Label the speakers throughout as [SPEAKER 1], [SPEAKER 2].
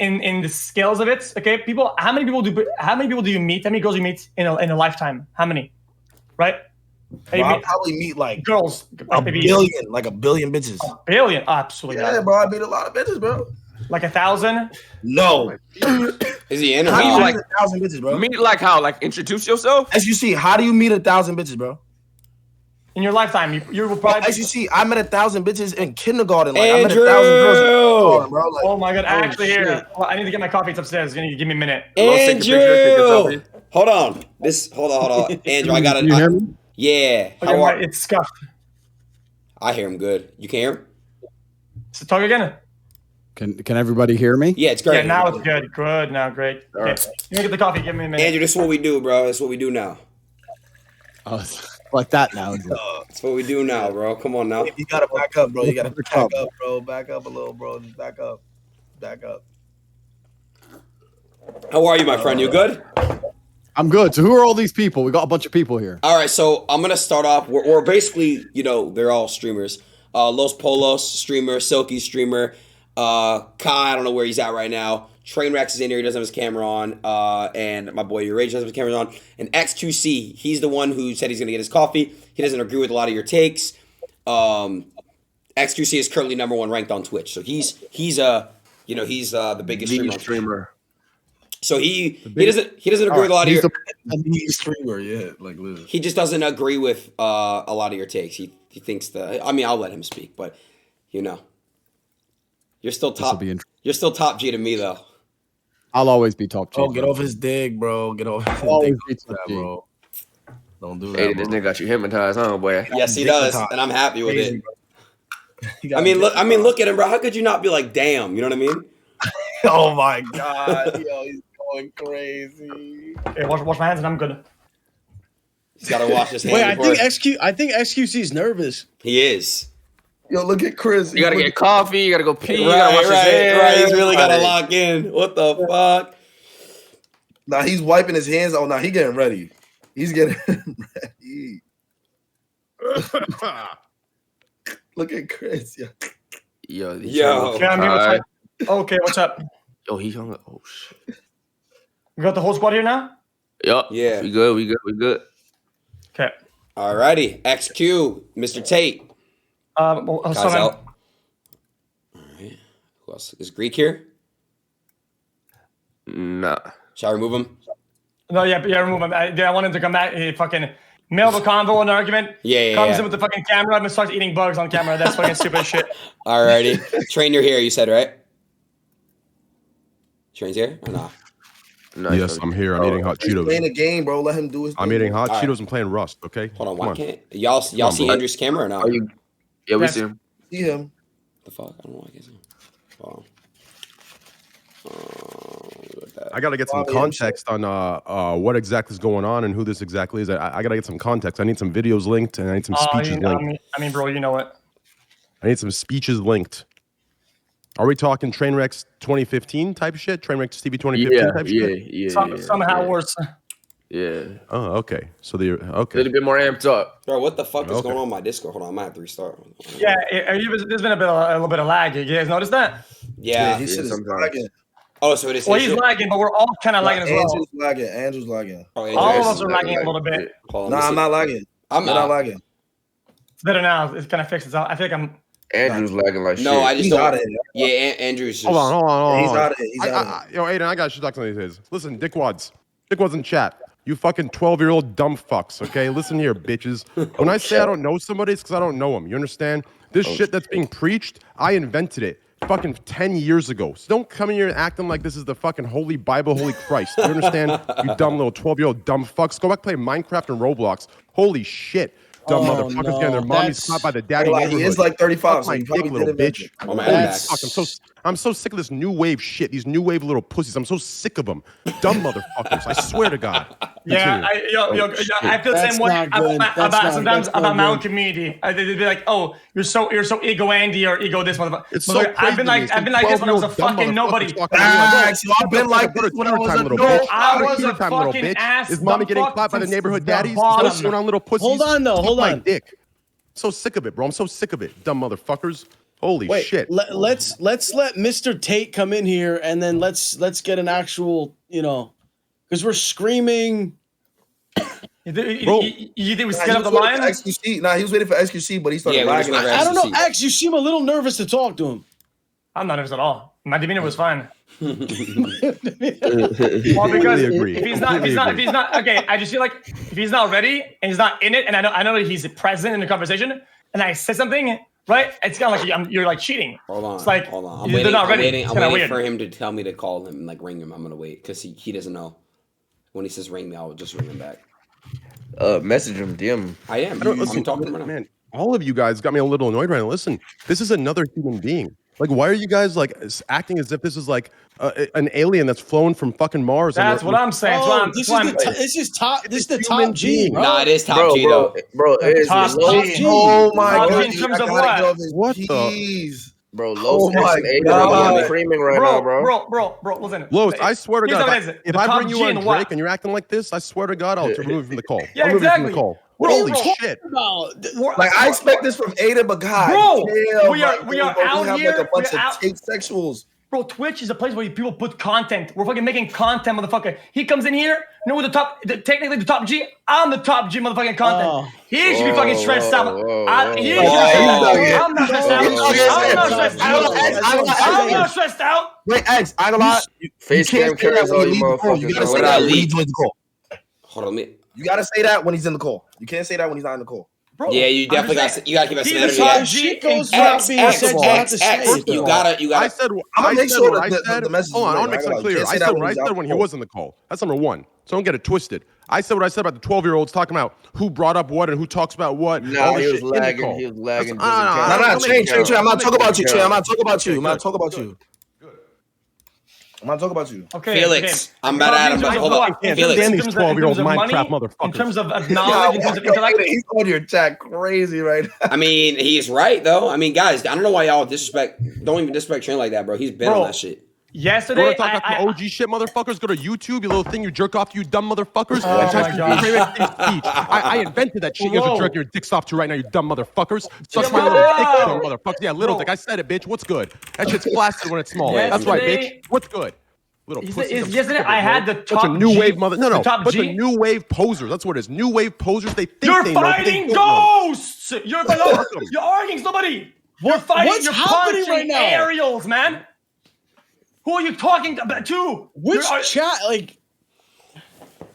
[SPEAKER 1] in the scales of it. Okay, people. How many people do you meet? How many girls you meet in a lifetime? How many? Right.
[SPEAKER 2] Bro, I'll probably meet like
[SPEAKER 1] girls,
[SPEAKER 2] like a billion bitches.
[SPEAKER 1] A billion? Absolutely
[SPEAKER 2] not. Bro, I meet a lot of bitches, bro.
[SPEAKER 1] Like 1,000?
[SPEAKER 2] No.
[SPEAKER 3] Is he in?
[SPEAKER 2] How do you meet 1,000 bitches, bro?
[SPEAKER 4] Meet like how? Like introduce yourself?
[SPEAKER 2] SUC, how do you meet 1,000 bitches, bro?
[SPEAKER 1] In your lifetime, you will probably.
[SPEAKER 2] SUC, I met 1,000 bitches in kindergarten. Like
[SPEAKER 3] Andrew!
[SPEAKER 2] I met 1,000 girls in kindergarten, bro. Like,
[SPEAKER 1] oh my god! Actually, here, well, I need to get my coffee. It's upstairs. You need to give me a minute.
[SPEAKER 3] Andrew, hold on. Hold on. Andrew, I gotta.
[SPEAKER 5] You hear me?
[SPEAKER 3] Yeah.
[SPEAKER 1] Okay, it's scuffed.
[SPEAKER 3] I hear him good. You can hear him?
[SPEAKER 1] So talk again.
[SPEAKER 5] Can everybody hear me?
[SPEAKER 3] Yeah, it's great.
[SPEAKER 1] Yeah, now it's good. Good now, great.
[SPEAKER 5] All
[SPEAKER 1] okay.
[SPEAKER 5] right.
[SPEAKER 1] You can get the coffee. Give me a minute.
[SPEAKER 3] Andrew, this is what we do, bro. That's what we do now.
[SPEAKER 5] Oh, like that now.
[SPEAKER 3] That's what we do now, bro. Come on now.
[SPEAKER 2] You gotta back up, bro. You gotta back up, bro. Back up a little, bro. Just back up. Back up.
[SPEAKER 3] How are you, my friend? You good?
[SPEAKER 5] I'm good. So who are all these people? We got a bunch of people here.
[SPEAKER 3] All right, so I'm gonna start off. We're basically, they're all streamers. Los Polos streamer, Silky streamer, Kai, I don't know where he's at right now. Trainwrecks is in here, he doesn't have his camera on. And my boy Rage doesn't have his camera on. And XQC, he's the one who said he's gonna get his coffee. He doesn't agree with a lot of your takes. XQC is currently #1 ranked on Twitch, so he's the biggest streamer. So he doesn't agree with a lot of your
[SPEAKER 2] streamer, yeah, like literally.
[SPEAKER 3] He just doesn't agree with a lot of your takes. He thinks I'll let him speak, but you're still top. You're still top G to me though.
[SPEAKER 5] I'll always be top G.
[SPEAKER 2] Oh, get off his dick, bro. Get off his
[SPEAKER 5] always
[SPEAKER 2] dick,
[SPEAKER 5] be top G.
[SPEAKER 2] bro. Don't do that.
[SPEAKER 4] Hey,
[SPEAKER 2] bro.
[SPEAKER 4] this nigga got you hypnotized, huh, boy?
[SPEAKER 3] Yes, he does, and I'm happy with it. Look at him, bro. How could you not be like, damn? You know what I mean?
[SPEAKER 2] Oh my god, yo, he's going crazy.
[SPEAKER 1] Hey, wash my hands and I'm good.
[SPEAKER 3] He's got to wash his hands.
[SPEAKER 6] Wait, I think XQC's nervous.
[SPEAKER 3] He is.
[SPEAKER 2] Yo, look at Chris.
[SPEAKER 4] You gotta get coffee. You gotta go pee. You
[SPEAKER 3] Right,
[SPEAKER 4] gotta wash his hands.
[SPEAKER 3] right. He's really gotta lock in. What the fuck?
[SPEAKER 2] Nah, he's wiping his hands. Oh, nah, he getting ready. He's getting ready. Look at Chris.
[SPEAKER 4] Yo.
[SPEAKER 1] Okay, what's up?
[SPEAKER 4] Yo, he's hung up. Oh shit.
[SPEAKER 1] We got the whole squad here now?
[SPEAKER 4] Yup.
[SPEAKER 3] Yeah.
[SPEAKER 4] We good.
[SPEAKER 1] Okay.
[SPEAKER 3] Alrighty. XQ, Mr. Tate. Guys out. All right. Who else? Is Greek here?
[SPEAKER 4] Nah.
[SPEAKER 3] Shall I remove him?
[SPEAKER 1] No, yeah, remove him. I want him to come back. He fucking middle of a convo, an argument.
[SPEAKER 3] Yeah.
[SPEAKER 1] Comes in with the fucking camera and starts eating bugs on camera. That's fucking stupid shit.
[SPEAKER 3] Alrighty. Train, you're here, you said, right? Train's here or not?
[SPEAKER 4] No,
[SPEAKER 7] yes, I'm here. I'm eating hot Cheetos.
[SPEAKER 2] He's playing a game, bro. Let him do his thing.
[SPEAKER 7] I'm eating hot Cheetos and playing Rust, okay?
[SPEAKER 3] Hold on, why can't y'all see Andrew's camera or not?
[SPEAKER 4] Yeah, we see him.
[SPEAKER 2] See him.
[SPEAKER 3] The fuck? I don't know why I can't see him. Hold on.
[SPEAKER 7] I gotta get some context on what exactly is going on and who this exactly is. I gotta get some context. I need some videos linked and I need some speeches linked.
[SPEAKER 1] I mean, bro, you know it.
[SPEAKER 7] I need some speeches linked. Are we talking Trainwrecks 2015 type shit? Trainwrecks TV 2015 type shit?
[SPEAKER 4] Yeah.
[SPEAKER 1] Somehow worse.
[SPEAKER 4] Yeah.
[SPEAKER 7] Oh, okay. So okay.
[SPEAKER 4] A little bit more amped up.
[SPEAKER 3] Bro, what the fuck is going on my Discord? Hold on, I might have to restart.
[SPEAKER 1] Yeah, there's been a little bit of lag. You guys notice that?
[SPEAKER 3] Yeah.
[SPEAKER 2] He said it's lagging.
[SPEAKER 3] Oh, so it is.
[SPEAKER 1] Well, he's lagging, but we're all kind of lagging as well.
[SPEAKER 2] Andrew's lagging.
[SPEAKER 3] Oh,
[SPEAKER 1] all of us are lagging a little bit.
[SPEAKER 2] Nah, I'm not lagging. I'm not lagging.
[SPEAKER 1] It's better now. It's kind of fixed itself. I feel like I'm.
[SPEAKER 4] Andrew's lagging like shit.
[SPEAKER 3] No, I just
[SPEAKER 2] He's
[SPEAKER 3] don't.
[SPEAKER 2] out of it.
[SPEAKER 3] Yeah, Andrew's just.
[SPEAKER 7] Hold on.
[SPEAKER 2] He's out of it. He's out of it.
[SPEAKER 7] Yo, Aiden, I got shit to talk to these. Listen, dickwads in chat. You fucking 12-year-old dumb fucks, okay? Listen here, bitches. When I say I don't know somebody, it's because I don't know them. You understand? This shit that's being preached, I invented it fucking 10 years ago. So don't come in here acting like this is the fucking holy Bible, holy Christ. You understand? You dumb little 12-year-old dumb fucks. Go back play Minecraft and Roblox. Holy shit. Dumb motherfuckers getting their mommies caught by the daddy neighborhood.
[SPEAKER 2] He is like 35.
[SPEAKER 7] My dick, little bitch.
[SPEAKER 3] Oh, man,
[SPEAKER 7] Holy fuck, I'm so sick of this new wave shit. These new wave little pussies. I'm so sick of them. Dumb motherfuckers. I swear to God.
[SPEAKER 1] Yeah, I feel the same way about my own community. They'd be like, "Oh, you're so ego Andy or ego this motherfucker."
[SPEAKER 7] It's so crazy.
[SPEAKER 1] I've been like this when I was a fucking nobody.
[SPEAKER 2] I've been like this when I was a
[SPEAKER 1] no. I was a fucking ass.
[SPEAKER 7] Is mommy getting clapped by the neighborhood daddies? What's going on, little pussies?
[SPEAKER 6] Hold on.
[SPEAKER 7] My dick. So sick of it, bro. I'm so sick of it. Dumb motherfuckers. Holy
[SPEAKER 6] Wait,
[SPEAKER 7] shit!
[SPEAKER 6] let's let Mr. Tate come in here, and then let's get an actual, because we're screaming.
[SPEAKER 1] You think we scared up the lion?
[SPEAKER 2] XQC. Nah, he was waiting for XQC, but he started lagging.
[SPEAKER 6] I don't know, X. You seem a little nervous to talk to him.
[SPEAKER 1] I'm not nervous at all. My demeanor was fine. Well,
[SPEAKER 7] Totally
[SPEAKER 1] because
[SPEAKER 7] agree.
[SPEAKER 1] if he's not, okay, I just feel like if he's not ready and he's not in it, and I know that he's present in the conversation, and I say something, right? It's kind of like you're like cheating.
[SPEAKER 3] Hold on.
[SPEAKER 1] It's like
[SPEAKER 3] hold on.
[SPEAKER 1] they're not ready.
[SPEAKER 3] I'm waiting for him to tell me to call him, like ring him. I'm gonna wait because he doesn't know. When he says ring me, I'll just ring him back.
[SPEAKER 4] Message him, DM him.
[SPEAKER 3] I am.
[SPEAKER 7] I'm
[SPEAKER 3] talking to him right now.
[SPEAKER 7] Man, all of you guys got me a little annoyed right now. Listen, this is another human being. Like, why are you guys like acting as if this is like an alien that's flown from fucking Mars?
[SPEAKER 1] That's what I'm saying.
[SPEAKER 6] This is the top G, bro.
[SPEAKER 3] Nah, it is top G though.
[SPEAKER 4] Bro, it is
[SPEAKER 1] Top G.
[SPEAKER 2] Oh my god!
[SPEAKER 1] In terms of what?
[SPEAKER 7] What
[SPEAKER 2] Jeez.
[SPEAKER 4] Bro, Los
[SPEAKER 2] my God.
[SPEAKER 4] I'm screaming right now, bro.
[SPEAKER 1] Bro, listen.
[SPEAKER 7] Los, I swear to
[SPEAKER 1] Here's
[SPEAKER 7] God,
[SPEAKER 1] how it is.
[SPEAKER 7] if
[SPEAKER 1] The
[SPEAKER 7] I
[SPEAKER 1] top
[SPEAKER 7] bring you
[SPEAKER 1] G
[SPEAKER 7] on
[SPEAKER 1] and what?
[SPEAKER 7] Drake and you're acting like this, I swear to God, I'll remove you from the call.
[SPEAKER 1] Yeah,
[SPEAKER 7] I'll remove you from
[SPEAKER 1] exactly.
[SPEAKER 7] the call.
[SPEAKER 1] Bro,
[SPEAKER 7] Holy
[SPEAKER 1] bro.
[SPEAKER 7] shit!
[SPEAKER 2] Like I expect this from Ada, but God,
[SPEAKER 1] Bro,
[SPEAKER 2] damn,
[SPEAKER 1] we are out
[SPEAKER 2] have
[SPEAKER 1] here.
[SPEAKER 2] like a bunch
[SPEAKER 1] We're
[SPEAKER 2] of
[SPEAKER 1] out.
[SPEAKER 2] tape sexuals.
[SPEAKER 1] Bro, Twitch is a place where people put content. We're fucking making content, motherfucker. He comes in here, technically the top G. I'm the top G motherfucking content. He should be fucking stressed out. I'm not stressed out. I'm not stressed out. I'm not stressed out.
[SPEAKER 2] Wait, X, I don't lie.
[SPEAKER 4] Face cam carries all you motherfuckers.
[SPEAKER 2] You gotta say
[SPEAKER 3] What
[SPEAKER 2] that
[SPEAKER 3] I
[SPEAKER 2] when he
[SPEAKER 3] leak?
[SPEAKER 2] joins the call.
[SPEAKER 3] Hold on,
[SPEAKER 2] You gotta say that when he's in the call. You can't say that when he's not in the call.
[SPEAKER 1] Bro,
[SPEAKER 3] yeah, you definitely got to keep us
[SPEAKER 1] He's
[SPEAKER 3] in
[SPEAKER 1] the top
[SPEAKER 3] energy.
[SPEAKER 1] G.
[SPEAKER 6] Shit goes without being said. You have to say it.
[SPEAKER 3] You gotta.
[SPEAKER 7] I said
[SPEAKER 2] I'm gonna make sure
[SPEAKER 7] what I
[SPEAKER 2] that
[SPEAKER 7] said.
[SPEAKER 2] the message.
[SPEAKER 7] Hold on, I want to make
[SPEAKER 2] is
[SPEAKER 7] something
[SPEAKER 2] right.
[SPEAKER 7] clear.
[SPEAKER 2] Can't
[SPEAKER 7] I
[SPEAKER 2] say
[SPEAKER 7] said
[SPEAKER 2] that
[SPEAKER 7] what I
[SPEAKER 2] he's out
[SPEAKER 7] said
[SPEAKER 2] the
[SPEAKER 7] when he
[SPEAKER 2] call.
[SPEAKER 7] was in the call. That's number one. So don't get it twisted. I said what I said about the 12-year-olds talking about who brought up what and who talks about what.
[SPEAKER 4] Nah, he was
[SPEAKER 7] shit in the
[SPEAKER 4] lagging.
[SPEAKER 7] call.
[SPEAKER 4] He was lagging.
[SPEAKER 2] No, Train. I'm not talking about you. Train. I'm not talking about you. I'm not talking about you. I'm not talking about you.
[SPEAKER 1] Okay,
[SPEAKER 3] Felix, I'm about to add him, but hold up.
[SPEAKER 7] Can't
[SPEAKER 3] Felix,
[SPEAKER 7] stand these 12-year-old Minecraft motherfuckers.
[SPEAKER 1] In terms of knowledge, in terms of intellect.
[SPEAKER 2] He's on your chat crazy right now.
[SPEAKER 3] I mean, he's right though. I mean, guys, I don't know why y'all don't even disrespect Train like that, bro. He's been on that shit.
[SPEAKER 1] Yesterday,
[SPEAKER 7] You want to talk about some OG shit, motherfuckers? Go to YouTube, you little thing you jerk off to, you dumb motherfuckers.
[SPEAKER 1] Oh
[SPEAKER 7] And
[SPEAKER 1] my
[SPEAKER 7] text
[SPEAKER 1] God.
[SPEAKER 7] speech. I invented that shit. You have to jerk your dicks off to right now, you dumb motherfuckers. Suck my
[SPEAKER 1] Yo.
[SPEAKER 7] little dick, dumb motherfuckers. Yeah, little
[SPEAKER 1] Bro.
[SPEAKER 7] dick. I said it, bitch. What's good? That shit's flaccid when it's small. That's right,
[SPEAKER 1] Yesterday-
[SPEAKER 7] bitch. What's good? Little pussies. I'm
[SPEAKER 1] Yesterday,
[SPEAKER 7] sick of
[SPEAKER 1] I
[SPEAKER 7] it,
[SPEAKER 1] had
[SPEAKER 7] bro.
[SPEAKER 1] the top
[SPEAKER 7] Bunch of new
[SPEAKER 1] G.
[SPEAKER 7] wave mother. No.
[SPEAKER 1] The top
[SPEAKER 7] Bunch
[SPEAKER 1] G.
[SPEAKER 7] of new wave posers. That's what it is. New wave posers. They think
[SPEAKER 1] You're
[SPEAKER 7] they know. but they
[SPEAKER 1] fighting
[SPEAKER 7] don't know.
[SPEAKER 1] ghosts. You're arguing somebody. You're fighting.
[SPEAKER 6] What's
[SPEAKER 1] You're
[SPEAKER 6] happening
[SPEAKER 1] punching
[SPEAKER 6] right now?
[SPEAKER 1] aerials, man. Who are you talking to?
[SPEAKER 6] Which chat? Like,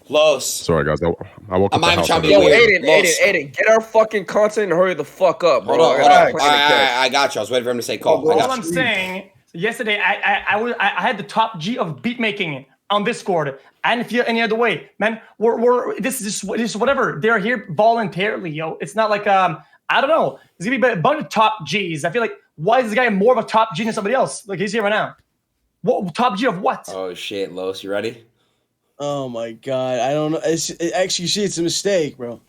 [SPEAKER 3] Los.
[SPEAKER 7] Sorry, guys. I woke
[SPEAKER 3] I'm
[SPEAKER 7] up
[SPEAKER 3] not
[SPEAKER 7] the
[SPEAKER 3] even
[SPEAKER 7] house.
[SPEAKER 3] trying to be
[SPEAKER 4] Yo,
[SPEAKER 3] weird.
[SPEAKER 4] Aiden, get our fucking content and hurry the fuck up, bro.
[SPEAKER 3] Hold on.
[SPEAKER 4] I got a plan to catch.
[SPEAKER 3] I got you. I was waiting for him to say call. I
[SPEAKER 1] All
[SPEAKER 3] got
[SPEAKER 1] I'm
[SPEAKER 3] you.
[SPEAKER 1] saying, yesterday I had the top G of beat making on Discord. I didn't feel any other way, man. This is whatever. They're here voluntarily, yo. It's not like I don't know. There's gonna be a bunch of top Gs. I feel like why is this guy more of a top G than somebody else? Like he's here right now. What top G of what?
[SPEAKER 3] Oh shit, Los, you ready?
[SPEAKER 6] oh my god, I don't know. XQC, it's a mistake, bro.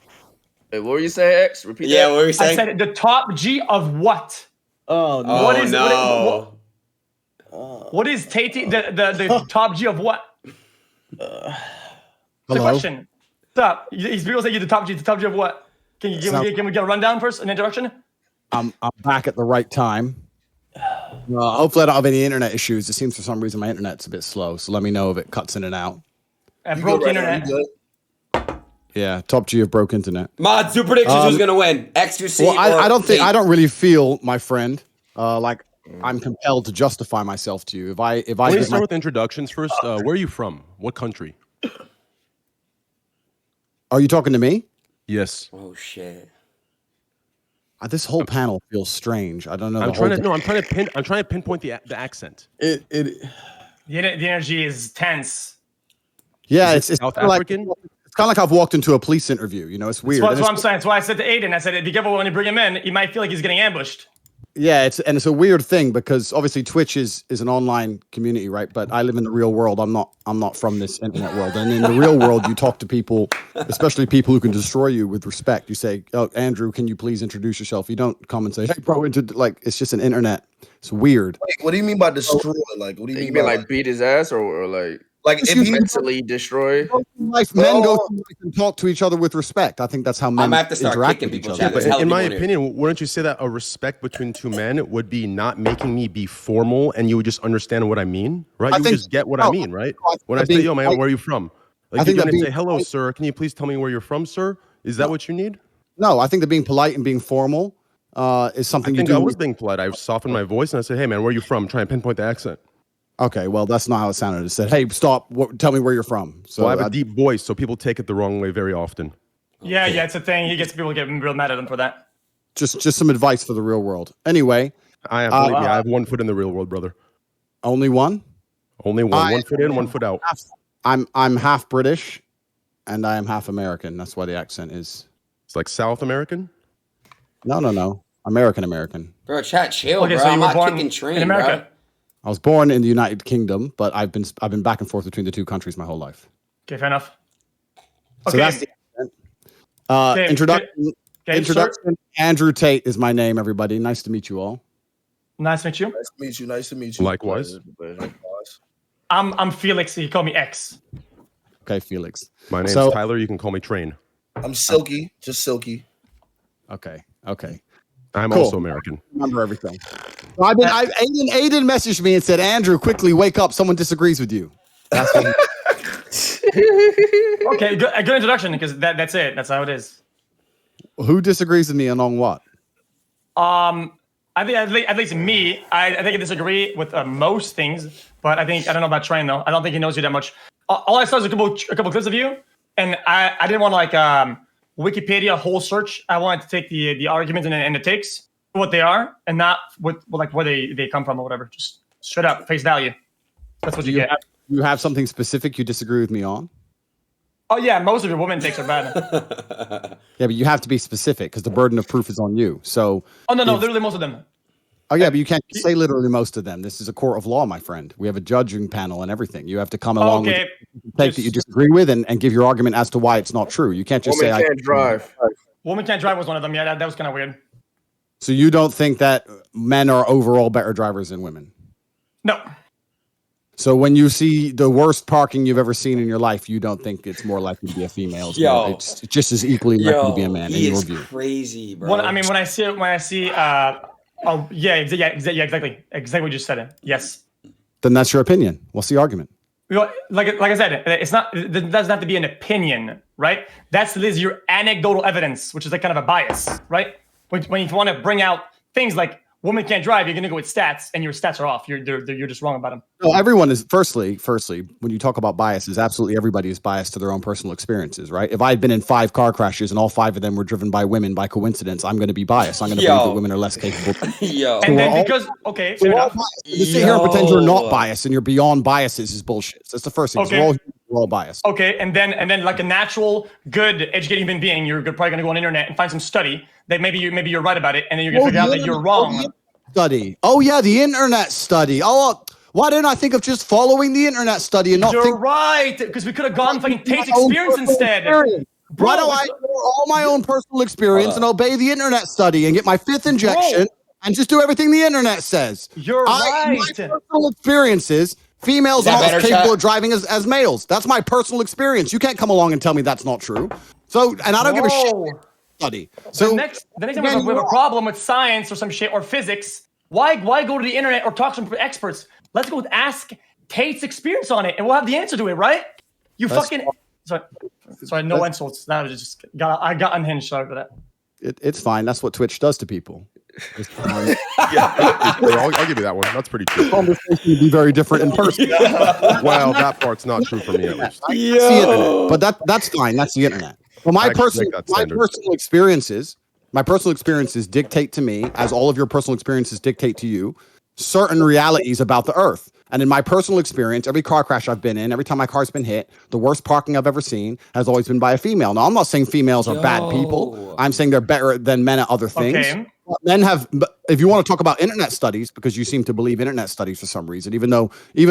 [SPEAKER 4] Hey, what were you saying, X? Repeat
[SPEAKER 3] Yeah,
[SPEAKER 4] that.
[SPEAKER 3] what were you
[SPEAKER 1] I
[SPEAKER 3] saying?
[SPEAKER 1] said the top G of what?
[SPEAKER 6] Oh no.
[SPEAKER 3] Oh no.
[SPEAKER 1] What is Tate the top G of what? The
[SPEAKER 5] Hello?
[SPEAKER 1] question. Stop. These people say you're the top G. The top G of what? Can we get a rundown first? An introduction?
[SPEAKER 5] I'm back at the right time. Hopefully I don't have any internet issues. It seems for some reason my internet's a bit slow, so let me know if it cuts in and out.
[SPEAKER 1] I broke the internet.
[SPEAKER 5] Yeah, top G of broke internet.
[SPEAKER 3] Mods, do predictions. Who's gonna win? XQC.
[SPEAKER 5] Well, I don't think
[SPEAKER 3] Tate?
[SPEAKER 5] I don't really feel, my friend, like I'm compelled to justify myself to you. If I
[SPEAKER 7] Can we
[SPEAKER 5] give
[SPEAKER 7] start with introductions first? Where are you from? What country?
[SPEAKER 5] Are you talking to me?
[SPEAKER 7] Yes.
[SPEAKER 3] Oh shit.
[SPEAKER 5] This whole panel feels strange. I don't know.
[SPEAKER 7] I'm trying to pinpoint the accent.
[SPEAKER 6] It
[SPEAKER 1] The energy is tense.
[SPEAKER 5] Yeah, it's
[SPEAKER 7] South
[SPEAKER 5] kinda like,
[SPEAKER 7] African?
[SPEAKER 5] it's kind of like I've walked into a police interview. You know, it's weird.
[SPEAKER 1] That's
[SPEAKER 5] And
[SPEAKER 1] what
[SPEAKER 5] it's-
[SPEAKER 1] I'm saying. That's why I said to Aiden, I said, be careful when you bring him in. He might feel like he's getting ambushed.
[SPEAKER 5] Yeah, it's a weird thing because obviously Twitch is an online community, right? But I live in the real world. I'm not from this internet world. And in the real world, you talk to people, especially people who can destroy you, with respect. You say, "Oh, Andrew, can you please introduce yourself?" You don't come and say, "Hey, bro," like it's just an internet. It's weird.
[SPEAKER 2] Wait, what do you mean by destroy? Like, what do you
[SPEAKER 4] You
[SPEAKER 2] mean
[SPEAKER 4] mean
[SPEAKER 2] by
[SPEAKER 4] like beat his ass or like
[SPEAKER 2] if he
[SPEAKER 4] mentally destroy?
[SPEAKER 5] life, men go through life and talk to each other with respect. I think that's how men
[SPEAKER 3] I'm gonna have to start
[SPEAKER 5] interact
[SPEAKER 3] kicking
[SPEAKER 5] with each
[SPEAKER 3] people,
[SPEAKER 5] other.
[SPEAKER 3] chat. There's hella
[SPEAKER 7] In my
[SPEAKER 3] people in here.
[SPEAKER 7] opinion, wouldn't you say that a respect between two men would be not making me be formal, and you would just understand what I mean, right? You would just get what I mean, right? When I say, "Yo, man, where are you from?" Like,
[SPEAKER 5] I think
[SPEAKER 7] you're
[SPEAKER 5] that
[SPEAKER 7] gonna say,
[SPEAKER 5] being
[SPEAKER 7] "Hello,
[SPEAKER 5] polite-
[SPEAKER 7] sir. Can you please tell me where you're from, sir?" Is that what you need?
[SPEAKER 5] No, I think that being polite and being formal is
[SPEAKER 7] I
[SPEAKER 5] something you
[SPEAKER 7] think
[SPEAKER 5] do.
[SPEAKER 7] I was being polite. I softened my voice and I said, "Hey, man, where are you from?" Try and pinpoint the accent.
[SPEAKER 5] Okay, well, that's not how it sounded. It said, "Hey, stop! Tell me where you're from." So
[SPEAKER 7] Well, I have a deep voice, so people take it the wrong way very often.
[SPEAKER 1] Yeah, it's a thing. He gets people getting real mad at him for that.
[SPEAKER 5] just some advice for the real world. Anyway,
[SPEAKER 7] Believe me, I have 1 foot in the real world, brother.
[SPEAKER 5] only one.
[SPEAKER 7] Only one. 1 foot in, 1 foot out.
[SPEAKER 5] I'm half British, and I am half American. That's why the accent is.
[SPEAKER 7] It's like South American.
[SPEAKER 5] No. American.
[SPEAKER 3] Bro, chat, chill,
[SPEAKER 1] Okay,
[SPEAKER 3] bro.
[SPEAKER 1] so you
[SPEAKER 3] I'm
[SPEAKER 1] were
[SPEAKER 3] not
[SPEAKER 1] born
[SPEAKER 3] kicking train,
[SPEAKER 1] in America.
[SPEAKER 3] bro.
[SPEAKER 5] I was born in the United Kingdom, but I've been back and forth between the two countries my whole life.
[SPEAKER 1] Okay, fair enough.
[SPEAKER 5] So
[SPEAKER 1] Okay.
[SPEAKER 5] that's the accent.
[SPEAKER 1] Okay,
[SPEAKER 5] Introduction.
[SPEAKER 1] Okay,
[SPEAKER 5] Introduction. Andrew Tate is my name, everybody. Nice to meet you all.
[SPEAKER 1] Nice to meet you.
[SPEAKER 2] Nice to meet you. Nice to meet you.
[SPEAKER 7] Likewise.
[SPEAKER 1] I'm Felix. He called me X.
[SPEAKER 5] Okay, Felix.
[SPEAKER 7] My name's
[SPEAKER 5] So-
[SPEAKER 7] Tyler. You can call me Train.
[SPEAKER 2] I'm Silky, just Silky.
[SPEAKER 5] Okay.
[SPEAKER 7] I'm
[SPEAKER 5] Cool.
[SPEAKER 7] also American.
[SPEAKER 5] Remember everything. So Aiden messaged me and said, "Andrew, quickly wake up. Someone disagrees with you." That's what
[SPEAKER 1] Okay, good, a good introduction because that's it. That's how it is.
[SPEAKER 5] who disagrees with me and on what?
[SPEAKER 1] I think at least me, I think I disagree with most things, but I don't know about Train though. I don't think he knows you that much. All I saw is a couple clips of you, and I didn't want to like Wikipedia whole search. I wanted to take the arguments and the takes for what they are, and not with like where they come from or whatever. Just straight up face value. That's what you get.
[SPEAKER 5] You have something specific you disagree with me on?
[SPEAKER 1] Oh yeah, most of your women takes are bad.
[SPEAKER 5] Yeah, but you have to be specific because the burden of proof is on you. So,
[SPEAKER 1] Oh no, literally most of them.
[SPEAKER 5] oh yeah, but you can't say literally most of them. This is a court of law, my friend. We have a judging panel and everything. You have to come along
[SPEAKER 1] Okay,
[SPEAKER 5] with the take that you disagree with and give your argument as to why it's not true. You can't just
[SPEAKER 4] Woman
[SPEAKER 5] say
[SPEAKER 4] can't drive.
[SPEAKER 1] woman can't drive was one of them. Yeah, that was kind of weird.
[SPEAKER 5] So you don't think that men are overall better drivers than women?
[SPEAKER 1] No,
[SPEAKER 5] So when you see the worst parking you've ever seen in your life, you don't think it's more likely to be a female. It's just as equally likely to be a man in
[SPEAKER 3] he
[SPEAKER 5] your
[SPEAKER 3] is
[SPEAKER 5] view.
[SPEAKER 3] crazy, bro.
[SPEAKER 1] when I see oh yeah, exactly what you just said. It. Yes.
[SPEAKER 5] Then that's your opinion. What's the argument?
[SPEAKER 1] You know, like I said, it's not. It doesn't have to be an opinion, right? That's your anecdotal evidence, which is like kind of a bias, right? When you want to bring out things like women can't drive, you're gonna go with stats, and your stats are off. You're just wrong about them.
[SPEAKER 5] No, everyone is firstly, when you talk about biases, absolutely everybody is biased to their own personal experiences, right? If I had been in 5 car crashes and all 5 of them were driven by women by coincidence, I'm going to be biased. I'm going to believe that women are less capable.
[SPEAKER 3] Yo.
[SPEAKER 1] And then
[SPEAKER 5] all-
[SPEAKER 1] because fair enough.
[SPEAKER 5] To sit here and pretend you're not biased and you're beyond biases is bullshit. That's the first thing. 'Cause
[SPEAKER 1] Okay.
[SPEAKER 5] We're all biased.
[SPEAKER 1] Okay, and then like a natural, good, educated human being, you're probably gonna go on the internet and find some study that maybe you're right about it, and then you're gonna figure out that you're wrong.
[SPEAKER 5] Study. Oh yeah, the internet study. Oh, why didn't I think of just following the internet study and not
[SPEAKER 1] You're
[SPEAKER 5] think
[SPEAKER 1] right, because we could have gone fucking Tate's
[SPEAKER 5] my own
[SPEAKER 1] experience
[SPEAKER 5] personal
[SPEAKER 1] instead.
[SPEAKER 5] experience?
[SPEAKER 1] Bro,
[SPEAKER 5] Why do I ignore all my own personal experience and obey the internet study and get my 5th injection and just do everything the internet says?
[SPEAKER 1] You're
[SPEAKER 5] My
[SPEAKER 1] right.
[SPEAKER 5] personal experiences, females
[SPEAKER 3] Is that
[SPEAKER 5] are not as
[SPEAKER 3] better,
[SPEAKER 5] capable
[SPEAKER 3] chat?
[SPEAKER 5] of driving as males. That's my personal experience. You can't come along and tell me that's not true. So, and I don't give a shit.
[SPEAKER 1] Whoa.
[SPEAKER 5] Study. So
[SPEAKER 1] The next time we have a problem with science or some shit or physics, why go to the internet or talk to some experts? Let's go ask Tate's experience on it, and we'll have the answer to it, right? You fucking sorry, no insults. That was just I got unhinged. Sorry for that.
[SPEAKER 5] it's fine. That's what Twitch does to people.
[SPEAKER 7] I'll give you that one. That's pretty true.
[SPEAKER 5] Conversation would be very different in person.
[SPEAKER 7] Well, that part's not true for me at least.
[SPEAKER 5] That's the internet, but that's fine. That's the internet. Well, my
[SPEAKER 7] I actually
[SPEAKER 5] personal
[SPEAKER 7] make that standard.
[SPEAKER 5] my personal experiences dictate to me, as all of your personal experiences dictate to you, certain realities about the earth. And in my personal experience, every car crash I've been in, every time my car's been hit, the worst parking I've ever seen has always been by a female. Now, I'm not saying females are bad people. I'm saying they're better than men at other things.
[SPEAKER 1] Okay.
[SPEAKER 5] Men have, but if you want to talk about internet studies, because you seem to believe internet studies for some reason, even though you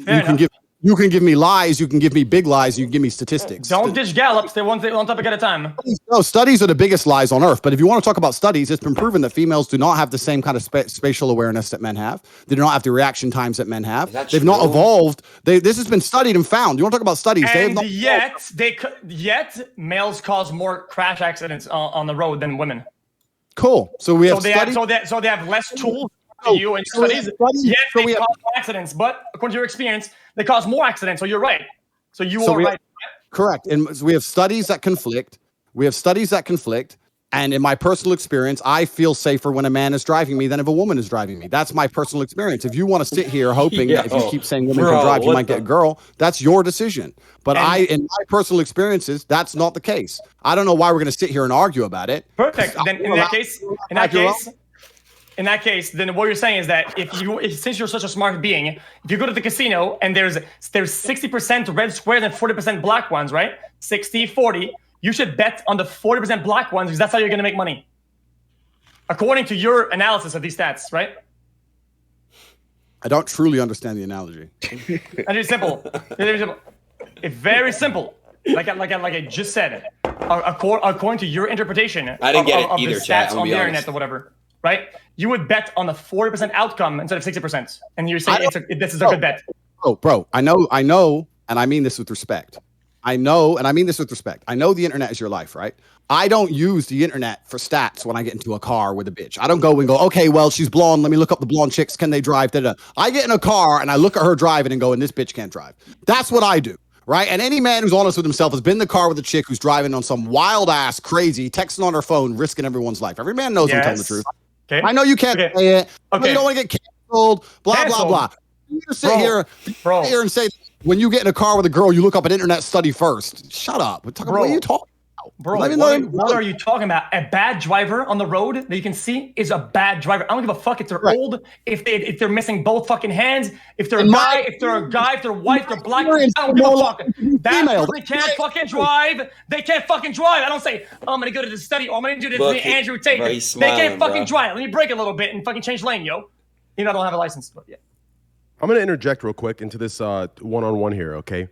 [SPEAKER 5] can give You can give me lies, you can give me big lies, you can give me statistics.
[SPEAKER 1] Don't dish Gallups. They one topic at a time.
[SPEAKER 5] No, studies are the biggest lies on earth. But if you want to talk about studies, it's been proven that females do not have the same kind of spatial awareness that men have. They do not have the reaction times that men have. They've not evolved. This has been studied and found. You want to talk about studies?
[SPEAKER 1] And yet males cause more crash accidents on the road than women.
[SPEAKER 5] Cool. So we have
[SPEAKER 1] so they have less tools to you and studies. Yet they cause more accidents, but according to your experience, they cause more accidents. So you're right. So you are right.
[SPEAKER 5] Correct. And so we have studies that conflict. And in my personal experience, I feel safer when a man is driving me than if a woman is driving me. That's my personal experience. If you want to sit here hoping that if you keep saying women can drive, you might get a girl, that's your decision. But in my personal experiences, that's not the case. I don't know why we're going to sit here and argue about it.
[SPEAKER 1] Perfect. Then in that case, then what you're saying is that since you're such a smart being, if you go to the casino and there's 60% red squares and 40% black ones, right? 60-40. You should bet on the 40% black ones because that's how you're going to make money. According to your analysis of these stats, right?
[SPEAKER 5] I don't truly understand the analogy.
[SPEAKER 1] And it's simple. It's very simple. Like I just said. According to your interpretation
[SPEAKER 3] I didn't get it
[SPEAKER 1] of
[SPEAKER 3] either,
[SPEAKER 1] the
[SPEAKER 3] chat,
[SPEAKER 1] stats on the internet or whatever, right? You would bet on the 40% outcome instead of 60%. And you're saying this is a good bet.
[SPEAKER 5] Oh, bro, I know, and I mean this with respect. I know the internet is your life, right? I don't use the internet for stats when I get into a car with a bitch. I don't go, okay, well, she's blonde. Let me look up the blonde chicks. Can they drive? Da-da. I get in a car and I look at her driving and go, and this bitch can't drive. That's what I do, right? And any man who's honest with himself has been in the car with a chick who's driving on some wild ass, crazy, texting on her phone, risking everyone's life. Every man knows I'm telling the truth.
[SPEAKER 1] Okay.
[SPEAKER 5] I know you can't say it. Okay. You don't want to get canceled, blah, blah, blah. You just sit here and say, when you get in a car with a girl, you look up an internet study first. Shut up. What are you talking about?
[SPEAKER 1] Bro, what are you talking about? A bad driver on the road that you can see is a bad driver. I don't give a fuck if they're old, if they're missing both fucking hands, if they're a guy, if they're white, if they're black. I don't give a fuck. That person can't fucking drive. They can't fucking drive. I don't say, I'm going to go to the study or I'm going to do this to Andrew Tate. They can't fucking drive. Let me break a little bit and fucking change lane, yo. I don't have a license, but yeah.
[SPEAKER 7] I'm going to interject real quick into this one-on-one here, okay?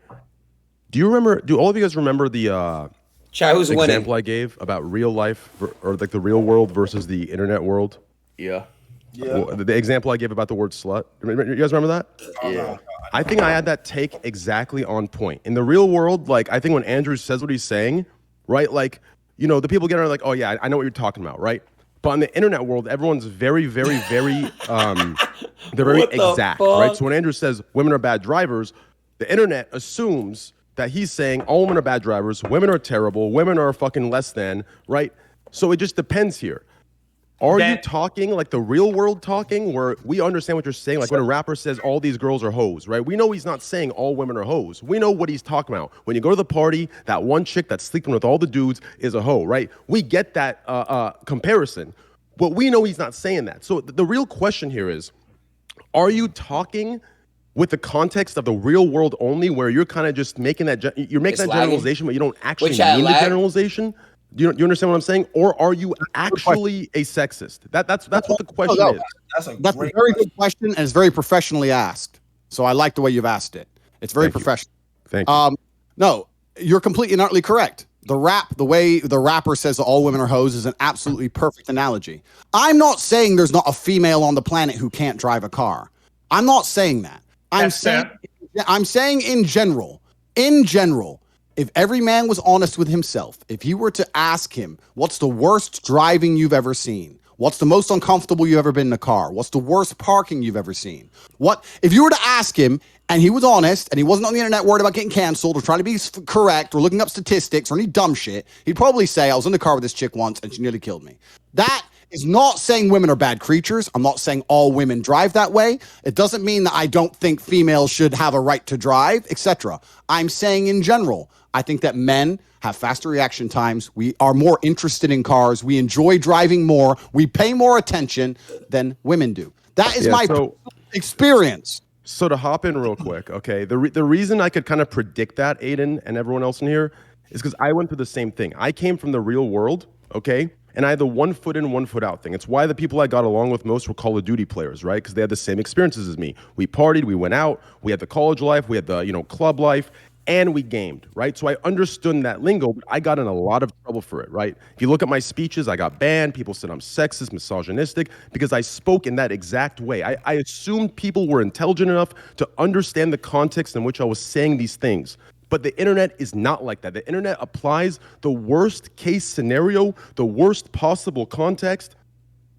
[SPEAKER 7] Do all of you guys remember the example I gave about real life or like the real world versus the internet world?
[SPEAKER 4] Yeah.
[SPEAKER 7] Well, the example I gave about the word slut. You guys remember that?
[SPEAKER 4] Yeah.
[SPEAKER 7] I think I had that take exactly on point. In the real world, like I think when Andrew says what he's saying, right? Like, the people get are like, oh yeah, I know what you're talking about, right? But in the internet world, everyone's very, very, very, they're very exact, right? So when Andrew says women are bad drivers, the internet assumes that he's saying all women are bad drivers, women are terrible, women are fucking less than, right? So it just depends here. Are you talking like the real world talking where we understand what you're saying? Like when a rapper says all these girls are hoes, right? We know he's not saying all women are hoes. We know what he's talking about. When you go to the party, that one chick that's sleeping with all the dudes is a hoe, right? We get that comparison, but we know he's not saying that. So the real question here is, are you talking with the context of the real world only where you're kind of just making that, generalization, but you don't actually mean the generalization? Do you understand what I'm saying? Or are you actually a sexist? That's what the question is.
[SPEAKER 2] That's
[SPEAKER 5] a very good question, and it's very professionally asked. So I like the way you've asked it. It's very professional.
[SPEAKER 7] Thank you.
[SPEAKER 5] No, you're completely and utterly correct. The way the rapper says that all women are hoes is an absolutely perfect analogy. I'm not saying there's not a female on the planet who can't drive a car. I'm not saying that. I'm saying in general, if every man was honest with himself, if you were to ask him, what's the worst driving you've ever seen? What's the most uncomfortable you've ever been in a car? What's the worst parking you've ever seen? If you were to ask him and he was honest and he wasn't on the internet worried about getting canceled or trying to be correct or looking up statistics or any dumb shit, he'd probably say, I was in the car with this chick once and she nearly killed me. That is not saying women are bad creatures. I'm not saying all women drive that way. It doesn't mean that I don't think females should have a right to drive, etc. I'm saying in general, I think that men have faster reaction times. We are more interested in cars. We enjoy driving more. We pay more attention than women do. That is my experience.
[SPEAKER 7] So to hop in real quick, okay, the reason I could kind of predict that, Adin and everyone else in here, is because I went through the same thing. I came from the real world, okay, And I had the 1 foot in, 1 foot out thing. It's why the people I got along with most were Call of Duty players, right? Because they had the same experiences as me. We partied, we went out, we had the college life, we had the, club life, and we gamed, right? So I understood that lingo, but I got in a lot of trouble for it, right? If you look at my speeches, I got banned. People said I'm sexist, misogynistic, because I spoke in that exact way. I assumed people were intelligent enough to understand the context in which I was saying these things. But the internet is not like that. The internet applies the worst case scenario, the worst possible context,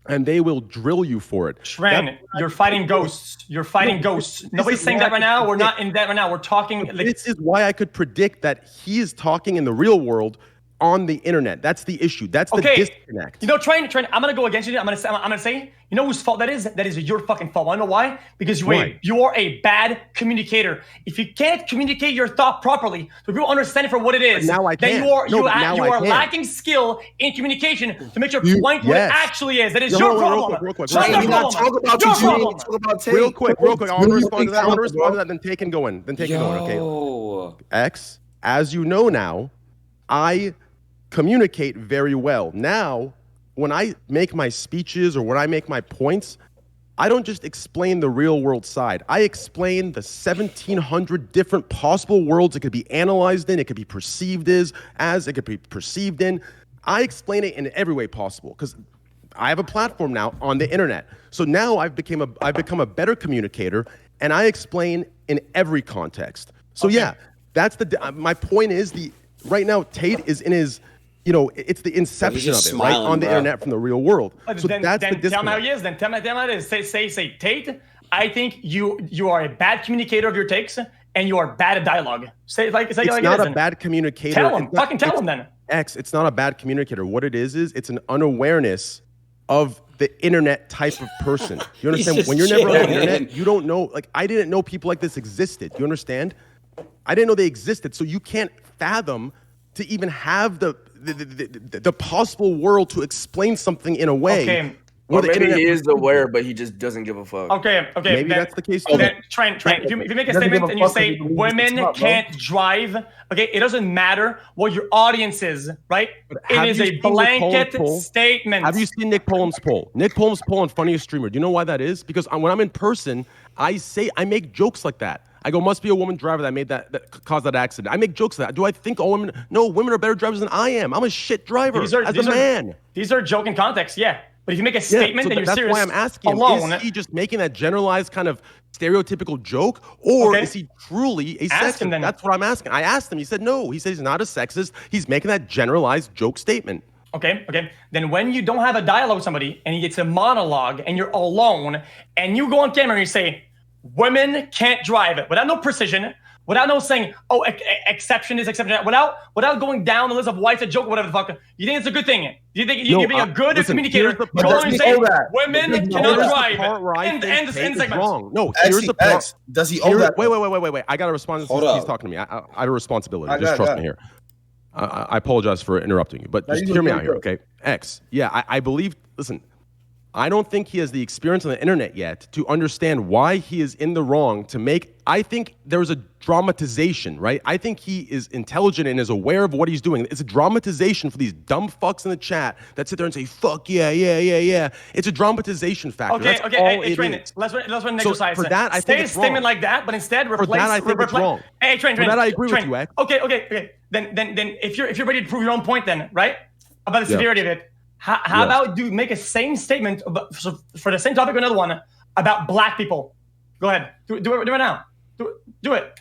[SPEAKER 7] and they will drill you for it.
[SPEAKER 1] Tren, you're fighting ghosts. You're fighting ghosts. Nobody's saying that right now. We're not in that right now. We're talking.
[SPEAKER 7] This is why I could predict that he is talking in the real world on the internet. That's the issue. That's the disconnect.
[SPEAKER 1] Tren, I'm gonna go against you. I'm gonna say, you know whose fault that is? That is your fucking fault. I know why? Because you're a bad communicator. If you can't communicate your thought properly, so people understand it for what it is,
[SPEAKER 7] now I
[SPEAKER 1] then
[SPEAKER 7] can.
[SPEAKER 1] you are lacking skill in communication to make your point what it actually is. That is your problem.
[SPEAKER 7] Real quick.
[SPEAKER 1] Not their problem.
[SPEAKER 2] Talk about
[SPEAKER 1] Your
[SPEAKER 2] you,
[SPEAKER 1] problem.
[SPEAKER 2] talk about Tate.
[SPEAKER 7] Real quick. I want to respond to that. Then take and go in. Okay. X, as you know now, I communicate very well. Now, when I make my speeches or when I make my points, I don't just explain the real world side. I explain the 1,700 different possible worlds it could be analyzed in, it could be perceived as it could be perceived in. I explain it in every way possible because I have a platform now on the internet. So now I've become a better communicator, and I explain in every context. So that's my point is right now Tate is in his, it's the inception of it, right, on the internet from the real world. So
[SPEAKER 1] then
[SPEAKER 7] that's the disconnect.
[SPEAKER 1] Tell me how he is. Then tell me how it is. Say, Tate, I think you are a bad communicator of your takes, and you are bad at dialogue. Say
[SPEAKER 7] it's
[SPEAKER 1] like
[SPEAKER 7] not
[SPEAKER 1] it is,
[SPEAKER 7] a bad communicator.
[SPEAKER 1] Tell him. Tell him then.
[SPEAKER 7] X, it's not a bad communicator. What it is it's an unawareness of the internet type of person. You understand? When you're never on the internet, you don't know. Like, I didn't know people like this existed. You understand? I didn't know they existed. So you can't fathom to even have the possible world to explain something in a way.
[SPEAKER 4] Okay. Or maybe he is aware, but he just doesn't give a fuck.
[SPEAKER 1] Okay.
[SPEAKER 7] Maybe that's the case.
[SPEAKER 1] Then, Trent, if you make a statement and you say women can't drive, okay, it doesn't matter what your audience is, right? It is a blanket statement.
[SPEAKER 7] Have you seen Nick Pullum's poll? Nick Pullum's poll on Funniest Streamer. Do you know why that is? Because when I'm in person, I make jokes like that. I go, must be a woman driver that caused that accident. I make jokes like that. Do I think all women? No, women are better drivers than I am. I'm a shit driver as a man. These
[SPEAKER 1] are joking contexts, yeah. But if you make a statement and you're
[SPEAKER 7] that's
[SPEAKER 1] serious,
[SPEAKER 7] why I'm asking him, is he just making that generalized kind of stereotypical joke, or is he truly a sexist? That's what I'm asking. I asked him. He said no. He said he's not a sexist. He's making that generalized joke statement.
[SPEAKER 1] Okay. Then when you don't have a dialogue with somebody and it's a monologue and you're alone and you go on camera and you say, women can't drive it without no precision, without no saying, exception is exception, without going down the list of why it's a joke, whatever the fuck. You think it's a good thing? You think you're being a good communicator? Go on and say women cannot drive. End the segment.
[SPEAKER 7] Wrong. No, here's the part.
[SPEAKER 2] Does he own that?
[SPEAKER 7] Wait. I got to respond to this. He's talking to me. I have a responsibility. Just trust me here. I apologize for interrupting you, but just hear me out here, okay? X. Yeah, I believe. Listen. I don't think he has the experience on the internet yet to understand why he is in the wrong I think there's a dramatization, right? I think he is intelligent and is aware of what he's doing. It's a dramatization for these dumb fucks in the chat that sit there and say, fuck, yeah. It's a dramatization factor.
[SPEAKER 1] Okay.
[SPEAKER 7] Hey,
[SPEAKER 1] Train, let's run an exercise.
[SPEAKER 7] For that, I think it's wrong.
[SPEAKER 1] Statement like that, but instead replace.
[SPEAKER 7] For that, I think it's wrong.
[SPEAKER 1] Hey, Train.
[SPEAKER 7] For that, I agree with you, X.
[SPEAKER 1] Okay. Then if you're ready to prove your own point, then right about the severity of it. How about you make a same statement for the same topic or another one about black people? Go ahead. Do it now. Do it.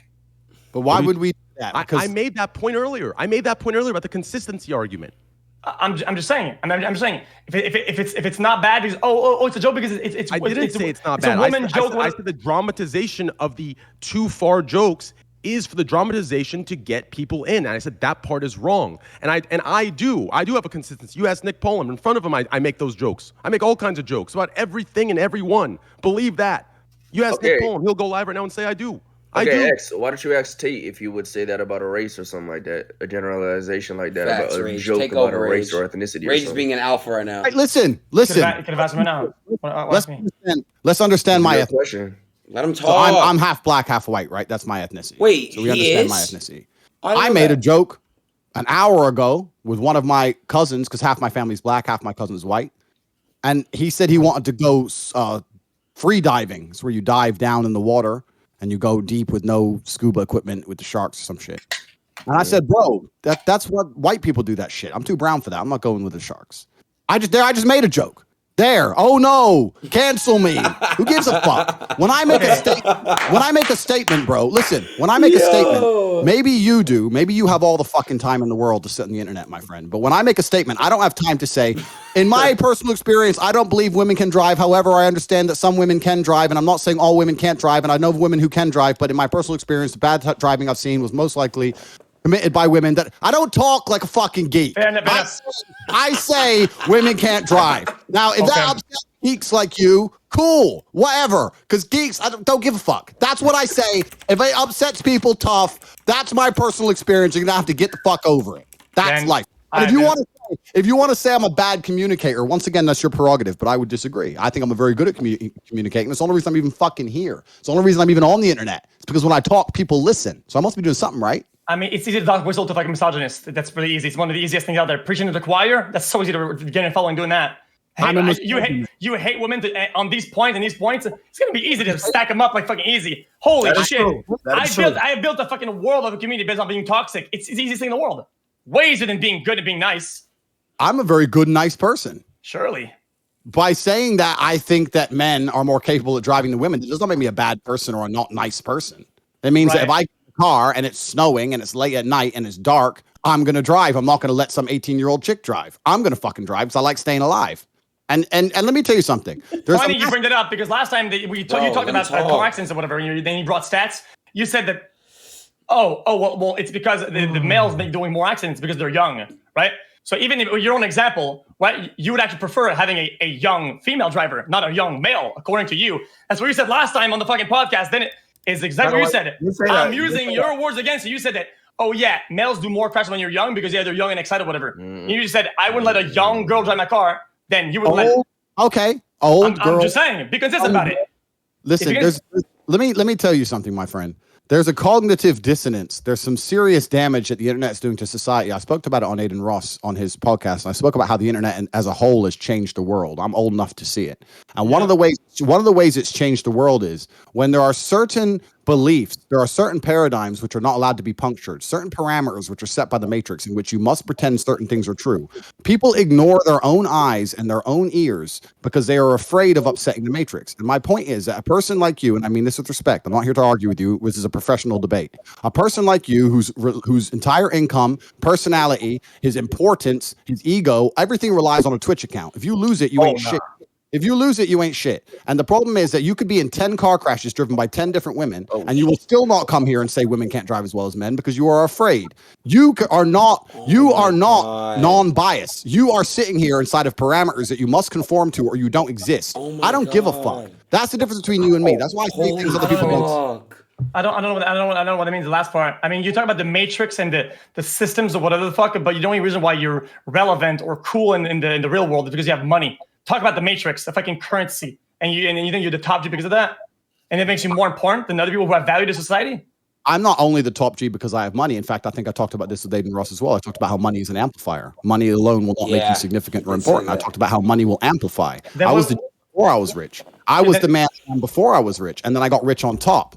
[SPEAKER 5] But why would we do that?
[SPEAKER 7] I made that point earlier. About the consistency argument.
[SPEAKER 1] I'm just saying. I'm saying if it's not bad because it's a joke because it's.
[SPEAKER 7] I didn't say it's not bad.
[SPEAKER 1] It's a woman joke.
[SPEAKER 7] I said the dramatization of the too far jokes is for the dramatization to get people in. And I said that part is wrong. And I do have a consistency. You ask Nick Pullum, in front of him, I make those jokes. I make all kinds of jokes about everything and everyone. Believe that. You ask Nick Pullum, he'll go live right now and say I do. I do.
[SPEAKER 4] X, why don't you ask Tate if you would say that about a race or something like that? A generalization like that about a joke about a race or ethnicity.
[SPEAKER 3] Rage is being an alpha right now.
[SPEAKER 5] Right, listen.
[SPEAKER 1] You could have asked me now.
[SPEAKER 5] Let's understand my
[SPEAKER 4] question.
[SPEAKER 3] Let him talk.
[SPEAKER 5] So I'm half black, half white, right? That's my ethnicity.
[SPEAKER 3] Wait,
[SPEAKER 5] so we understand my ethnicity. I
[SPEAKER 3] made
[SPEAKER 5] a joke an hour ago with one of my cousins, because half my family's black, half my cousin's white. And he said he wanted to go free diving. It's where you dive down in the water and you go deep with no scuba equipment with the sharks or some shit. And I said, bro, that's what white people do that shit. I'm too brown for that. I'm not going with the sharks. I just made a joke. There. Oh no. Cancel me. Who gives a fuck? When I make a statement, bro, listen, when I make a statement, maybe you do, maybe you have all the fucking time in the world to sit on the internet, my friend. But when I make a statement, I don't have time to say, in my personal experience, I don't believe women can drive. However, I understand that some women can drive, and I'm not saying all women can't drive, and I know women who can drive, but in my personal experience, the bad driving I've seen was most likely committed by women. That I don't talk like a fucking geek. I say women can't drive. Now, if that upsets geeks like you, cool, whatever. Because geeks, I don't give a fuck. That's what I say. If it upsets people, tough. That's my personal experience. You're gonna have to get the fuck over it. That's life. And if you want to say I'm a bad communicator, once again, that's your prerogative. But I would disagree. I think I'm very good at communicating. It's the only reason I'm even fucking here. It's the only reason I'm even on the internet. It's because when I talk, people listen. So I must be doing something right.
[SPEAKER 1] I mean, it's easy to dog whistle to fucking misogynist. That's really easy. It's one of the easiest things out there. Preaching to the choir, that's so easy to get in following doing that. Hey, you hate women on these points and these points. It's gonna be easy to stack them up like fucking easy. Holy shit! I built a fucking world of a community based on being toxic. It's the easiest thing in the world. Way easier than being good and being nice. I'm
[SPEAKER 5] a very good, nice person.
[SPEAKER 1] Surely.
[SPEAKER 5] By saying that, I think that men are more capable of driving than women. It does not make me a bad person or a not nice person. It means that if I car and it's snowing and it's late at night and it's dark, I'm gonna drive. I'm not gonna let some 18-year-old chick drive. I'm gonna fucking drive because I like staying alive. And let me tell you something.
[SPEAKER 1] Funny you bring that up because last time you talked about car accidents or whatever, and then you brought stats. You said that well, it's because the males make doing more accidents because they're young, right? So even if your own example, right, you would actually prefer having a young female driver, not a young male, according to you. That's what you said last time on the fucking podcast. Then it is exactly what you said. I'm using your words against you. You said that, oh yeah, males do more crashes when you're young because they're young and excited, whatever. You just said, I wouldn't let a young girl drive my car. Then you would let.
[SPEAKER 5] Okay, old girl.
[SPEAKER 1] I'm just saying, be consistent about it.
[SPEAKER 5] Listen, let me tell you something, my friend. There's a cognitive dissonance. There's some serious damage that the internet's doing to society. I spoke about it on Adin Ross on his podcast. And I spoke about how the internet as a whole has changed the world. I'm old enough to see it. And one of the ways it's changed the world is when there are certain beliefs, there are certain paradigms which are not allowed to be punctured, certain parameters which are set by the matrix in which you must pretend certain things are true. People ignore their own eyes and their own ears because they are afraid of upsetting the matrix. And my point is that a person like you, and I mean this with respect, I'm not here to argue with you, this is a professional debate. A person like you whose entire income, personality, his importance, his ego, everything relies on a Twitch account. If you lose it, you ain't shit. If you lose it, you ain't shit. And the problem is that you could be in 10 car crashes driven by 10 different women, and you will still not come here and say women can't drive as well as men because you are afraid. You are not non-biased. You are sitting here inside of parameters that you must conform to or you don't exist. I don't give a fuck. That's the difference between you and me. That's why I say things other people don't.
[SPEAKER 1] I don't know what it means, the last part. I mean, you talk about the matrix and the systems or whatever the fuck, but the only reason why you're relevant or cool in the real world is because you have money. Talk about the matrix, the fucking currency, and you think you're the top G because of that, and it makes you more important than other people who have value to society.
[SPEAKER 5] I'm not only the top G because I have money. In fact, I think I talked about this with Adin Ross as well. I talked about how money is an amplifier. Money alone will not make you significant or important. I talked about how money will amplify. I was the before I was rich. I was the man before I was rich, and then I got rich on top.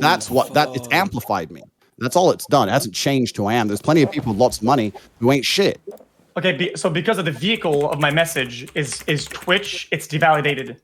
[SPEAKER 5] That's it's amplified me. That's all it's done. It hasn't changed who I am. There's plenty of people with lots of money who ain't shit.
[SPEAKER 1] Okay, so because of the vehicle of my message is Twitch, it's devalidated.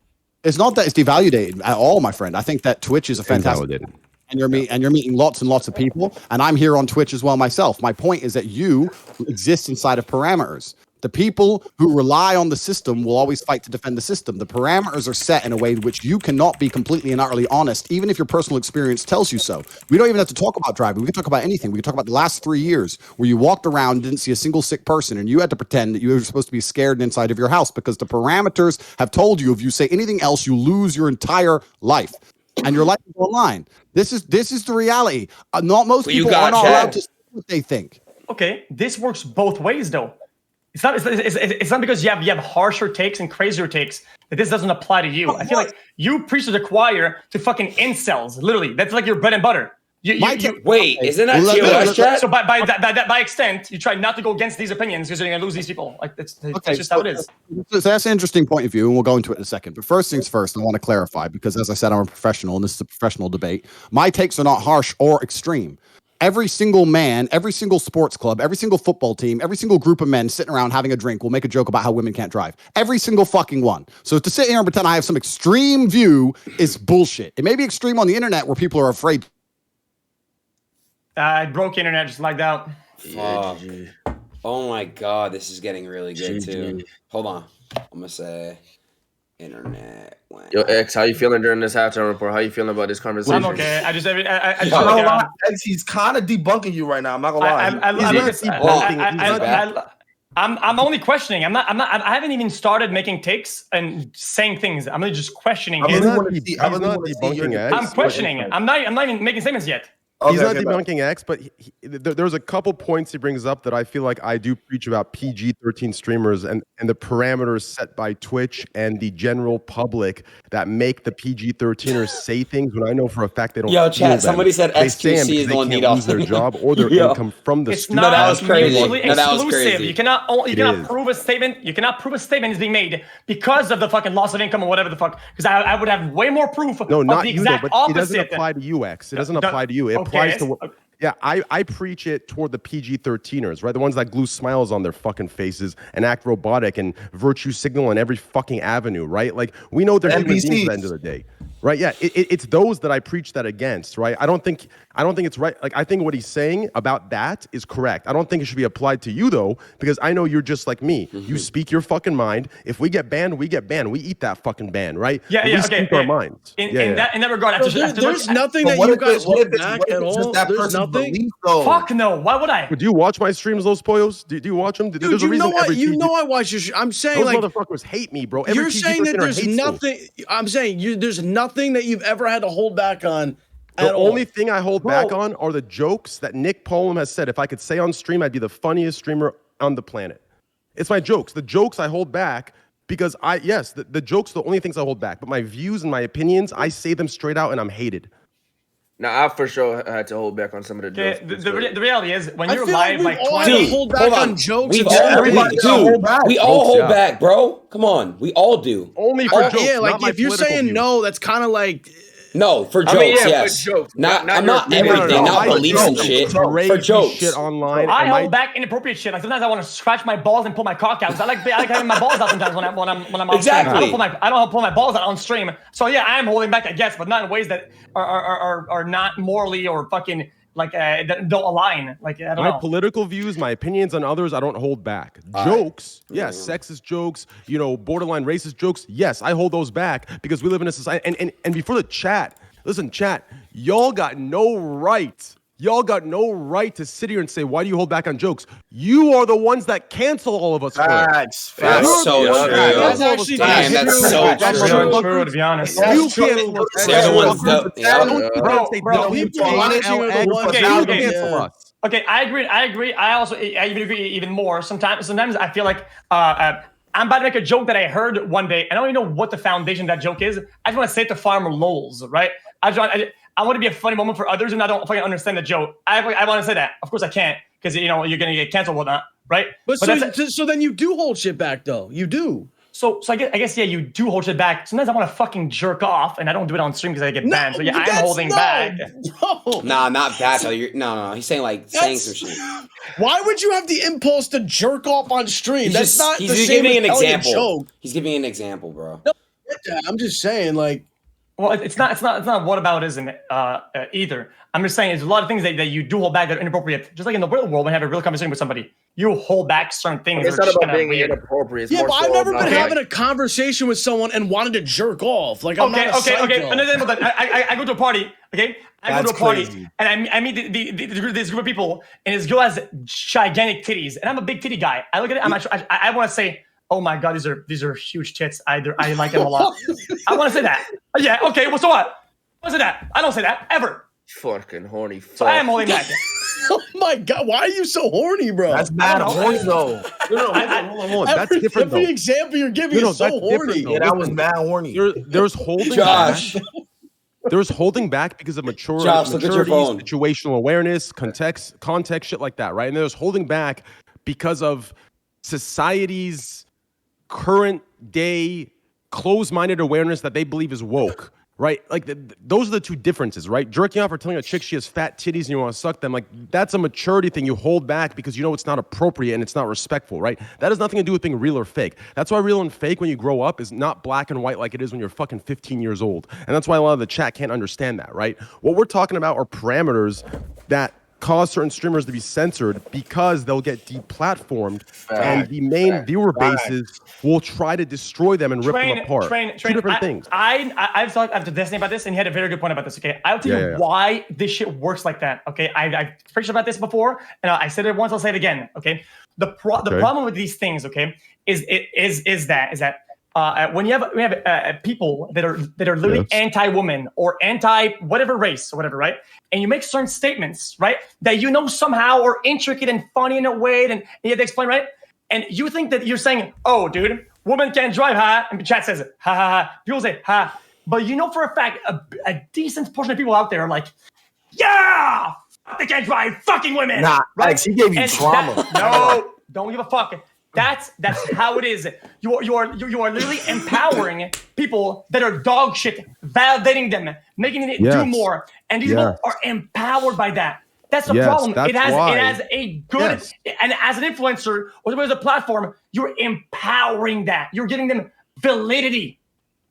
[SPEAKER 5] It's not that it's devalidated at all, my friend. I think that Twitch is a fantastic. And you're meeting lots and lots of people, and I'm here on Twitch as well myself. My point is that you exist inside of parameters. The people who rely on the system will always fight to defend the system. The parameters are set in a way in which you cannot be completely and utterly honest, even if your personal experience tells you so. We don't even have to talk about driving. We can talk about anything. We can talk about the last 3 years where you walked around and didn't see a single sick person, and you had to pretend that you were supposed to be scared inside of your house because the parameters have told you if you say anything else, you lose your entire life. And your life is online. This is the reality. Not most people are not allowed to say what they think.
[SPEAKER 1] Okay, this works both ways, though. It's not because you have harsher takes and crazier takes that this doesn't apply to you. I feel like you preach to the choir to fucking incels. Literally, that's like your bread and butter.
[SPEAKER 3] Wait, isn't that TOS chat?
[SPEAKER 1] So by extent, you try not to go against these opinions because you're going to lose these people. Like it's just how it is.
[SPEAKER 5] So that's an interesting point of view, and we'll go into it in a second. But first things first, I want to clarify, because as I said, I'm a professional, and this is a professional debate. My takes are not harsh or extreme. Every single man, every single sports club, every single football team, every single group of men sitting around having a drink will make a joke about how women can't drive. Every single fucking one. So to sit here and pretend I have some extreme view is bullshit. It may be extreme on the internet where people are afraid.
[SPEAKER 1] I broke internet, just lagged out.
[SPEAKER 3] Oh my god, this is getting really good too. Hold on, I'm gonna say internet.
[SPEAKER 4] Yo, X, how you feeling during this halftime report? How you feeling about this conversation?
[SPEAKER 1] I'm okay. I just
[SPEAKER 2] X, he's kind of debunking you right now. I'm not gonna lie.
[SPEAKER 1] I'm only questioning. I haven't even started making takes and saying things. I'm just questioning.
[SPEAKER 7] I'm not debunking X.
[SPEAKER 1] I'm questioning it. I'm not even making statements yet.
[SPEAKER 7] He's not debunking X, but there's a couple points he brings up that I feel like I do preach about PG-13 streamers and the parameters set by Twitch and the general public that make the PG-13ers say things when I know for a fact they don't.
[SPEAKER 3] Yo, chat. Somebody said XQC is the one need off
[SPEAKER 7] their job or their income from the stream.
[SPEAKER 1] No,
[SPEAKER 3] that was crazy.
[SPEAKER 1] That was crazy. You cannot prove a statement. You cannot prove a statement is being made because of the fucking loss of income or whatever the fuck. Because I would have way more proof.
[SPEAKER 7] No, not
[SPEAKER 1] the
[SPEAKER 7] you though, but
[SPEAKER 1] opposite.
[SPEAKER 7] it doesn't apply to you, X. It doesn't apply to you. It applies to what. Yeah, I preach it toward the PG-13ers, right? The ones that glue smiles on their fucking faces and act robotic and virtue signal on every fucking avenue, right? Like, we know they're human beings at the end of the day, right? Yeah, it's those that I preach that against, right? I don't think it's right. Like, I think what he's saying about that is correct. I don't think it should be applied to you, though, because I know you're just like me. Mm-hmm. You speak your fucking mind. If we get banned, we get banned. We eat that fucking ban, right?
[SPEAKER 1] We
[SPEAKER 7] speak our minds.
[SPEAKER 1] In that regard,
[SPEAKER 6] there's nothing that you guys hold back at all. There's nothing.
[SPEAKER 1] Fuck no. Why would I?
[SPEAKER 7] Do you watch my streams, Los Pollos? Do you watch them?
[SPEAKER 6] Dude, you know I watch your. I'm saying
[SPEAKER 7] those
[SPEAKER 6] like
[SPEAKER 7] motherfuckers hate me, bro.
[SPEAKER 6] You're saying that there's nothing. I'm saying there's nothing that you've ever had to hold back on.
[SPEAKER 7] The only thing I hold back on are the jokes that Nick Polam has said. If I could say on stream, I'd be the funniest streamer on the planet. It's my jokes. The jokes I hold back because the jokes are the only things I hold back. But my views and my opinions, I say them straight out, and I'm hated.
[SPEAKER 4] Now, I for sure had to hold back on some of the jokes.
[SPEAKER 1] The reality is, when you're live, like,
[SPEAKER 6] hold back on jokes.
[SPEAKER 3] We all hold back, bro. Come on, we all do.
[SPEAKER 7] Only for jokes.
[SPEAKER 6] Yeah, like if you're saying no, that's kind of like.
[SPEAKER 3] No, for jokes, yes.
[SPEAKER 4] For jokes.
[SPEAKER 3] Not everything, not beliefs and shit. For jokes.
[SPEAKER 7] Shit online.
[SPEAKER 1] I hold back inappropriate shit. Like sometimes I want to scratch my balls and pull my cock out. I like having my balls out sometimes when I'm on stream. I don't pull my balls out on stream. So yeah, I am holding back, I guess, but not in ways that are not morally or fucking like that don't align. Like I don't know.
[SPEAKER 7] My political views, my opinions on others, I don't hold back. Jokes, yes, sexist jokes, borderline racist jokes, yes, I hold those back because we live in a society. And before the chat, listen, chat, y'all got no right. Y'all got no right to sit here and say, why do you hold back on jokes? You are the ones that cancel all of us.
[SPEAKER 2] Facts.
[SPEAKER 3] That's so true.
[SPEAKER 6] That's actually
[SPEAKER 3] That's so
[SPEAKER 1] true, to be honest.
[SPEAKER 7] You cancel us.
[SPEAKER 3] They're the ones that...
[SPEAKER 1] Okay, I agree. I even agree even more. Sometimes I feel like I'm about to make a joke that I heard one day. I don't even know what the foundation of that joke is. I just want to say it to farm lols, right? I want to be a funny moment for others, and I don't fucking understand the joke. I want to say that. Of course, I can't because you're gonna get canceled, whatnot, right?
[SPEAKER 6] But so then you do hold shit back, though. You do.
[SPEAKER 1] So I guess yeah, you do hold shit back. Sometimes I want to fucking jerk off, and I don't do it on stream because I get banned. So yeah, I'm holding back.
[SPEAKER 3] No. Nah, not that. No. He's saying saying some shit.
[SPEAKER 6] Why would you have the impulse to jerk off on stream?
[SPEAKER 3] He's giving an example. He's giving an example, bro.
[SPEAKER 6] No, I'm just saying, like.
[SPEAKER 1] Well, it's not whataboutism either. I'm just saying there's a lot of things that you do hold back that are inappropriate. Just like in the real world, when you have a real conversation with somebody, you hold back certain things.
[SPEAKER 4] It's not about being inappropriate.
[SPEAKER 6] Yeah, but I've never been having a conversation with someone and wanted to jerk off. Like I'm not a psycho.
[SPEAKER 1] I go to a party. Okay, I go to a party and I meet this group of people, and this girl has gigantic titties, and I'm a big titty guy. I look at it. I want to say, oh my god, these are huge tits. I like them a lot. I want to say that. Yeah, okay. Well, so what? I say that. I don't say that ever.
[SPEAKER 4] Fucking horny.
[SPEAKER 1] So I am holding back.
[SPEAKER 6] Oh my god, why are you so horny, bro?
[SPEAKER 2] That's mad horny though.
[SPEAKER 7] No, hold on. That's different though.
[SPEAKER 6] Every example you're giving is so horny.
[SPEAKER 2] Yeah, that was mad horny.
[SPEAKER 7] There's holding
[SPEAKER 3] Josh.
[SPEAKER 7] back. There's holding back because of maturity,
[SPEAKER 3] Josh, look at your phone.
[SPEAKER 7] situational awareness, context, shit like that, right? And there's holding back because of society's current day closed-minded awareness that they believe is woke, right? Like those are the two differences, right? Jerking off or telling a chick she has fat titties and you want to suck them, like that's a maturity thing. You hold back because you know it's not appropriate and it's not respectful, right? That has nothing to do with being real or fake. That's why real and fake when you grow up is not black and white like it is when you're fucking 15 years old. And that's why a lot of the chat can't understand that, right? What we're talking about are parameters that cause certain streamers to be censored because they'll get deplatformed and the main viewer bases will try to destroy them and rip them apart. Two different things.
[SPEAKER 1] I've talked to Destiny about this, and he had a very good point about this. Okay, I'll tell you why this shit works like that. Okay, I've preached about this before, and I said it once. I'll say it again. Okay, the problem with these things, okay, is that when we have people that are literally anti-woman or anti whatever race or whatever, right? And you make certain statements, right, that you know somehow are intricate and funny in a way, and you have to explain, right? And you think that you're saying, "Oh, dude, woman can't drive, ha?" And the chat says it, ha ha ha. People say, ha. But you know for a fact, a decent portion of people out there are like, "Yeah, they can't drive, fucking women."
[SPEAKER 2] Nah,
[SPEAKER 1] right?
[SPEAKER 2] Alex, he gave you trauma.
[SPEAKER 1] No, don't give a fuck. That's how it is. You are literally empowering people that are dog shit, validating them, making it do more, and these people are empowered by that. That's the problem. It has a good and as an influencer or as a platform, you're empowering that. You're giving them validity.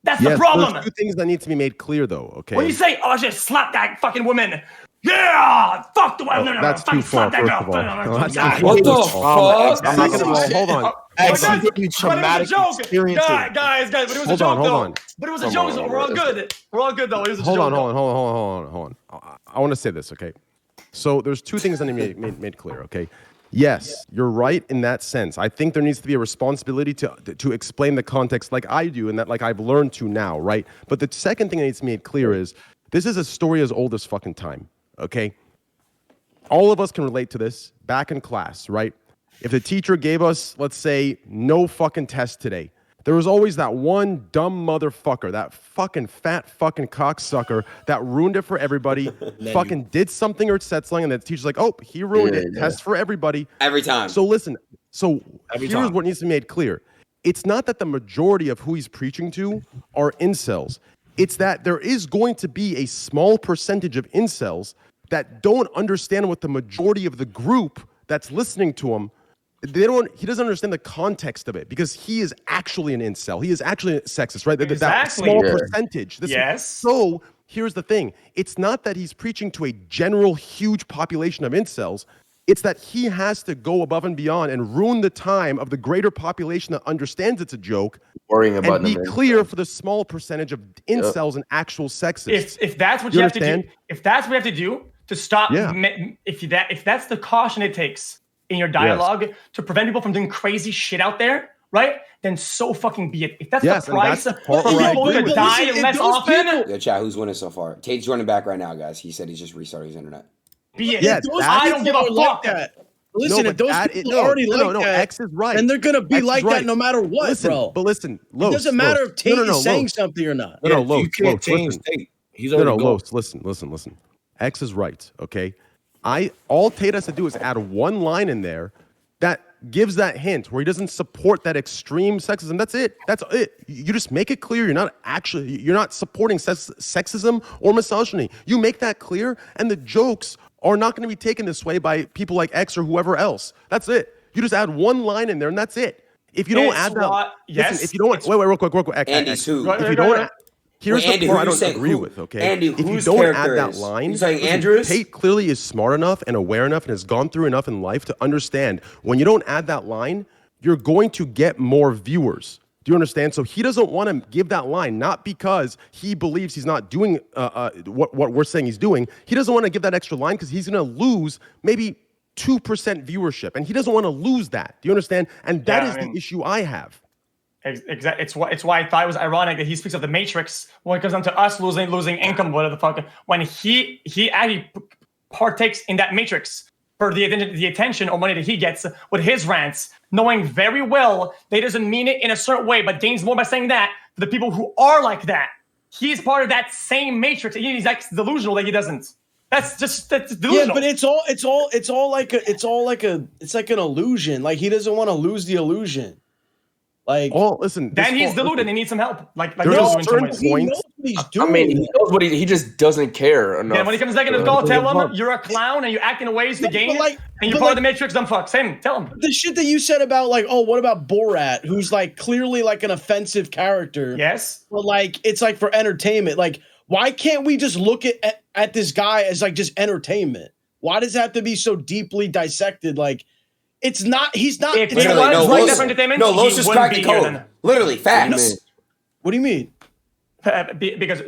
[SPEAKER 1] That's the problem.
[SPEAKER 7] There's two things that need to be made clear, though. Okay.
[SPEAKER 1] When you say, "Oh, I should slap that fucking woman," yeah, fuck the woman. No,
[SPEAKER 7] that's too far. First of all,
[SPEAKER 3] what the fuck?
[SPEAKER 7] I'm not gonna hold on.
[SPEAKER 2] Traumatic experiences.
[SPEAKER 1] Guys, but it was a joke, though. But it was a joke, so we're all good. We're all good, though. It was a joke.
[SPEAKER 7] Hold on. I want to say this, okay? So there's two things that need to be made clear, okay? Yes, you're right in that sense. I think there needs to be a responsibility to explain the context like I do and that like I've learned to now, right? But the second thing that needs to be made clear is this is a story as old as fucking time, okay? All of us can relate to this back in class, right? If the teacher gave us, let's say, no fucking test today, there was always that one dumb motherfucker, that fucking fat fucking cocksucker that ruined it for everybody, fucking did something or said something, and the teacher's like, "Oh, he ruined it. Test for everybody."
[SPEAKER 3] Every time.
[SPEAKER 7] So listen, here's what needs to be made clear. It's not that the majority of who he's preaching to are incels. It's that there is going to be a small percentage of incels that don't understand what the majority of the group that's listening to him, he doesn't understand the context of it because he is actually an incel. He is actually a sexist, right?
[SPEAKER 1] Exactly.
[SPEAKER 7] That small percentage.
[SPEAKER 1] Yes.
[SPEAKER 7] So here's the thing. It's not that he's preaching to a general huge population of incels. It's that he has to go above and beyond and ruin the time of the greater population that understands it's a joke and be clear for the small percentage of incels and actual sexists.
[SPEAKER 1] If that's what you have to do, if that's what you have to do to stop, if that's the caution it takes in your dialogue to prevent people from doing crazy shit out there, right? Then so fucking be it. If that's the price for people to die less often.
[SPEAKER 3] Yo, chat, who's winning so far? Tate's running back right now, guys. He said he's just restarting his internet.
[SPEAKER 1] Be it. Yeah, I don't give a fuck.
[SPEAKER 6] Listen, if those people already like that,
[SPEAKER 7] X is right.
[SPEAKER 6] And they're gonna be like that no matter what, bro.
[SPEAKER 7] But listen,
[SPEAKER 6] it doesn't matter if Tate is saying something or not.
[SPEAKER 2] No, you can't change Tate. He's already
[SPEAKER 7] gone. Listen. X is right, okay? All Tate has to do is add one line in there that gives that hint where he doesn't support that extreme sexism. That's it. You just make it clear you're not supporting sexism or misogyny. You make that clear, and the jokes are not going to be taken this way by people like X or whoever else. That's it. You just add one line in there, and that's it. If you don't add that, listen, if you don't wait, real quick,
[SPEAKER 3] Andy's who?
[SPEAKER 7] If you don't. Here's the part I don't agree with, okay?
[SPEAKER 3] Andy,
[SPEAKER 7] if you don't add that line, Tate clearly is smart enough and aware enough and has gone through enough in life to understand when you don't add that line, you're going to get more viewers. Do you understand? So he doesn't want to give that line, not because he believes he's not doing what we're saying he's doing. He doesn't want to give that extra line because he's going to lose maybe 2% viewership, and he doesn't want to lose that. Do you understand? And that is the issue I have.
[SPEAKER 1] Exactly. It's why I thought it was ironic that he speaks of the Matrix when it comes down to us losing income, whatever the fuck. When he actually partakes in that Matrix for the attention or money that he gets with his rants, knowing very well that he doesn't mean it in a certain way, but gains more by saying that to the people who are like that. he's part of that same matrix. He's like delusional that he doesn't. That's delusional.
[SPEAKER 6] Yeah, but it's like an illusion. Like he doesn't want to lose the illusion. Like,
[SPEAKER 7] well, listen.
[SPEAKER 1] Then he's deluded and he needs some help. Like
[SPEAKER 7] there's a certain
[SPEAKER 6] he
[SPEAKER 7] point.
[SPEAKER 6] knows what he's doing.
[SPEAKER 4] I mean, he knows what he just doesn't care enough.
[SPEAKER 1] Yeah, when he comes back in his call, tell him you're a clown and you're acting in ways to gain, and you're part of the Matrix. Dumb fuck. Same. Tell him
[SPEAKER 6] the shit that you said about like, oh, what about Borat, who's like clearly like an offensive character.
[SPEAKER 1] Yes,
[SPEAKER 6] but like it's like for entertainment. Like, why can't we just look at this guy as like just entertainment? Why does it have to be so deeply dissected? Like, it's not. He's not.
[SPEAKER 1] If
[SPEAKER 6] It's
[SPEAKER 1] he
[SPEAKER 6] not
[SPEAKER 1] was
[SPEAKER 3] no,
[SPEAKER 1] like
[SPEAKER 3] Los-
[SPEAKER 1] that for entertainment,
[SPEAKER 3] No, Los
[SPEAKER 1] he
[SPEAKER 3] just
[SPEAKER 1] wouldn't
[SPEAKER 3] cracked the
[SPEAKER 1] be here
[SPEAKER 3] code.
[SPEAKER 1] then.
[SPEAKER 3] Literally, facts.
[SPEAKER 6] What do you mean?
[SPEAKER 1] Because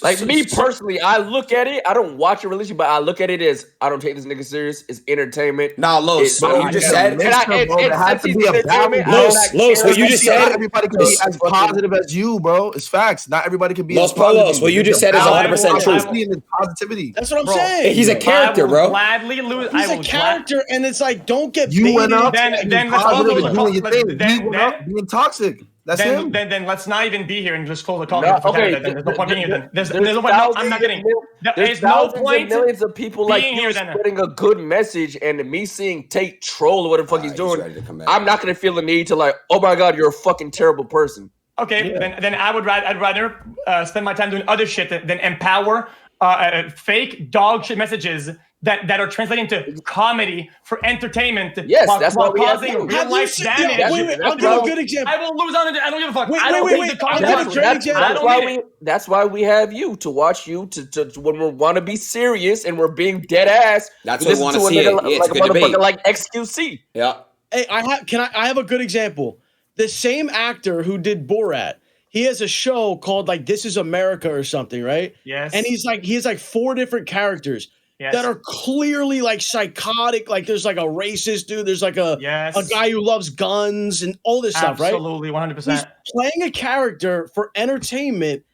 [SPEAKER 4] Like me personally, I look at it. I don't watch a religion, but I look at it as I don't take this nigga serious. It's entertainment.
[SPEAKER 3] Nah, Los, what you just said.
[SPEAKER 2] It has to be a balance.
[SPEAKER 3] Los, what you just
[SPEAKER 2] Not
[SPEAKER 3] said.
[SPEAKER 2] everybody can be as positive as you, bro. It's facts. Not everybody can be
[SPEAKER 3] Los
[SPEAKER 2] as positive.
[SPEAKER 3] Polos, what you just said is 100% true.
[SPEAKER 2] Positivity.
[SPEAKER 6] That's what I'm saying.
[SPEAKER 3] He's a character,
[SPEAKER 1] I will
[SPEAKER 3] bro.
[SPEAKER 1] Gladly lose.
[SPEAKER 6] He's a character, and it's like, don't get
[SPEAKER 2] You went up.
[SPEAKER 1] Then let's
[SPEAKER 2] positive
[SPEAKER 1] close
[SPEAKER 2] and
[SPEAKER 1] the
[SPEAKER 2] doing your thing.
[SPEAKER 1] then-
[SPEAKER 2] You went up being toxic. That's him.
[SPEAKER 1] Then let's not even be here and just close the call.
[SPEAKER 4] No, okay,
[SPEAKER 1] There's no point being here then. There's no point. No,
[SPEAKER 4] thousands
[SPEAKER 1] I'm not kidding.
[SPEAKER 4] There's
[SPEAKER 1] There's no
[SPEAKER 4] thousands
[SPEAKER 1] point
[SPEAKER 4] and millions of people like
[SPEAKER 1] being
[SPEAKER 4] you
[SPEAKER 1] here then.
[SPEAKER 4] spreading a good message, and me seeing Tate troll or what the fuck he's doing,
[SPEAKER 3] ready to come back.
[SPEAKER 4] I'm not gonna feel the need to like, oh my god, you're a fucking terrible person.
[SPEAKER 1] Okay, then I'd rather spend my time doing other shit than empower fake dog shit messages that are translating to comedy for entertainment.
[SPEAKER 4] Yes,
[SPEAKER 1] while,
[SPEAKER 4] that's
[SPEAKER 1] while
[SPEAKER 4] why we have
[SPEAKER 1] causing
[SPEAKER 4] you.
[SPEAKER 1] real life damage.
[SPEAKER 6] I'll give a good example.
[SPEAKER 1] I will lose on it. I don't give a fuck.
[SPEAKER 6] Wait,
[SPEAKER 1] I don't
[SPEAKER 6] wait,
[SPEAKER 1] need
[SPEAKER 6] wait.
[SPEAKER 1] the
[SPEAKER 6] I'll
[SPEAKER 1] content.
[SPEAKER 6] give a great example.
[SPEAKER 4] That's why we have you to watch you to when we want to be serious and we're being dead ass.
[SPEAKER 3] That's
[SPEAKER 4] we
[SPEAKER 3] what we
[SPEAKER 4] listen
[SPEAKER 3] want
[SPEAKER 4] to
[SPEAKER 3] to see.
[SPEAKER 4] a nigga
[SPEAKER 3] It's
[SPEAKER 4] like
[SPEAKER 3] a
[SPEAKER 4] a
[SPEAKER 3] good debate.
[SPEAKER 4] motherfucker like XQC.
[SPEAKER 3] Yeah.
[SPEAKER 6] Hey, I have a good example. The same actor who did Borat, he has a show called like This Is America or something, right?
[SPEAKER 1] Yes.
[SPEAKER 6] And he has like 4 different characters that are clearly like psychotic. Like there's like a racist dude, there's like a guy who loves guns and all this stuff, right?
[SPEAKER 1] Absolutely, 100%.
[SPEAKER 6] He's playing a character for entertainment.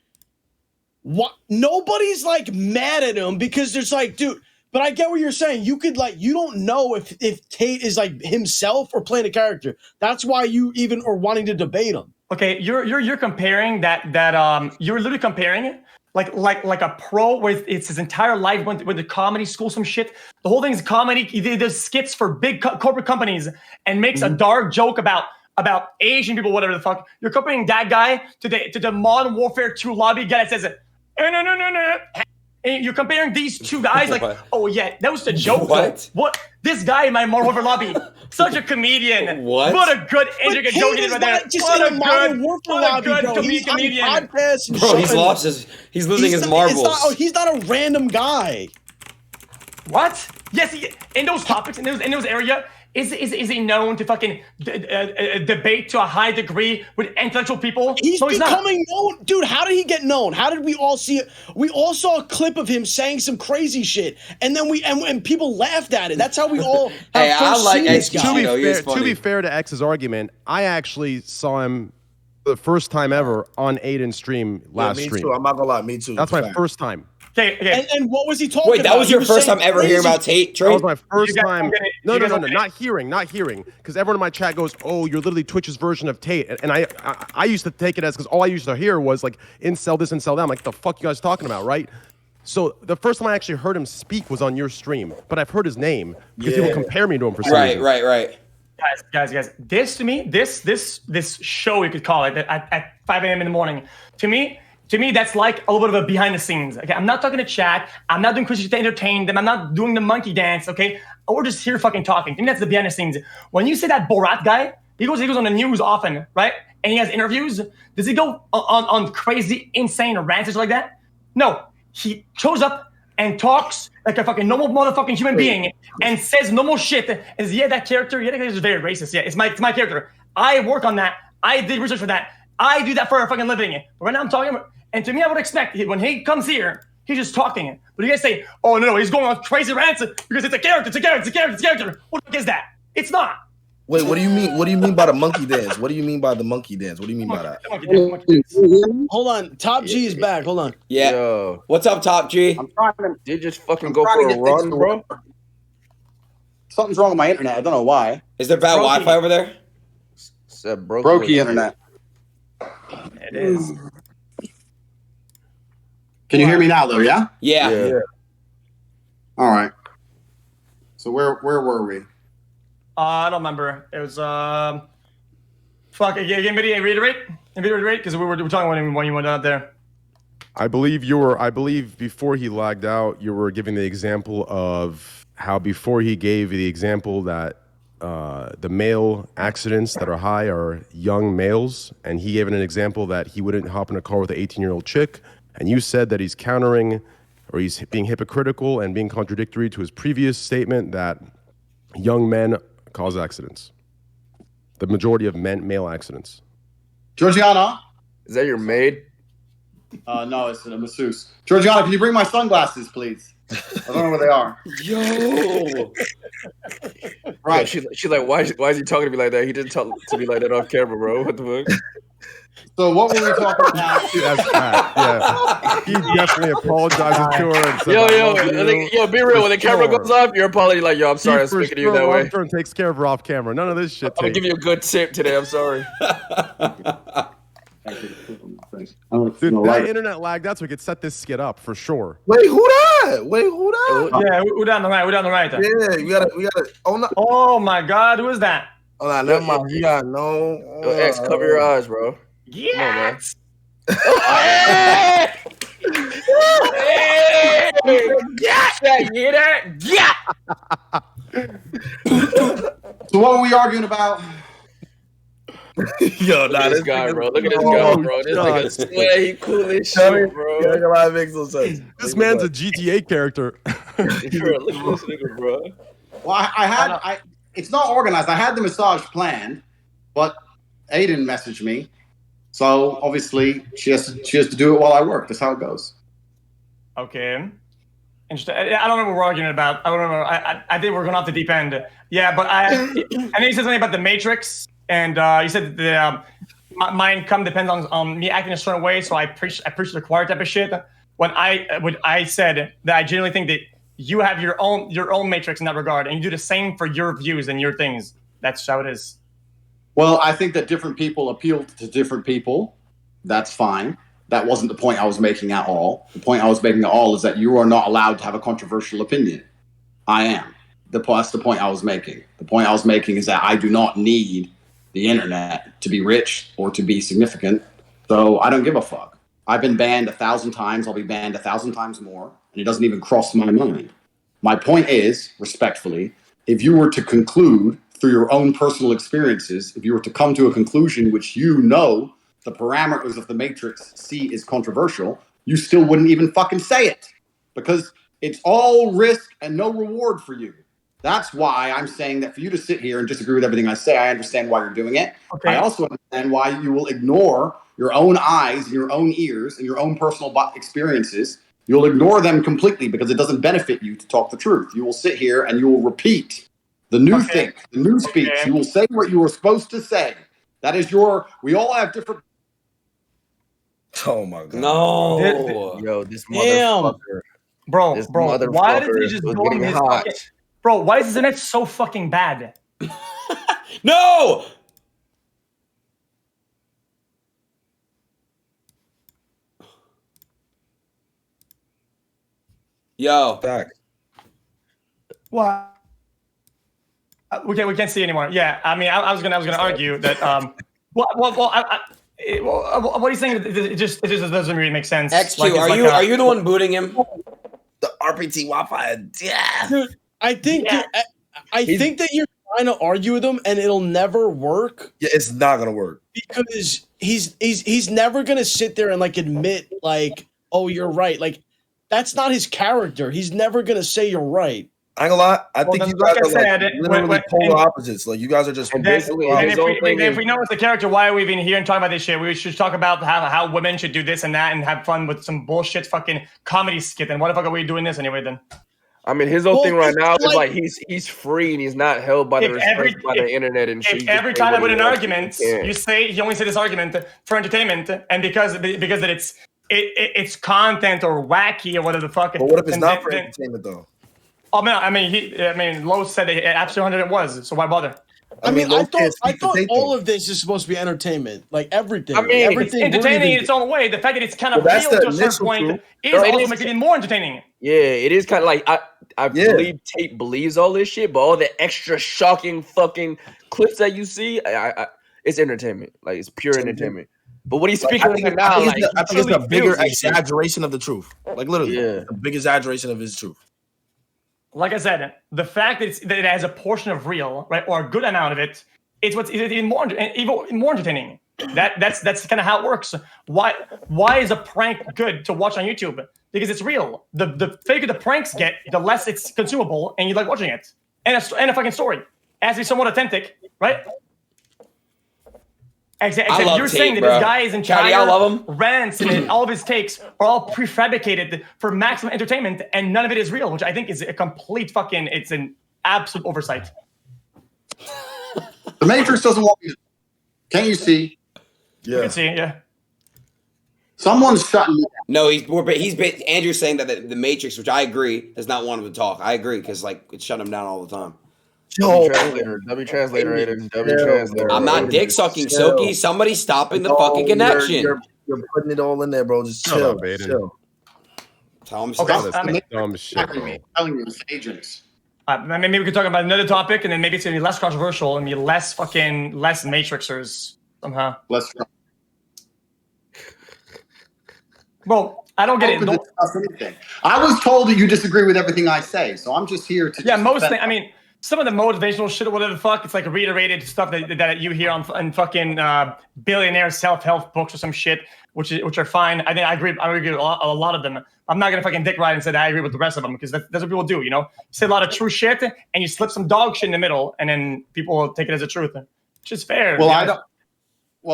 [SPEAKER 6] What? Nobody's like mad at him because there's like, dude. But I get what you're saying. You could like, you don't know if Tate is like himself or playing a character. That's why you even are wanting to debate him.
[SPEAKER 1] Okay, you're comparing that you're literally comparing it like a pro where it's his entire life went the comedy school, some shit. The whole thing's comedy. He does skits for big corporate companies and makes a dark joke about Asian people, whatever the fuck. You're comparing that guy to the Modern Warfare 2 lobby guy that says it. No. And you're comparing these two guys like, oh yeah, that was the joke.
[SPEAKER 3] What?
[SPEAKER 1] What? This guy in my Modern Warfare lobby, such a comedian.
[SPEAKER 3] What?
[SPEAKER 1] What a good intricate joke he did right there. What a good comedian.
[SPEAKER 3] Bro, he's losing his marbles.
[SPEAKER 6] He's not a random guy.
[SPEAKER 1] What? Yes, in those topics, in those area, is he known to fucking debate to a high degree with intellectual people?
[SPEAKER 6] He's becoming known. Dude, how did he get known? How did we all see it? We all saw a clip of him saying some crazy shit, and then and people laughed at it. That's how we all
[SPEAKER 3] Hey, I like
[SPEAKER 7] XQC. To be fair to X's argument, I actually saw him the first time ever on Adin's stream last
[SPEAKER 2] me
[SPEAKER 7] stream.
[SPEAKER 2] too. I'm not gonna lie, me too.
[SPEAKER 7] That's my first time.
[SPEAKER 1] Okay.
[SPEAKER 6] And what was he talking about?
[SPEAKER 3] Wait, that was your first time ever hearing about Tate?
[SPEAKER 7] That was my first time. No,
[SPEAKER 1] guys
[SPEAKER 7] not hearing. Because everyone in my chat goes, "Oh, you're literally Twitch's version of Tate," and I used to take it as because all I used to hear was like incel this, incel that. I'm like, the fuck you guys talking about, right? So the first time I actually heard him speak was on your stream, but I've heard his name because people compare me to him for some reason.
[SPEAKER 3] Right.
[SPEAKER 1] Guys, this to me, this show you could call it at 5 a.m. in the morning. To me, that's like a little bit of a behind the scenes. Okay, I'm not talking to chat. I'm not doing Christian to entertain them. I'm not doing the monkey dance. Okay, we're just here fucking talking. To me, that's the behind the scenes. When you say that Borat guy, he goes on the news often, right? And he has interviews. Does he go on crazy, insane rants like that? No, he shows up and talks like a fucking normal motherfucking human being and says normal shit. Is that character is very racist. Yeah, it's my character. I work on that. I did research for that. I do that for a fucking living. But right now I'm talking about, and to me, I would expect when he comes here, he's just talking. But you guys say, oh no, he's going on crazy rants because it's a character. What the fuck is that? It's not.
[SPEAKER 2] Wait, what do you mean? What do you mean by the monkey dance? What do you mean by the monkey dance? What do you mean by that?
[SPEAKER 6] Hold on, Top G is back. Hold on.
[SPEAKER 3] Yeah.
[SPEAKER 4] Yo.
[SPEAKER 3] What's up, Top G?
[SPEAKER 5] I'm trying to.
[SPEAKER 4] Did you just fucking go for a run, bro?
[SPEAKER 5] Something's wrong with my internet. I don't know why.
[SPEAKER 3] Is there bad Wi-Fi over there?
[SPEAKER 5] Brokey internet.
[SPEAKER 1] It is.
[SPEAKER 2] Can you hear me now, though? Yeah.
[SPEAKER 3] Yeah.
[SPEAKER 2] All right. So where were we?
[SPEAKER 1] I don't remember. It was fuck. Again, reiterate, because we were talking when you went out there.
[SPEAKER 7] I believe before he lagged out, you were giving the example of how before he gave the example that the male accidents that are high are young males, and he gave an example that he wouldn't hop in a car with an 18-year-old chick, and you said that he's countering, or he's being hypocritical and being contradictory to his previous statement that young men cause accidents. The majority of male accidents.
[SPEAKER 2] Georgiana?
[SPEAKER 4] Is that your maid?
[SPEAKER 2] No, it's a masseuse. Georgiana, can you bring my sunglasses, please? I don't know where they are.
[SPEAKER 3] Yo.
[SPEAKER 4] Right. Yeah, she's like, why is he talking to me like that? He didn't talk to me like that off camera, bro. What the fuck?
[SPEAKER 2] So what were we talking about?
[SPEAKER 7] That's fact. Yeah, he definitely apologizes to her. And said,
[SPEAKER 4] yo, be real. When the camera goes off, your apology like, yo, I'm sorry, I'm speaking to you that way.
[SPEAKER 7] Turn takes care of her off camera. None of this shit.
[SPEAKER 4] I'm gonna give you a good tip today. I'm sorry.
[SPEAKER 7] Dude, that internet lag. That's what could set this skit up for sure.
[SPEAKER 2] Wait, who that?
[SPEAKER 1] Yeah, we're down the right.
[SPEAKER 2] Yeah, we gotta. Oh no!
[SPEAKER 1] Oh my God, who is that?
[SPEAKER 2] Oh no, never mind. You gotta know.
[SPEAKER 4] Yo, X, cover your eyes, bro.
[SPEAKER 1] Yes.
[SPEAKER 2] So what were we arguing about?
[SPEAKER 4] Yo, this guy, bro. Look at this guy, bro. This nigga swear he cool as shit, bro.
[SPEAKER 2] That makes no sense.
[SPEAKER 7] This man's a GTA character.
[SPEAKER 4] Bro, look at this nigga, bro.
[SPEAKER 2] Well, it's not organized. I had the massage planned, but Adin messaged me. So obviously she has to do it while I work. That's how it goes.
[SPEAKER 1] Okay. Interesting. I don't know what we're arguing about. I don't know. I think we're going off the deep end. Yeah, but I think you said something about the Matrix, and you said my income depends on me acting a certain way. So I preach the choir type of shit. When I said that I genuinely think that you have your own Matrix in that regard, and you do the same for your views and your things. That's how it is.
[SPEAKER 2] Well, I think that different people appeal to different people. That's fine. That wasn't the point I was making at all. The point I was making at all is that you are not allowed to have a controversial opinion. I am. That's the point I was making. The point I was making is that I do not need the internet to be rich or to be significant. So I don't give a fuck. I've been banned 1,000 times. I'll be banned 1,000 times more. And it doesn't even cross my mind. My point is, respectfully, if you were to conclude through your own personal experiences, if you were to come to a conclusion which you know the parameters of the Matrix see is controversial, you still wouldn't even fucking say it because it's all risk and no reward for you. That's why I'm saying that for you to sit here and disagree with everything I say, I understand why you're doing it. Okay. I also understand why you will ignore your own eyes, your own ears, and your own personal experiences. You'll ignore them completely because it doesn't benefit you to talk the truth. You will sit here and you will repeat the new thing, the new speech. You will say what you were supposed to say. That is we all have different.
[SPEAKER 3] Oh my God. No.
[SPEAKER 4] Yo, this motherfucker.
[SPEAKER 1] Bro, why did he just go in his fucking... Bro, why is his internet so fucking bad?
[SPEAKER 3] No! Yo.
[SPEAKER 4] Back.
[SPEAKER 1] What? We can't see anymore. Yeah, I mean, I was gonna argue that. What are you saying? It just doesn't really make sense.
[SPEAKER 3] XQ, like, are you the one booting him? The RPT Wi-Fi. Yeah.
[SPEAKER 6] Dude, I think that you're trying to argue with him, and it'll never work.
[SPEAKER 2] Yeah, it's not gonna work
[SPEAKER 6] because he's never gonna sit there and like admit like, oh, you're right. Like that's not his character. He's never gonna say you're right.
[SPEAKER 2] I ain't gonna lie. I think you guys are literally polar opposites. Like you guys are just
[SPEAKER 1] basically. And if we know it's the character, why are we even here and talking about this shit? We should talk about how women should do this and that and have fun with some bullshit fucking comedy skit. And why the fuck are we doing this anyway then?
[SPEAKER 4] I mean, his whole thing right now is like he's free and he's not held by the internet and shit.
[SPEAKER 1] Every time I win an argument, you only say this argument for entertainment, and because it's content or wacky or whatever the fuck.
[SPEAKER 2] But what if it's not for entertainment though?
[SPEAKER 1] Oh man, I mean, Lowe said that absolutely 100 it was. So why bother?
[SPEAKER 6] I mean, I thought all
[SPEAKER 8] thing.
[SPEAKER 6] of this is supposed to be entertainment, like everything.
[SPEAKER 4] I mean,
[SPEAKER 6] everything
[SPEAKER 1] it's entertaining in its own way. The fact that it's kind of real to a certain point is also making it more entertaining.
[SPEAKER 4] Yeah, it is kind of like I believe Tate believes all this shit, but all the extra shocking fucking clips that you see, it's entertainment. Like it's pure entertainment. But what he's speaking
[SPEAKER 8] like,
[SPEAKER 4] now,
[SPEAKER 8] I think it's a bigger exaggeration of the truth. Like literally,
[SPEAKER 4] yeah,
[SPEAKER 8] a big exaggeration of his truth.
[SPEAKER 1] Like I said, the fact that it has a portion of real, right, or a good amount of it, it's what's even more entertaining. That's kind of how it works. Why is a prank good to watch on YouTube? Because it's real. The faker the pranks get, the less it's consumable, and you like watching it. And a fucking story. It has to be somewhat authentic, right? Except you're
[SPEAKER 3] Tate,
[SPEAKER 1] saying that
[SPEAKER 3] bro.
[SPEAKER 1] this guy is entire
[SPEAKER 3] I love him.
[SPEAKER 1] rants and all of his takes are all prefabricated for maximum entertainment, and none of it is real, which I think is a complete fucking. It's an absolute oversight.
[SPEAKER 2] The Matrix doesn't want me to. Can you see?
[SPEAKER 1] You can see, yeah.
[SPEAKER 2] Someone's shutting me down.
[SPEAKER 3] No, Andrew's saying that the Matrix, which I agree, does not want him to talk. I agree because like it's shutting him down all the time.
[SPEAKER 4] W translator, Aiden. W translator.
[SPEAKER 3] I'm not dick sucking, Silky. Somebody's stopping the fucking connection.
[SPEAKER 8] You're putting it all in there, bro. Just chill.
[SPEAKER 7] Aiden.
[SPEAKER 3] Tell him
[SPEAKER 1] Okay,
[SPEAKER 3] stop.
[SPEAKER 7] Dumb shit, bro.
[SPEAKER 2] Telling you, it's agents.
[SPEAKER 1] Maybe we could talk about another topic, and then maybe it's gonna be less controversial and be less Matrixers somehow.
[SPEAKER 2] Let's go.
[SPEAKER 1] Well, I don't get it.
[SPEAKER 2] Open to discuss anything. I was told that you disagree with everything I say, so I'm just here to.
[SPEAKER 1] Yeah,
[SPEAKER 2] just
[SPEAKER 1] most
[SPEAKER 2] defend-
[SPEAKER 1] things. I mean, some of the motivational shit or whatever the fuck, it's like reiterated stuff that you hear on fucking billionaire self-help books or some shit, which are fine. I think I agree with a lot of them. I'm not gonna fucking dick ride and say that I agree with the rest of them because that's what people do, you know. You say a lot of true shit and you slip some dog shit in the middle, and then people will take it as a truth, which is fair.
[SPEAKER 2] Well,
[SPEAKER 1] yeah.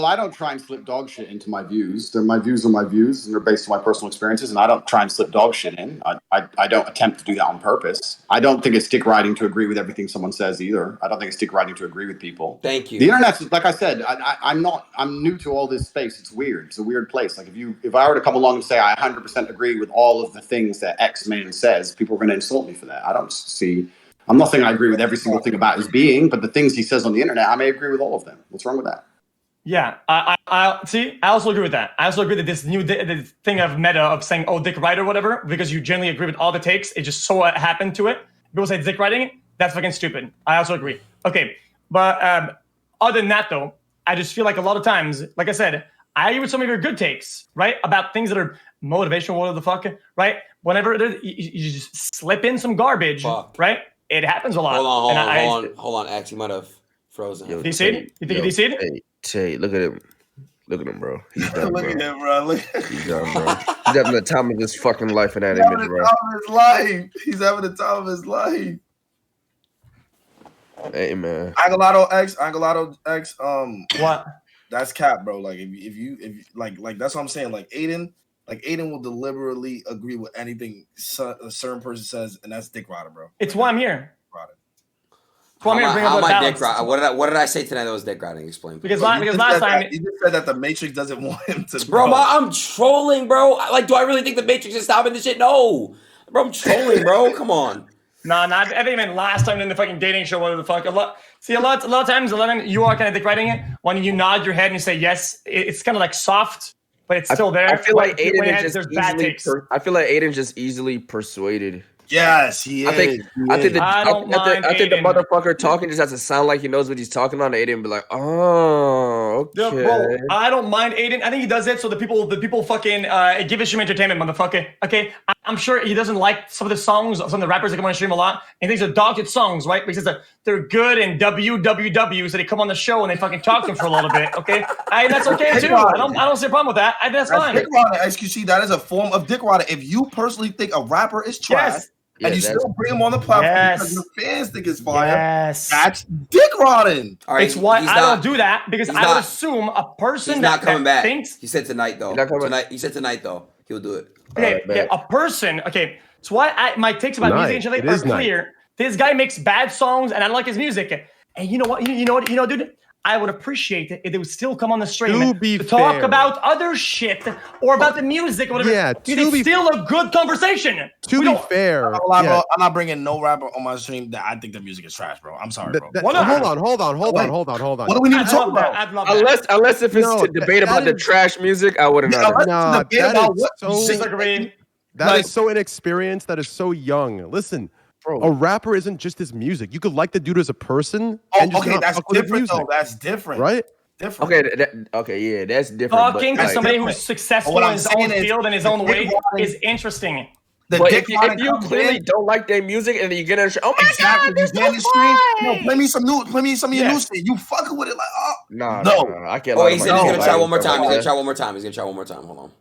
[SPEAKER 2] I don't try and slip dog shit into my views. My views are my views, and they're based on my personal experiences. And I don't try and slip dog shit in. I don't attempt to do that on purpose. I don't think it's dick riding to agree with everything someone says either. I don't think it's dick riding to agree with people.
[SPEAKER 3] Thank you.
[SPEAKER 2] The internet's, like I said, I'm new to all this space. It's weird. It's a weird place. Like if I were to come along and say I 100% agree with all of the things that X man says, people are going to insult me for that. I'm not saying I agree with every single thing about his being, but the things he says on the internet, I may agree with all of them. What's wrong with that?
[SPEAKER 1] Yeah, I see. I also agree with that. I also agree that this new the thing of meta of saying, "Oh, dick ride" or whatever, because you generally agree with all the takes. It just so happened to it. People say dick riding. That's fucking stupid. I also agree. Okay, but other than that, though, I just feel like a lot of times, like I said, I agree with some of your good takes, right, about things that are motivational, whatever the fuck, right? Whenever you just slip in some garbage, right? It happens a lot.
[SPEAKER 3] Hold on. X, you might have frozen.
[SPEAKER 1] Do you see it? You think you see it?
[SPEAKER 4] Tate, look at him. Look at him, bro. He's done,
[SPEAKER 8] Look
[SPEAKER 4] bro.
[SPEAKER 8] at him, bro. Look.
[SPEAKER 4] He's done, bro. He's having the time of his fucking life in that
[SPEAKER 8] He's having
[SPEAKER 4] image,
[SPEAKER 8] the
[SPEAKER 4] bro.
[SPEAKER 8] time of his life. He's having the time of his life.
[SPEAKER 4] Hey, man.
[SPEAKER 8] Angelado X.
[SPEAKER 1] What?
[SPEAKER 8] That's cap, bro. Like if you like that's what I'm saying. Like Aiden will deliberately agree with anything a certain person says, and that's dick rider, bro.
[SPEAKER 1] It's why I'm here.
[SPEAKER 3] What did I say tonight that was dick riding? Explain.
[SPEAKER 1] Because last time
[SPEAKER 8] you just said that the Matrix doesn't want him to.
[SPEAKER 3] Bro, I'm trolling, bro. Like, do I really think the Matrix is stopping this shit? No, bro, I'm trolling, bro. Come on.
[SPEAKER 1] Nah, I think even last time in the fucking dating show, whatever the fuck. A lot of times you are kind of dick riding it when you nod your head and you say yes. It's kind of like soft, but it's still there.
[SPEAKER 4] I feel like Aiden
[SPEAKER 1] I
[SPEAKER 4] feel like Aiden's just easily persuaded.
[SPEAKER 8] Yes, he is.
[SPEAKER 4] I think the
[SPEAKER 1] Aiden.
[SPEAKER 4] motherfucker talking just has to sound like he knows what he's talking on. Aiden be like, oh, okay.
[SPEAKER 1] Bro, I don't mind Aiden. I think he does it so the people fucking give us some entertainment, motherfucker. Okay, I'm sure he doesn't like some of the songs, some of the rappers that come on the stream a lot, and he thinks they're dog shit songs, right? Because they're good and www, so they come on the show and they fucking talk to them for a little bit. Okay, that's okay too. I don't see a problem with that. That's fine.
[SPEAKER 8] Dick rider, XQC. That is a form of dick rider. If you personally think a rapper is trash.
[SPEAKER 1] Yes.
[SPEAKER 8] And you still bring him on the platform because your fans think it's fire.
[SPEAKER 1] Yes.
[SPEAKER 8] That's dick riding.
[SPEAKER 3] All right,
[SPEAKER 1] it's why I don't do that because I would assume a person
[SPEAKER 3] that coming back.
[SPEAKER 1] thinks
[SPEAKER 3] He said tonight though. He said tonight though. He'll do it.
[SPEAKER 1] Okay, a person. Okay, so why my takes about music and shit are clear. This guy makes bad songs, and I like his music. And you know what? You know, dude. I would appreciate it if they would still come on the stream
[SPEAKER 7] To be
[SPEAKER 1] to talk
[SPEAKER 7] fair.
[SPEAKER 1] about other shit or about the music or whatever.
[SPEAKER 7] Yeah,
[SPEAKER 1] It's still a good conversation.
[SPEAKER 7] To be fair,
[SPEAKER 8] I'm not, gonna lie,
[SPEAKER 7] yeah.
[SPEAKER 8] bro, I'm not bringing no rapper on my stream that I think the music is trash, bro. I'm sorry, bro.
[SPEAKER 1] Why not?
[SPEAKER 7] Hold on.
[SPEAKER 8] What do we need to
[SPEAKER 1] I'd
[SPEAKER 8] talk
[SPEAKER 1] love that.
[SPEAKER 8] about?
[SPEAKER 1] I'd love that.
[SPEAKER 4] Unless if it's
[SPEAKER 7] No,
[SPEAKER 4] to debate
[SPEAKER 7] that
[SPEAKER 4] about the
[SPEAKER 7] is-
[SPEAKER 4] trash music, I wouldn't know.
[SPEAKER 7] Nah,
[SPEAKER 8] debate
[SPEAKER 7] that
[SPEAKER 8] about
[SPEAKER 7] is
[SPEAKER 8] what
[SPEAKER 7] so
[SPEAKER 1] Disagree.
[SPEAKER 7] that is so inexperienced. That is so young. Listen,
[SPEAKER 4] Bro.
[SPEAKER 7] a rapper isn't just his music. You could like the dude as a person.
[SPEAKER 8] Oh,
[SPEAKER 7] and just
[SPEAKER 8] okay,
[SPEAKER 7] not
[SPEAKER 8] that's
[SPEAKER 7] fuck with his
[SPEAKER 8] different
[SPEAKER 7] music,
[SPEAKER 8] though. That's different,
[SPEAKER 7] right?
[SPEAKER 8] Different.
[SPEAKER 4] Okay, yeah, that's different.
[SPEAKER 1] Talking
[SPEAKER 4] but,
[SPEAKER 1] to
[SPEAKER 4] like,
[SPEAKER 1] somebody
[SPEAKER 8] different.
[SPEAKER 1] who's successful
[SPEAKER 8] What
[SPEAKER 1] in
[SPEAKER 8] I'm
[SPEAKER 1] his
[SPEAKER 8] saying
[SPEAKER 1] own
[SPEAKER 8] is,
[SPEAKER 1] field and his
[SPEAKER 8] the
[SPEAKER 1] own way
[SPEAKER 8] Dick Riding-
[SPEAKER 1] is interesting.
[SPEAKER 8] The
[SPEAKER 4] But
[SPEAKER 8] Dick
[SPEAKER 4] if
[SPEAKER 8] Riding
[SPEAKER 4] you
[SPEAKER 8] comes
[SPEAKER 4] clearly
[SPEAKER 8] in-
[SPEAKER 4] don't like their music and then you get in, oh my
[SPEAKER 8] exactly,
[SPEAKER 4] god, this
[SPEAKER 8] you get in the
[SPEAKER 4] is
[SPEAKER 8] stream.
[SPEAKER 4] fine.
[SPEAKER 8] No, play me some of your new
[SPEAKER 1] Yes.
[SPEAKER 8] shit. You fucking with it like, oh
[SPEAKER 4] No,
[SPEAKER 8] No.
[SPEAKER 4] I can't.
[SPEAKER 3] Oh,
[SPEAKER 4] lie
[SPEAKER 3] he's
[SPEAKER 4] to my
[SPEAKER 3] gonna
[SPEAKER 4] kids.
[SPEAKER 3] try one more time. He's gonna
[SPEAKER 4] Yeah.
[SPEAKER 3] try one more time. He's gonna try one more time. Hold on.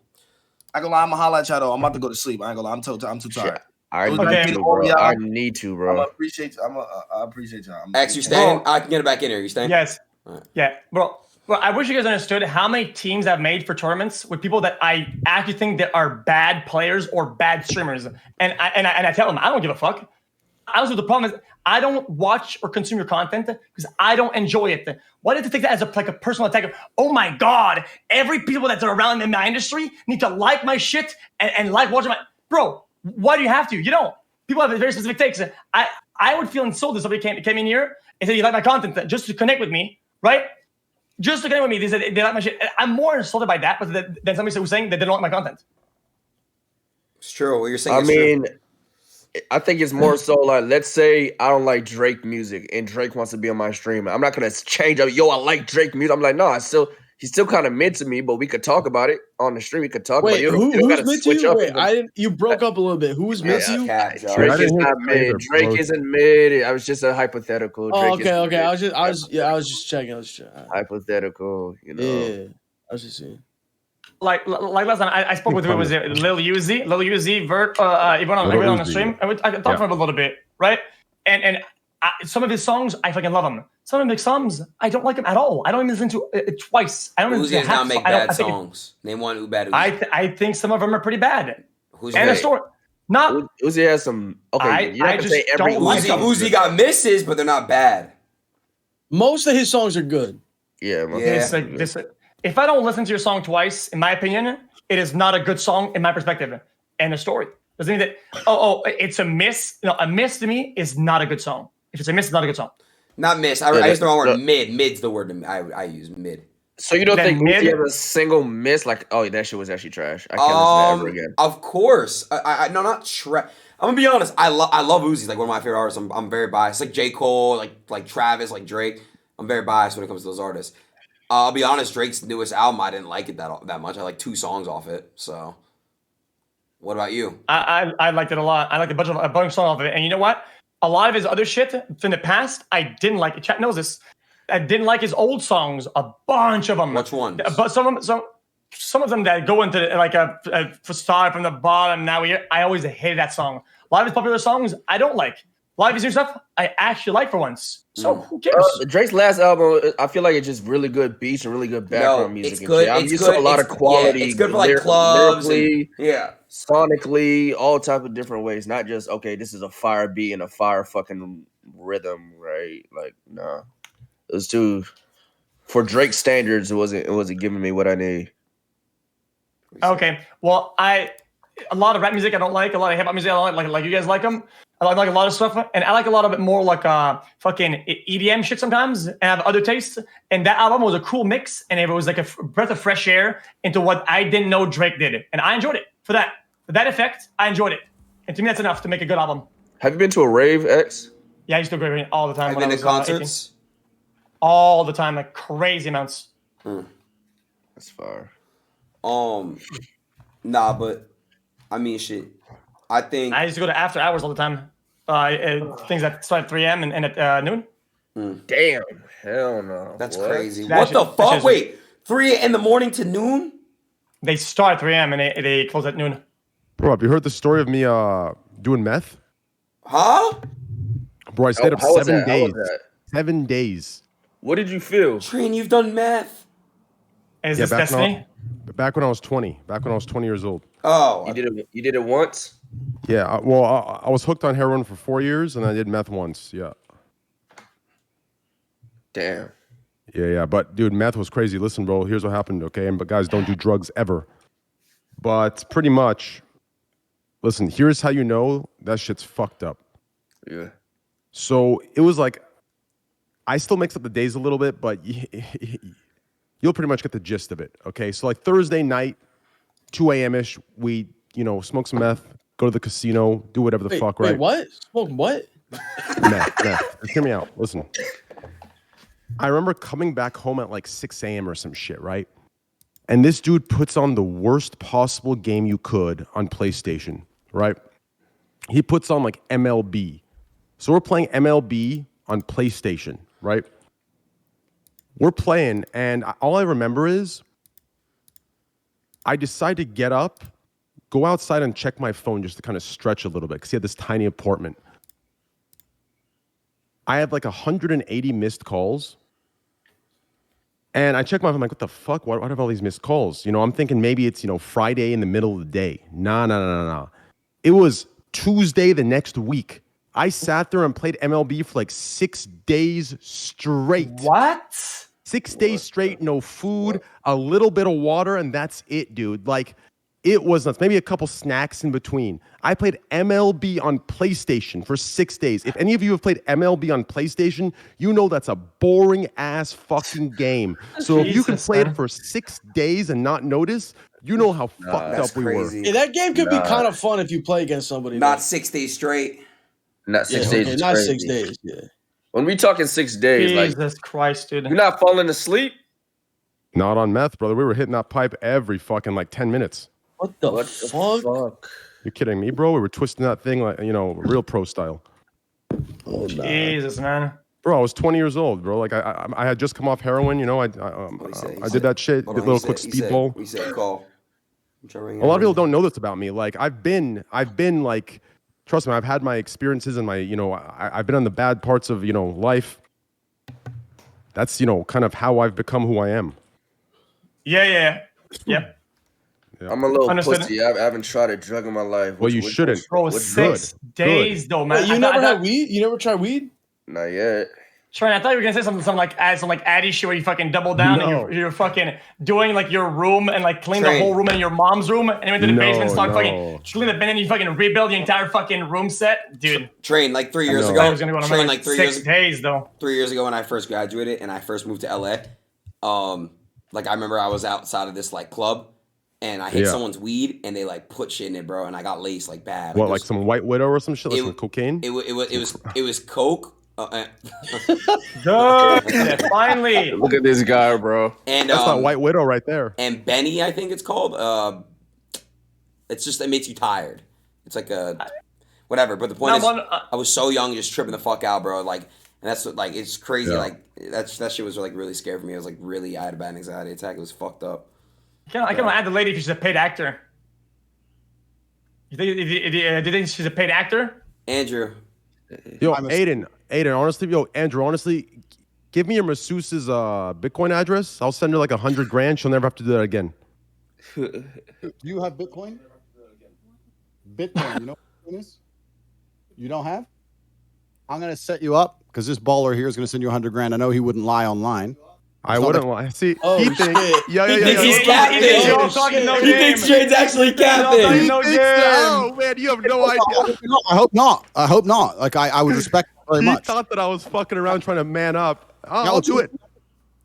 [SPEAKER 8] I ain't gonna lie, I'm gonna holla at y'all though. I'm about to go to sleep. I ain't gonna lie, I'm too tired.
[SPEAKER 4] I
[SPEAKER 8] It was
[SPEAKER 4] need
[SPEAKER 8] nice
[SPEAKER 1] Okay.
[SPEAKER 8] meeting
[SPEAKER 4] to,
[SPEAKER 8] all
[SPEAKER 4] bro.
[SPEAKER 8] y'all.
[SPEAKER 4] I need to,
[SPEAKER 8] I'm
[SPEAKER 4] bro.
[SPEAKER 8] gonna appreciate I appreciate y'all.
[SPEAKER 3] X, you staying? I can get it back in here. You staying?
[SPEAKER 1] Yes.
[SPEAKER 3] Alright.
[SPEAKER 1] Yeah, bro. Well, I wish you guys understood how many teams I've made for tournaments with people that I actually think that are bad players or bad streamers, and I tell them I don't give a fuck. Honestly, the problem is I don't watch or consume your content because I don't enjoy it. Why did you take that as a personal attack? Of, oh my god, every people that are around in my industry need to like my shit and like watching my bro. Why do you have to? You don't. People have very specific takes. I would feel insulted if somebody came in here and said you like my content just to connect with me, right? Just to connect with me, they said they like my shit. I'm more insulted by that than somebody who's saying that they don't like my content.
[SPEAKER 3] It's true. What you're saying
[SPEAKER 4] I
[SPEAKER 3] is
[SPEAKER 4] mean,
[SPEAKER 3] true.
[SPEAKER 4] I think it's more so like, let's say I don't like Drake music and Drake wants to be on my stream. I'm not gonna change up. Yo, I like Drake music. I'm like, no, he's still kind of mid to me, but we could talk about it on the stream. We could talk
[SPEAKER 6] Wait,
[SPEAKER 4] about it. You don't
[SPEAKER 6] who's
[SPEAKER 4] gotta
[SPEAKER 6] mid to
[SPEAKER 4] switch
[SPEAKER 6] you?
[SPEAKER 4] up
[SPEAKER 6] Wait,
[SPEAKER 4] even.
[SPEAKER 6] I didn't. You broke up a little bit. Who's mid to you?
[SPEAKER 3] Cat, Josh.
[SPEAKER 4] Drake
[SPEAKER 7] I
[SPEAKER 4] is
[SPEAKER 7] didn't hear
[SPEAKER 4] not mid.
[SPEAKER 7] favorite,
[SPEAKER 4] Drake
[SPEAKER 7] bro.
[SPEAKER 4] isn't mid. I was just a hypothetical.
[SPEAKER 6] Oh,
[SPEAKER 4] Drake
[SPEAKER 6] okay,
[SPEAKER 4] isn't
[SPEAKER 6] okay.
[SPEAKER 4] mid.
[SPEAKER 6] I was just checking.
[SPEAKER 4] Hypothetical, you know.
[SPEAKER 6] Yeah, I was just saying.
[SPEAKER 1] Like last time, I spoke with who was it? Lil Uzi, Vert, everyone on
[SPEAKER 7] Lil
[SPEAKER 1] the
[SPEAKER 7] Uzi,
[SPEAKER 1] stream. I talked to him a little bit, right? And some of his songs, I fucking love them. Some of his songs, I don't like them at all. I don't even listen to it twice. I don't even
[SPEAKER 3] Uzi does
[SPEAKER 1] half
[SPEAKER 3] not make
[SPEAKER 1] I don't-
[SPEAKER 3] bad
[SPEAKER 1] I think
[SPEAKER 3] songs. Name one bad Uzi.
[SPEAKER 1] I think some of them are pretty bad.
[SPEAKER 3] Who's
[SPEAKER 1] And a
[SPEAKER 3] great?
[SPEAKER 1] story, not
[SPEAKER 4] Uzi has some. Okay,
[SPEAKER 1] I-
[SPEAKER 4] you're not
[SPEAKER 1] I
[SPEAKER 4] gonna
[SPEAKER 1] just
[SPEAKER 4] say every
[SPEAKER 1] don't like
[SPEAKER 4] song is
[SPEAKER 3] Uzi
[SPEAKER 4] good.
[SPEAKER 3] got misses, but they're not bad.
[SPEAKER 6] Most of his songs are good.
[SPEAKER 4] Yeah, man.
[SPEAKER 3] Yeah.
[SPEAKER 1] it's like this. If I don't listen to your song twice, in my opinion, it is not a good song in my perspective. And a story doesn't mean that. It's a miss. No, a miss to me is not a good song. If it's a miss, it's not a good song.
[SPEAKER 3] Not miss. I used the wrong word. Mid. Mid's the word I use. Mid.
[SPEAKER 4] So you don't
[SPEAKER 1] Then
[SPEAKER 4] think
[SPEAKER 1] mid-
[SPEAKER 4] Uzi has a single miss? Like, oh, that shit was actually trash. I can't listen to that ever again.
[SPEAKER 3] Of course. No, not trash. I'm gonna be honest. I love Uzi. Like one of my favorite artists. I'm very biased. Like J. Cole, like Travis, like Drake. I'm very biased when it comes to those artists. I'll be honest. Drake's newest album, I didn't like it that much. I like 2 songs off it. So, what about you?
[SPEAKER 1] I liked it a lot. I liked a bunch of songs off of it. And you know what? A lot of his other shit from the past, I didn't like it. Chat knows this. I didn't like his old songs. A bunch of them.
[SPEAKER 3] Which ones?
[SPEAKER 1] But some of them that go into like a start from the bottom. Now I always hated that song. A lot of his popular songs I don't like. A lot of his new stuff I actually like for once. So who cares?
[SPEAKER 4] Drake's last album, I feel like it's just really good beats and really good background music.
[SPEAKER 3] it's
[SPEAKER 4] and
[SPEAKER 3] good.
[SPEAKER 4] shit. I'm
[SPEAKER 3] It's
[SPEAKER 4] used
[SPEAKER 3] good.
[SPEAKER 4] to a lot of quality.
[SPEAKER 3] It's good for like clubs.
[SPEAKER 4] lyrically,
[SPEAKER 3] Yeah.
[SPEAKER 4] sonically, all type of different ways. Not just okay, this is a fire beat and a fire fucking rhythm, right? Like, nah, it was too. For Drake standards, it wasn't giving me what I need.
[SPEAKER 1] Okay. Well, a lot of rap music I don't like. A lot of hip hop music I don't like you guys like them. I like a lot of stuff, and I like a lot of it more like fucking EDM shit sometimes, and I have other tastes. And that album was a cool mix, and it was like a breath of fresh air into what I didn't know Drake did, and I enjoyed it for that. For that effect, I enjoyed it, and to me that's enough to make a good album.
[SPEAKER 4] Have you been to a rave, X?
[SPEAKER 1] Yeah, I used to go raving all the time.
[SPEAKER 3] I've
[SPEAKER 1] when
[SPEAKER 3] been
[SPEAKER 1] I
[SPEAKER 3] to
[SPEAKER 1] was, 18.
[SPEAKER 3] concerts.
[SPEAKER 1] All the time, like crazy amounts.
[SPEAKER 4] That's fire.
[SPEAKER 3] Nah, but I mean, shit. I think
[SPEAKER 1] I used to go to after hours all the time. Things that start at 3 a.m. and at noon.
[SPEAKER 4] Damn, hell no.
[SPEAKER 3] that's
[SPEAKER 4] What?
[SPEAKER 3] crazy.
[SPEAKER 1] That
[SPEAKER 3] What
[SPEAKER 1] shit-
[SPEAKER 3] the
[SPEAKER 1] that
[SPEAKER 3] fuck?
[SPEAKER 1] shit's-
[SPEAKER 3] Wait, 3 in the morning to noon?
[SPEAKER 1] They start at 3 a.m. and they close at noon.
[SPEAKER 7] Bro, have you heard the story of me doing meth?
[SPEAKER 3] Huh?
[SPEAKER 7] Bro, I stayed up
[SPEAKER 4] How was
[SPEAKER 7] 7
[SPEAKER 4] that? How was
[SPEAKER 7] days.
[SPEAKER 4] that?
[SPEAKER 7] 7 days.
[SPEAKER 4] What did you feel?
[SPEAKER 3] Train, you've done meth.
[SPEAKER 1] Is
[SPEAKER 7] Yeah,
[SPEAKER 1] this
[SPEAKER 7] back when I-
[SPEAKER 1] Destiny?
[SPEAKER 7] Back when I was 20. Back when I was 20 years old.
[SPEAKER 3] Oh,
[SPEAKER 4] You did it once?
[SPEAKER 7] Yeah, I was hooked on heroin for 4 years, and I did meth once. Yeah.
[SPEAKER 4] Damn.
[SPEAKER 7] Yeah. But dude, meth was crazy. Listen, bro, here's what happened, okay? But guys, don't do drugs ever. But pretty much, listen, here's how you know that shit's fucked up.
[SPEAKER 4] Yeah.
[SPEAKER 7] So it was like, I still mix up the days a little bit, but you'll pretty much get the gist of it, okay? So like Thursday night, 2 a.m.-ish, we, smoke some meth, go to the casino, do whatever the fuck, right?
[SPEAKER 6] Wait, what? Smoke what?
[SPEAKER 7] Meth. Just hear me out. Listen. I remember coming back home at like 6 a.m. or some shit, right? And this dude puts on the worst possible game you could on PlayStation, right? He puts on like MLB. So we're playing MLB on PlayStation, right? We're playing, and all I remember is I decide to get up, go outside and check my phone just to kind of stretch a little bit because he had this tiny apartment. I have like 180 missed calls. And I check my phone, I'm like, what the fuck? Why do I have all these missed calls? I'm thinking maybe it's, Friday in the middle of the day. Nah. It was Tuesday the next week. I sat there and played MLB for like 6 days straight.
[SPEAKER 1] What?
[SPEAKER 7] 6 days straight, no food, a little bit of water, and that's it, dude. Like, it was nuts. Maybe a couple snacks in between. I played MLB on PlayStation for 6 days. If any of you have played MLB on PlayStation, you know that's a boring-ass fucking game. So if you can play it for 6 days and not notice, you know how fucked up we were.
[SPEAKER 6] Yeah, that game could be kind of fun if you play against somebody.
[SPEAKER 3] Not 6 days straight.
[SPEAKER 4] Not 6 days.
[SPEAKER 6] Okay, not 6 days. Yeah.
[SPEAKER 4] When we talking 6 days,
[SPEAKER 1] Jesus Christ, dude.
[SPEAKER 4] You're not falling asleep?
[SPEAKER 7] Not on meth, brother. We were hitting that pipe every fucking like 10 minutes.
[SPEAKER 6] What the fuck?
[SPEAKER 7] You're kidding me, bro? We were twisting that thing like, real pro style.
[SPEAKER 1] Oh, Jesus, man.
[SPEAKER 7] Bro, I was 20 years old, bro. Like I had just come off heroin, I did that shit, did a little quick speedball.
[SPEAKER 3] We said call.
[SPEAKER 7] A lot of people don't know this about me. Like I've been like, trust me, I've had my experiences and my, I've been on the bad parts of, life. That's, kind of how I've become who I am.
[SPEAKER 1] Yeah.
[SPEAKER 4] I'm a little
[SPEAKER 1] Understood.
[SPEAKER 4] pussy. I haven't tried a drug in my life.
[SPEAKER 7] Well, you shouldn't.
[SPEAKER 1] Bro, 6 days though, man.
[SPEAKER 6] Wait, you never had weed? You never tried weed?
[SPEAKER 4] Not yet.
[SPEAKER 1] Trent, I thought you were gonna say something like Addy shit where you fucking double down and you're fucking doing like your room and like clean the whole room in your mom's room and you went to the basement and start fucking clean the bin and you fucking rebuild the entire fucking room set, dude.
[SPEAKER 3] Train like 3 years ago.
[SPEAKER 1] I was gonna go on
[SPEAKER 3] Train
[SPEAKER 1] like
[SPEAKER 3] 3
[SPEAKER 1] 6
[SPEAKER 3] years.
[SPEAKER 1] days though.
[SPEAKER 3] 3 years ago when I first graduated and I first moved to LA. Like I remember I was outside of this like club. And I hit someone's weed, and they like put shit in it, bro. And I got laced like bad.
[SPEAKER 7] What, like some White Widow or some shit, like some cocaine?
[SPEAKER 3] It was coke.
[SPEAKER 1] Good. Finally.
[SPEAKER 4] Look at this guy, bro.
[SPEAKER 3] And
[SPEAKER 7] that's not White Widow right there.
[SPEAKER 3] And Benny, I think it's called. It's just it makes you tired. It's like a whatever. But the point is, I was so young, just tripping the fuck out, bro. Like, and that's what like it's crazy. Yeah. Like that shit was like really scary for me. I was like really, I had a bad anxiety attack. It was fucked up.
[SPEAKER 1] I can add the lady if she's a paid actor. Do you think she's a paid actor?
[SPEAKER 3] Andrew.
[SPEAKER 7] Yo, Adin, Andrew, honestly, give me your masseuse's Bitcoin address. I'll send her like $100,000. She'll never have to do that again.
[SPEAKER 5] Do you have Bitcoin? Bitcoin, you know what it is? You don't have? I'm going to set you up because this baller here is going to send you $100,000. I know he wouldn't lie online.
[SPEAKER 7] I wouldn't lie. See,
[SPEAKER 6] he
[SPEAKER 7] thinks,
[SPEAKER 3] he thinks he's capping. He thinks Trade's actually capping.
[SPEAKER 7] Oh man, you have no idea.
[SPEAKER 5] I hope not. Like I would respect it very much.
[SPEAKER 7] He thought that I was fucking around trying to man up. I'll do it.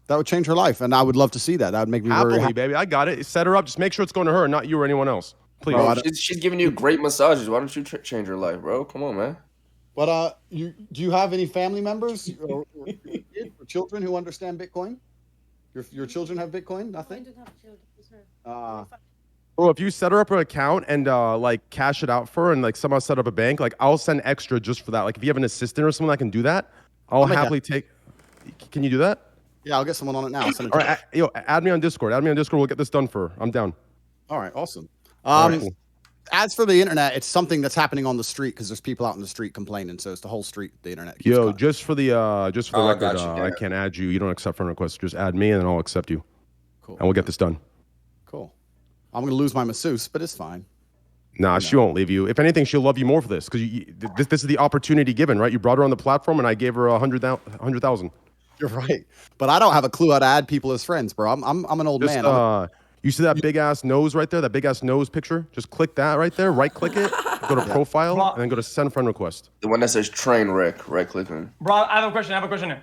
[SPEAKER 5] That would change her life, and I would love to see that. That would make me very happy.
[SPEAKER 7] Baby. I got it. Set her up. Just make sure it's going to her, not you or anyone else. Please.
[SPEAKER 4] Bro, she's giving you great massages. Why don't you change her life, bro? Come on, man.
[SPEAKER 5] But do you have any family members or children who understand Bitcoin? Your children have Bitcoin? Nothing? I don't have children.
[SPEAKER 7] Bro, if you set her up an account and like cash it out for her and like somehow set up a bank, like I'll send extra just for that. Like if you have an assistant or someone that can do that, I'll happily take. Can you do that?
[SPEAKER 5] Yeah, I'll get someone on it now.
[SPEAKER 7] All right, add me on Discord. We'll get this done for her. I'm down.
[SPEAKER 5] All right, awesome.
[SPEAKER 7] All right, cool.
[SPEAKER 5] As for the internet, it's something that's happening on the street because there's people out in the street complaining. So it's the whole street, the internet.
[SPEAKER 7] Yo, just for the record, I can't add you. You don't accept friend requests. Just add me, and then I'll accept you.
[SPEAKER 5] Cool.
[SPEAKER 7] And we'll get this done.
[SPEAKER 5] Cool. I'm gonna lose my masseuse, but it's fine.
[SPEAKER 7] Nah, she won't leave you. If anything, she'll love you more for this because this is the opportunity given, right? You brought her on the platform, and I gave her 100,000.
[SPEAKER 5] You're right, but I don't have a clue how to add people as friends, bro. I'm an old
[SPEAKER 7] Just
[SPEAKER 5] man.
[SPEAKER 7] you see that big ass nose right there? That big ass nose picture? Just click that right there. Right click it. Go to profile
[SPEAKER 1] Bro.
[SPEAKER 7] and then go to send friend request.
[SPEAKER 4] The one that says Trainwreck, right clicking.
[SPEAKER 1] Bro, I have a question.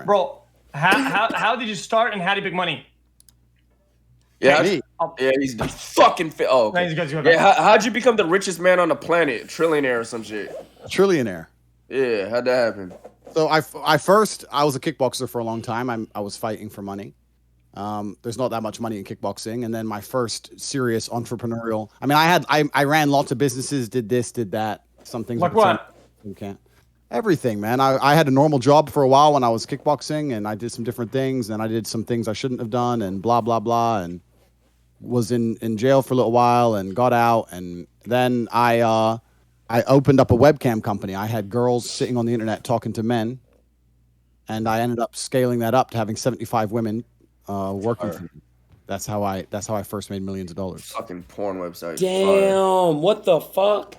[SPEAKER 1] Bro, how did you start and how did you make money?
[SPEAKER 4] Yeah,
[SPEAKER 5] Me.
[SPEAKER 4] yeah, he's the fucking fit. Oh, okay.
[SPEAKER 1] Nice, guys, you
[SPEAKER 4] Yeah, how'd you become the richest man on the planet, trillionaire or some shit?
[SPEAKER 5] Trillionaire.
[SPEAKER 4] Yeah, how'd that happen?
[SPEAKER 5] So I was a kickboxer for a long time. I was fighting for money. There's not that much money in kickboxing, and then my first serious entrepreneurial. I mean, I ran lots of businesses, did this, did that. Some things
[SPEAKER 1] Like what?
[SPEAKER 5] You can't. Everything, man. I had a normal job for a while when I was kickboxing, and I did some different things, and I did some things I shouldn't have done, and blah blah blah, and was in jail for a little while, and got out, and then I opened up a webcam company. I had girls sitting on the internet talking to men, and I ended up scaling that up to having 75 women working for me. That's how I first made millions of dollars.
[SPEAKER 4] Fucking porn website.
[SPEAKER 3] Damn, what the fuck?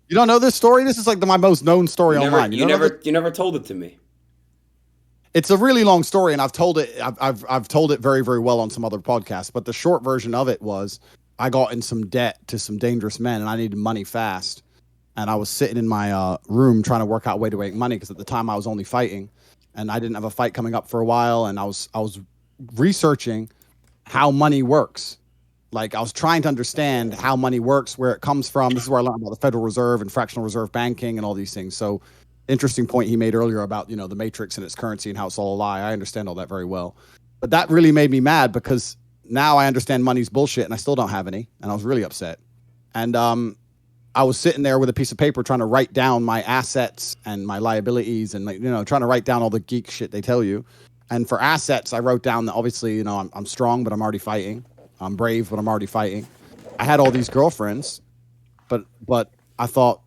[SPEAKER 5] You don't know this story? This is like my most known story online.
[SPEAKER 3] You never told it to me.
[SPEAKER 5] It's a really long story, and I've told it. I've told it very, very well on some other podcasts. But the short version of it was, I got in some debt to some dangerous men, and I needed money fast. And I was sitting in my room trying to work out a way to make money, because at the time I was only fighting, and I didn't have a fight coming up for a while. And I was researching how money works. Like, I was trying to understand how money works, where it comes from. This is where I learned about the Federal Reserve and fractional reserve banking and all these things. So, interesting point he made earlier about, the matrix and its currency and how it's all a lie. I understand all that very well. But that really made me mad, because now I understand money's bullshit and I still don't have any. And I was really upset. And I was sitting there with a piece of paper trying to write down my assets and my liabilities, and trying to write down all the geek shit they tell you. And for assets, I wrote down that obviously, I'm strong, but I'm already fighting. I'm brave, but I'm already fighting. I had all these girlfriends, but I thought,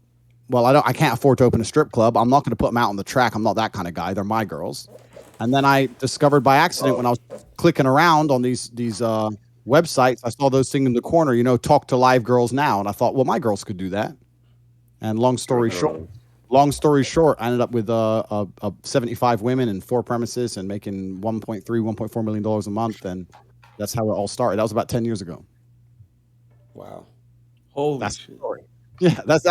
[SPEAKER 5] well, I can't afford to open a strip club. I'm not going to put them out on the track. I'm not that kind of guy. They're my girls. And then I discovered by accident, when I was clicking around on these websites, I saw those things in the corner, talk to live girls now. And I thought, well, my girls could do that. And long story short, I ended up with 75 women and 4 premises and making $1.4 million a month. And that's how it all started. That was about 10 years ago.
[SPEAKER 3] Wow. Holy shit.
[SPEAKER 5] The story. Yeah, there's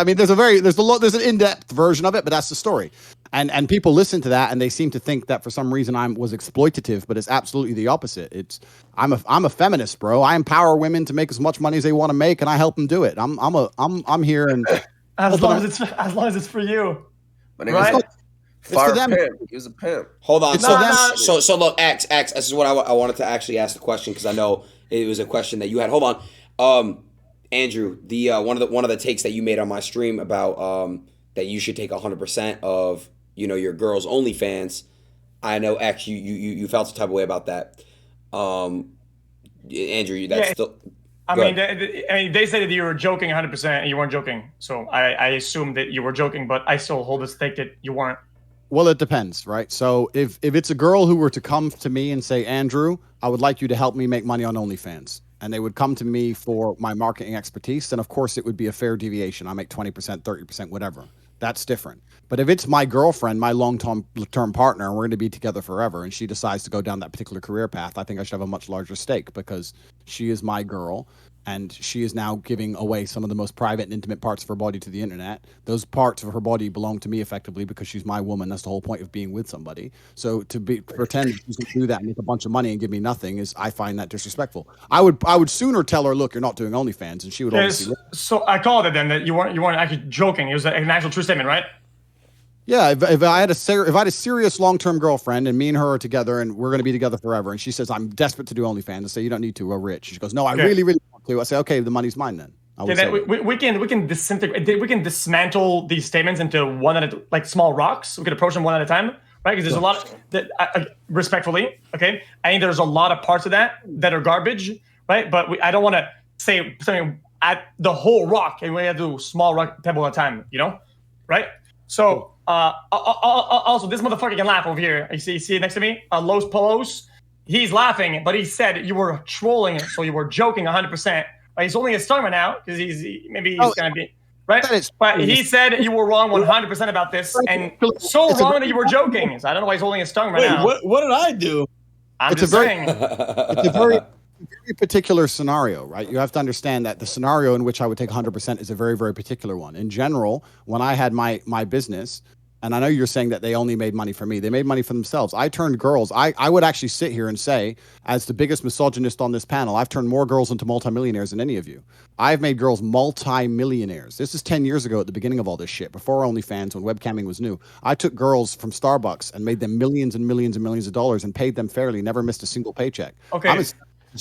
[SPEAKER 5] an in-depth version of it, but that's the story. And people listen to that and they seem to think that for some reason I was exploitative, but it's absolutely the opposite. I'm a feminist, bro. I empower women to make as much money as they want to make, and I help them do it. I'm here, and
[SPEAKER 1] as long as it's for you. Right?
[SPEAKER 4] Fire pimp. He was a pimp.
[SPEAKER 3] Hold on.
[SPEAKER 1] No.
[SPEAKER 3] So look, X. This is what I wanted to actually ask the question, because I know it was a question that you had. Hold on, Andrew. The one of the takes that you made on my stream about that you should take 100% of your girls' OnlyFans. I know, X. You felt some type of way about that. Andrew, that's still.
[SPEAKER 1] I mean, they said that you were joking 100%, and you weren't joking. So I assumed that you were joking, but I still hold this take that you weren't.
[SPEAKER 5] Well, it depends, right? So if it's a girl who were to come to me and say, Andrew, I would like you to help me make money on OnlyFans, and they would come to me for my marketing expertise, then of course it would be a fair deviation. I make 20%, 30%, whatever. That's different. But if it's my girlfriend, my long-term partner, and we're going to be together forever, and she decides to go down that particular career path, I think I should have a much larger stake, because she is my girl, and she is now giving away some of the most private and intimate parts of her body to the internet. Those parts of her body belong to me effectively, because she's my woman. That's the whole point of being with somebody. So to pretend she's going to do that and make a bunch of money and give me nothing I find that disrespectful. I would sooner tell her, look, you're not doing OnlyFans, and she would obviously.
[SPEAKER 1] So I called it then that you weren't actually joking. It was an actual true statement, right?
[SPEAKER 5] Yeah, if I had a serious long-term girlfriend, and me and her are together and we're going to be together forever, and she says, I'm desperate to do OnlyFans, I say, you don't need to, we're rich. She goes, no, I really, really want to. I say, okay, the money's mine then.
[SPEAKER 1] We can dismantle these statements into one at a, like small rocks. We can approach them one at a time, right? Because there's a lot that, respectfully, okay, I think there's a lot of parts of that are garbage, right? But I don't want to say something at the whole rock, and we have to do small rock pebble at a time, right? So also this motherfucker can laugh over here. You see it next to me, Los Polos. He's laughing, but he said you were trolling, so you were joking 100%. But he's only a stomach now because he's gonna be. right?
[SPEAKER 5] That is-
[SPEAKER 1] But he said you were wrong 100% about this, and so
[SPEAKER 5] It's a
[SPEAKER 1] wrong
[SPEAKER 5] very-
[SPEAKER 1] that you were joking. So I don't know why he's holding his tongue right
[SPEAKER 6] Wait,
[SPEAKER 1] now.
[SPEAKER 6] what did I do?
[SPEAKER 1] I'm
[SPEAKER 5] It's a
[SPEAKER 1] just
[SPEAKER 5] very-
[SPEAKER 1] saying.
[SPEAKER 5] It's a very particular scenario, right? You have to understand that the scenario in which I would take 100% is a very, very particular one. In general, when I had my business, and I know you're saying that they only made money for me, they made money for themselves. I turned girls. I would actually sit here and say, as the biggest misogynist on this panel, I've turned more girls into multimillionaires than any of you. I've made girls multi-millionaires. This is 10 years ago at the beginning of all this shit, before OnlyFans, when webcamming was new. I took girls from Starbucks and made them millions and millions and millions of dollars and paid them fairly, never missed a single paycheck.
[SPEAKER 1] Okay.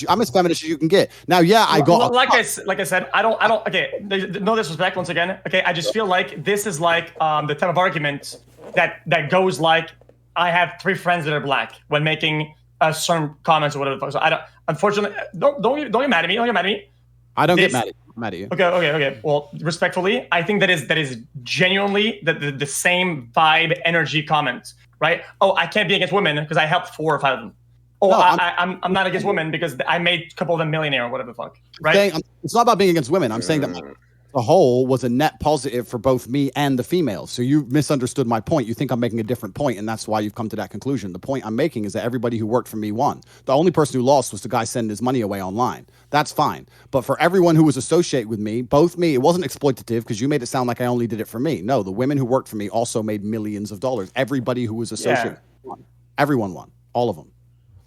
[SPEAKER 5] I'm as feminist as you can get. Now, yeah, I got
[SPEAKER 1] like I said, I don't. Okay, no disrespect once again. Okay, I just feel like this is like the type of argument that goes like, I have 3 friends that are black when making certain comments or whatever. So I don't. Unfortunately, don't get mad at me. Don't get mad at me.
[SPEAKER 5] I don't get mad at you.
[SPEAKER 1] Okay. Well, respectfully, I think that is genuinely the same vibe, energy comment, right? Oh, I can't be against women because I helped 4 or 5 of them. Oh,
[SPEAKER 5] No,
[SPEAKER 1] I'm not against women because I made a couple of them millionaire or whatever the fuck, right?
[SPEAKER 5] It's not about being against women. I'm saying that the whole was a net positive for both me and the females. So you misunderstood my point. You think I'm making a different point, and that's why you've come to that conclusion. The point I'm making is that everybody who worked for me won. The only person who lost was the guy sending his money away online. That's fine. But for everyone who was associated with me, both me, it wasn't exploitative because you made it sound like I only did it for me. No, the women who worked for me also made millions of dollars. Everybody who was associated won. Everyone won. All of them.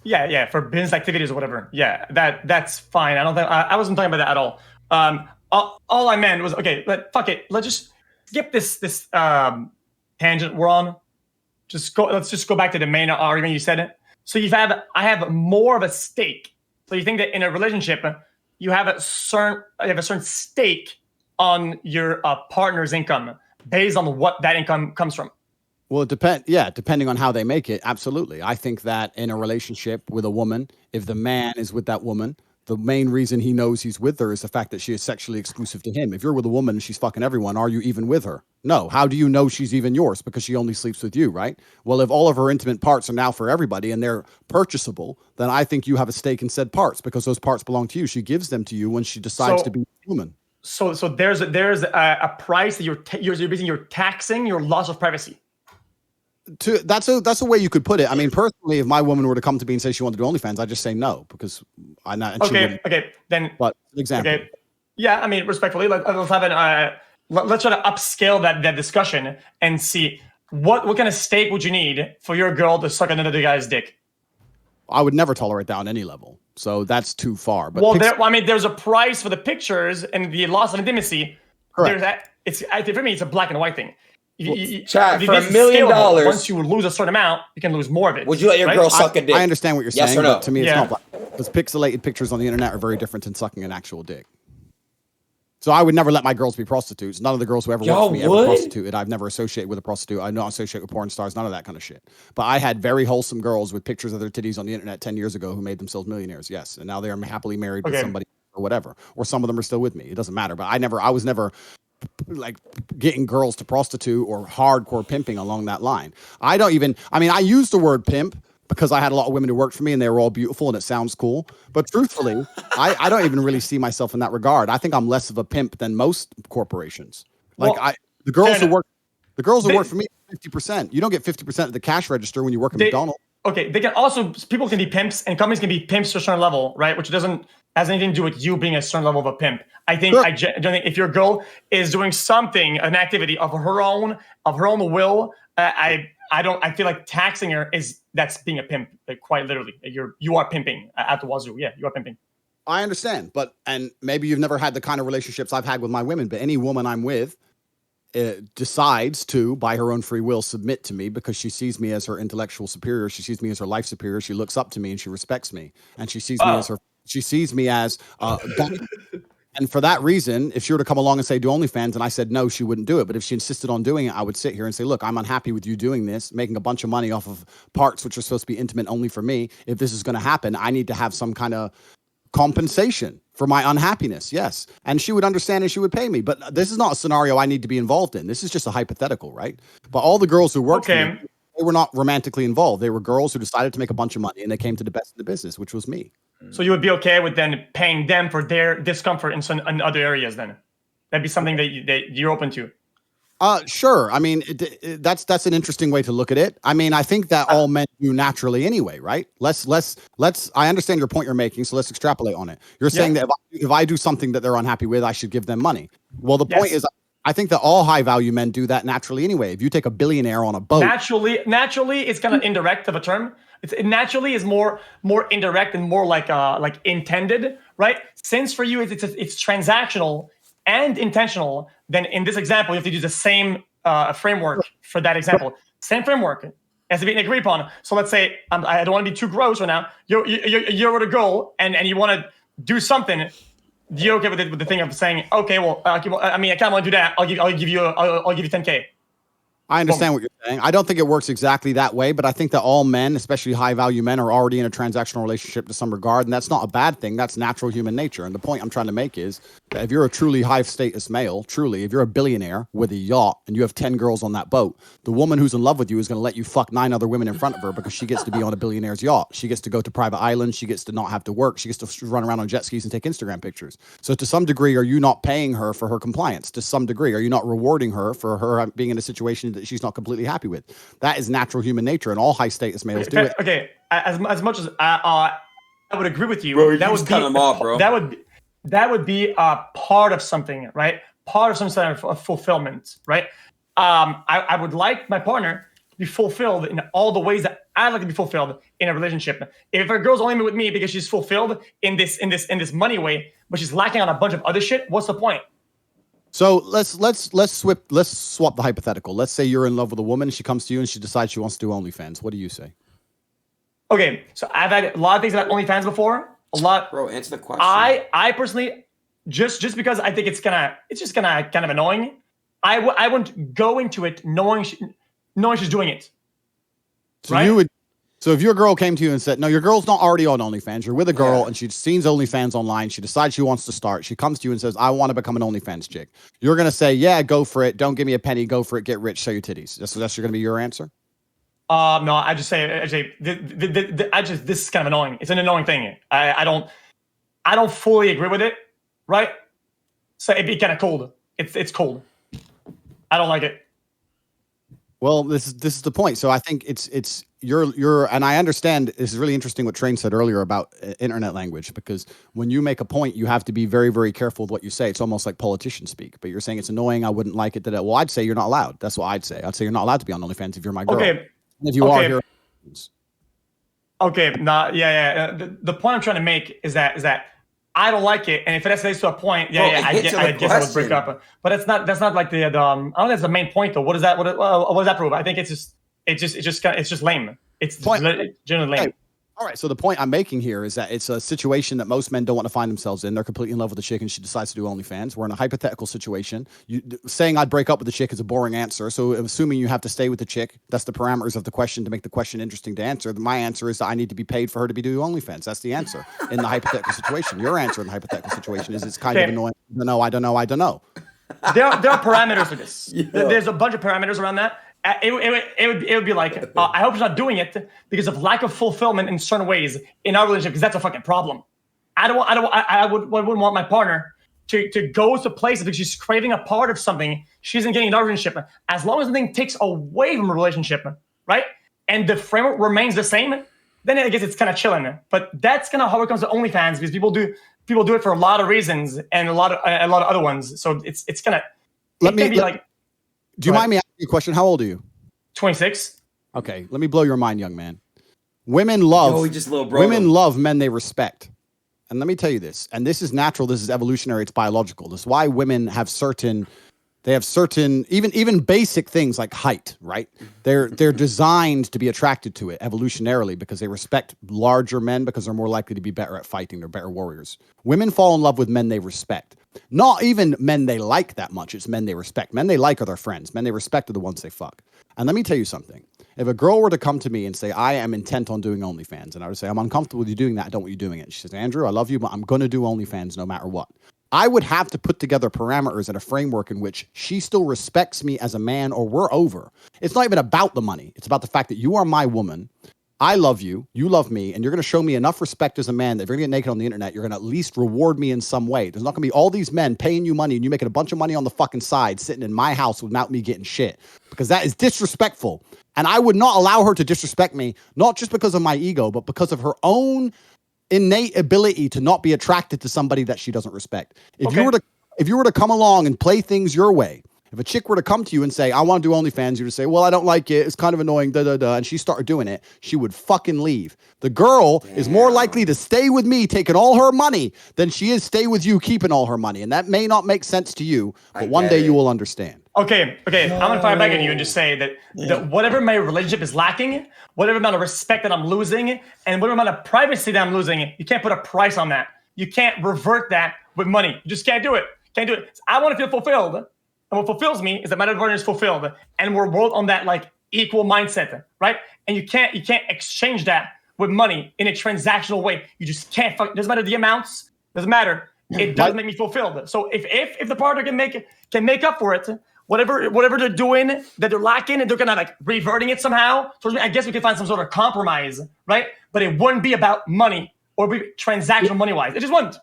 [SPEAKER 1] Yeah, for business activities or whatever. Yeah, that's fine. I don't think I wasn't talking about that at all. All I meant was, okay, fuck it. Let's just skip this tangent we're on. Let's just go back to the main argument you said. So I have more of a stake. So you think that in a relationship, you have a certain stake on your partner's income based on what that income comes from.
[SPEAKER 5] Well, it depends. Yeah, depending on how they make it. Absolutely. I think that in a relationship with a woman, if the man is with that woman, the main reason he knows he's with her is the fact that she is sexually exclusive to him. If you're with a woman and she's fucking everyone, are you even with her? No. How do you know she's even yours? Because she only sleeps with you, right? Well, if all of her intimate parts are now for everybody and they're purchasable, then I think you have a stake in said parts because those parts belong to you. She gives them to you when she decides to be a woman.
[SPEAKER 1] So there's a price that you're taxing your loss of privacy.
[SPEAKER 5] That's a way you could put it. I mean, personally, if my woman were to come to me and say she wanted to do OnlyFans, I'd just say no because I'm not.
[SPEAKER 1] Okay. Then.
[SPEAKER 5] But an example.
[SPEAKER 1] Okay. Yeah, I mean, respectfully, let's have let's try to upscale that discussion and see what kind of stake would you need for your girl to suck another guy's dick.
[SPEAKER 5] I would never tolerate that on any level. So that's too far. But
[SPEAKER 1] there's a price for the pictures and the loss of intimacy.
[SPEAKER 5] Correct.
[SPEAKER 1] For me, it's a black and white thing.
[SPEAKER 3] Chat, for $1 million,
[SPEAKER 1] once you lose a certain amount, you can lose more of it.
[SPEAKER 3] Would you let your girl suck a dick?
[SPEAKER 5] I understand what you're saying,
[SPEAKER 3] yes or no?
[SPEAKER 5] but to me, it's not black. Because pixelated pictures on the internet are very different than sucking an actual dick. So I would never let my girls be prostitutes. None of the girls who ever worked for me ever prostituted. I've never associated with a prostitute. I don't associate with porn stars, none of that kind of shit. But I had very wholesome girls with pictures of their titties on the internet 10 years ago who made themselves millionaires, yes. And now they are happily married with somebody or whatever. Or some of them are still with me. It doesn't matter. But I was never like getting girls to prostitute or hardcore pimping along that line. I use the word pimp because I had a lot of women who worked for me and they were all beautiful and it sounds cool. But truthfully, I don't even really see myself in that regard. I think I'm less of a pimp than most corporations. The girls who work for me, 50%. You don't get 50% of the cash register when you work at McDonald's.
[SPEAKER 1] Okay, people can be pimps and companies can be pimps to a certain level, right? Which has anything to do with you being a certain level of a pimp. I think I don't think if your girl is doing something, an activity of her own will, I feel like taxing her that's being a pimp, like quite literally. You are pimping at the wazoo. Yeah, you are pimping.
[SPEAKER 5] I understand, and maybe you've never had the kind of relationships I've had with my women, but any woman I'm with decides to, by her own free will, submit to me because she sees me as her intellectual superior. She sees me as her life superior. She looks up to me and she respects me, and she sees me as and for that reason, if she were to come along and say do OnlyFans and I said no, she wouldn't do it. But if she insisted on doing it, I would sit here and say, look, I'm unhappy with you doing this, making a bunch of money off of parts which are supposed to be intimate only for me. If this is going to happen, I need to have some kind of compensation for my unhappiness. Yes. And she would understand and she would pay me. But this is not a scenario I need to be involved in. This is just a hypothetical, right? But all the girls who worked for me, they were not romantically involved. They were girls who decided to make a bunch of money and they came to the best of the business, which was me.
[SPEAKER 1] So you would be okay with then paying them for their discomfort in other areas then? that'd be something that you're open to.
[SPEAKER 5] Sure. I mean, that's an interesting way to look at it. I mean, I think that all men do naturally anyway, right? Let's. I understand your point you're making, so let's extrapolate on it. You're saying that if I do something that they're unhappy with, I should give them money. Well, the point is, I think that all high value men do that naturally anyway. If you take a billionaire on a boat,
[SPEAKER 1] naturally, it's kind of indirect of a term. It naturally is more indirect and more like intended, right? Since for you it's transactional and intentional, then in this example, you have to use the same framework for that example. Same framework has to be agreed upon. So let's say I don't want to be too gross right now. You're with a girl and you want to do something. You okay with the thing of saying, okay, well, I kind of want to do that. I'll give you 10K.
[SPEAKER 5] I understand what you're saying. I don't think it works exactly that way, but I think that all men, especially high-value men, are already in a transactional relationship to some regard, and that's not a bad thing. That's natural human nature. And the point I'm trying to make is that if you're a truly high-status male, if you're a billionaire with a yacht and you have 10 girls on that boat, the woman who's in love with you is going to let you fuck 9 other women in front of her because she gets to be on a billionaire's yacht. She gets to go to private islands. She gets to not have to work. She gets to run around on jet skis and take Instagram pictures. So to some degree, are you not paying her for her compliance? To some degree, are you not rewarding her for her being in a situation that she's not completely happy with? That is natural human nature, and all high status males do it.
[SPEAKER 1] Okay, as much as I would agree with you,
[SPEAKER 3] bro,
[SPEAKER 1] that would
[SPEAKER 3] cut him off, bro.
[SPEAKER 1] That would be part of something, right? Part of some sort of fulfillment, right? I would like my partner to be fulfilled in all the ways that I'd like to be fulfilled in a relationship. If a girl's only with me because she's fulfilled in this money way, but she's lacking on a bunch of other shit, what's the point?
[SPEAKER 5] So let's swap the hypothetical. Let's say you're in love with a woman, she comes to you and she decides she wants to do OnlyFans. What do you say?
[SPEAKER 1] Okay, so I've had a lot of things about OnlyFans before. A lot.
[SPEAKER 3] Bro, answer the question.
[SPEAKER 1] I personally, just because I think it's just kind of annoying. I wouldn't go into it knowing she's doing it.
[SPEAKER 5] So
[SPEAKER 1] right?
[SPEAKER 5] you would. So if your girl came to you and said, no, your girl's not already on OnlyFans, you're with a girl and she's seen OnlyFans online, she decides she wants to start, she comes to you and says, I want to become an OnlyFans chick. You're going to say, yeah, go for it. Don't give me a penny. Go for it. Get rich. Show your titties. That's going to be your answer?
[SPEAKER 1] No, I just say, this is kind of annoying. It's an annoying thing. I don't fully agree with it, right? So it'd be kind of cold. It's cold. I don't like it.
[SPEAKER 5] Well, this is the point. So I think it's you're and I understand this is really interesting what Train said earlier about internet language, because when you make a point, you have to be very, very careful with what you say. It's almost like politicians speak, but you're saying it's annoying. I wouldn't like it. Well, I'd say you're not allowed. That's what I'd say. I'd say you're not allowed to be on OnlyFans if you're my girl.
[SPEAKER 1] Okay.
[SPEAKER 5] And if you are here.
[SPEAKER 1] Okay. The point I'm trying to make is that I don't like it, and if it escalates to a point, I guess I would break up. But that's not like the I don't think that's the main point though. What does that prove? I think it's just lame. It's generally lame.
[SPEAKER 5] Hey, all right. So the point I'm making here is that it's a situation that most men don't want to find themselves in. They're completely in love with the chick, and she decides to do OnlyFans. We're in a hypothetical situation. Saying I'd break up with the chick is a boring answer. So assuming you have to stay with the chick, that's the parameters of the question to make the question interesting to answer. My answer is that I need to be paid for her to be doing OnlyFans. That's the answer in the hypothetical situation. Your answer in the hypothetical situation is it's kind of annoying. I don't know.
[SPEAKER 1] There are parameters to this. Yeah. There's a bunch of parameters around that. It would be like, I hope she's not doing it because of lack of fulfillment in certain ways in our relationship, because that's a fucking problem. I wouldn't want my partner to go to places because she's craving a part of something she isn't getting in our relationship. As long as the thing takes away from a relationship, right? And the framework remains the same, then I guess it's kind of chilling. But that's kind of how it comes to OnlyFans, because people do it for a lot of reasons and a lot of other ones. So it's kind of
[SPEAKER 5] do you mind me asking you a question? How old are you?
[SPEAKER 1] 26.
[SPEAKER 5] Okay, let me blow your mind, young man. Women love men they respect. And let me tell you this, and this is natural, this is evolutionary, it's biological. This is why women have certain even basic things like height, right? They're designed to be attracted to it evolutionarily because they respect larger men because they're more likely to be better at fighting. They're better warriors. Women fall in love with men they respect. Not even men they like that much. It's men they respect. Men they like are their friends. Men they respect are the ones they fuck. And let me tell you something. If a girl were to come to me and say, I am intent on doing OnlyFans, and I would say, I'm uncomfortable with you doing that. I don't want you doing it. She says, Andrew, I love you, but I'm going to do OnlyFans no matter what. I would have to put together parameters and a framework in which she still respects me as a man, or we're over. It's not even about the money. It's about the fact that you are my woman. I love you, you love me, and you're going to show me enough respect as a man that if you're going to get naked on the internet, you're going to at least reward me in some way. There's not going to be all these men paying you money and you making a bunch of money on the fucking side sitting in my house without me getting shit, because that is disrespectful. And I would not allow her to disrespect me, not just because of my ego, but because of her own innate ability to not be attracted to somebody that she doesn't respect. If you were to come along and play things your way, if a chick were to come to you and say, I want to do OnlyFans, you would say, well, I don't like it. It's kind of annoying, and she started doing it, she would fucking leave. The girl is more likely to stay with me taking all her money than she is stay with you keeping all her money. And that may not make sense to you, but one day you will understand.
[SPEAKER 1] Okay. I'm going to fire back at you and just say that whatever my relationship is lacking, whatever amount of respect that I'm losing, and whatever amount of privacy that I'm losing, you can't put a price on that. You can't revert that with money. You just can't do it. I want to feel fulfilled. And what fulfills me is that my partner is fulfilled, and we're both on that like equal mindset, right? And you can't exchange that with money in a transactional way. You just can't. Doesn't matter the amounts. Doesn't matter. It does make me fulfilled. So if the partner can make up for it, whatever they're doing that they're lacking, and they're gonna like reverting it somehow towards me, I guess we can find some sort of compromise, right? But it wouldn't be about money or be transactional money wise. It just wouldn't.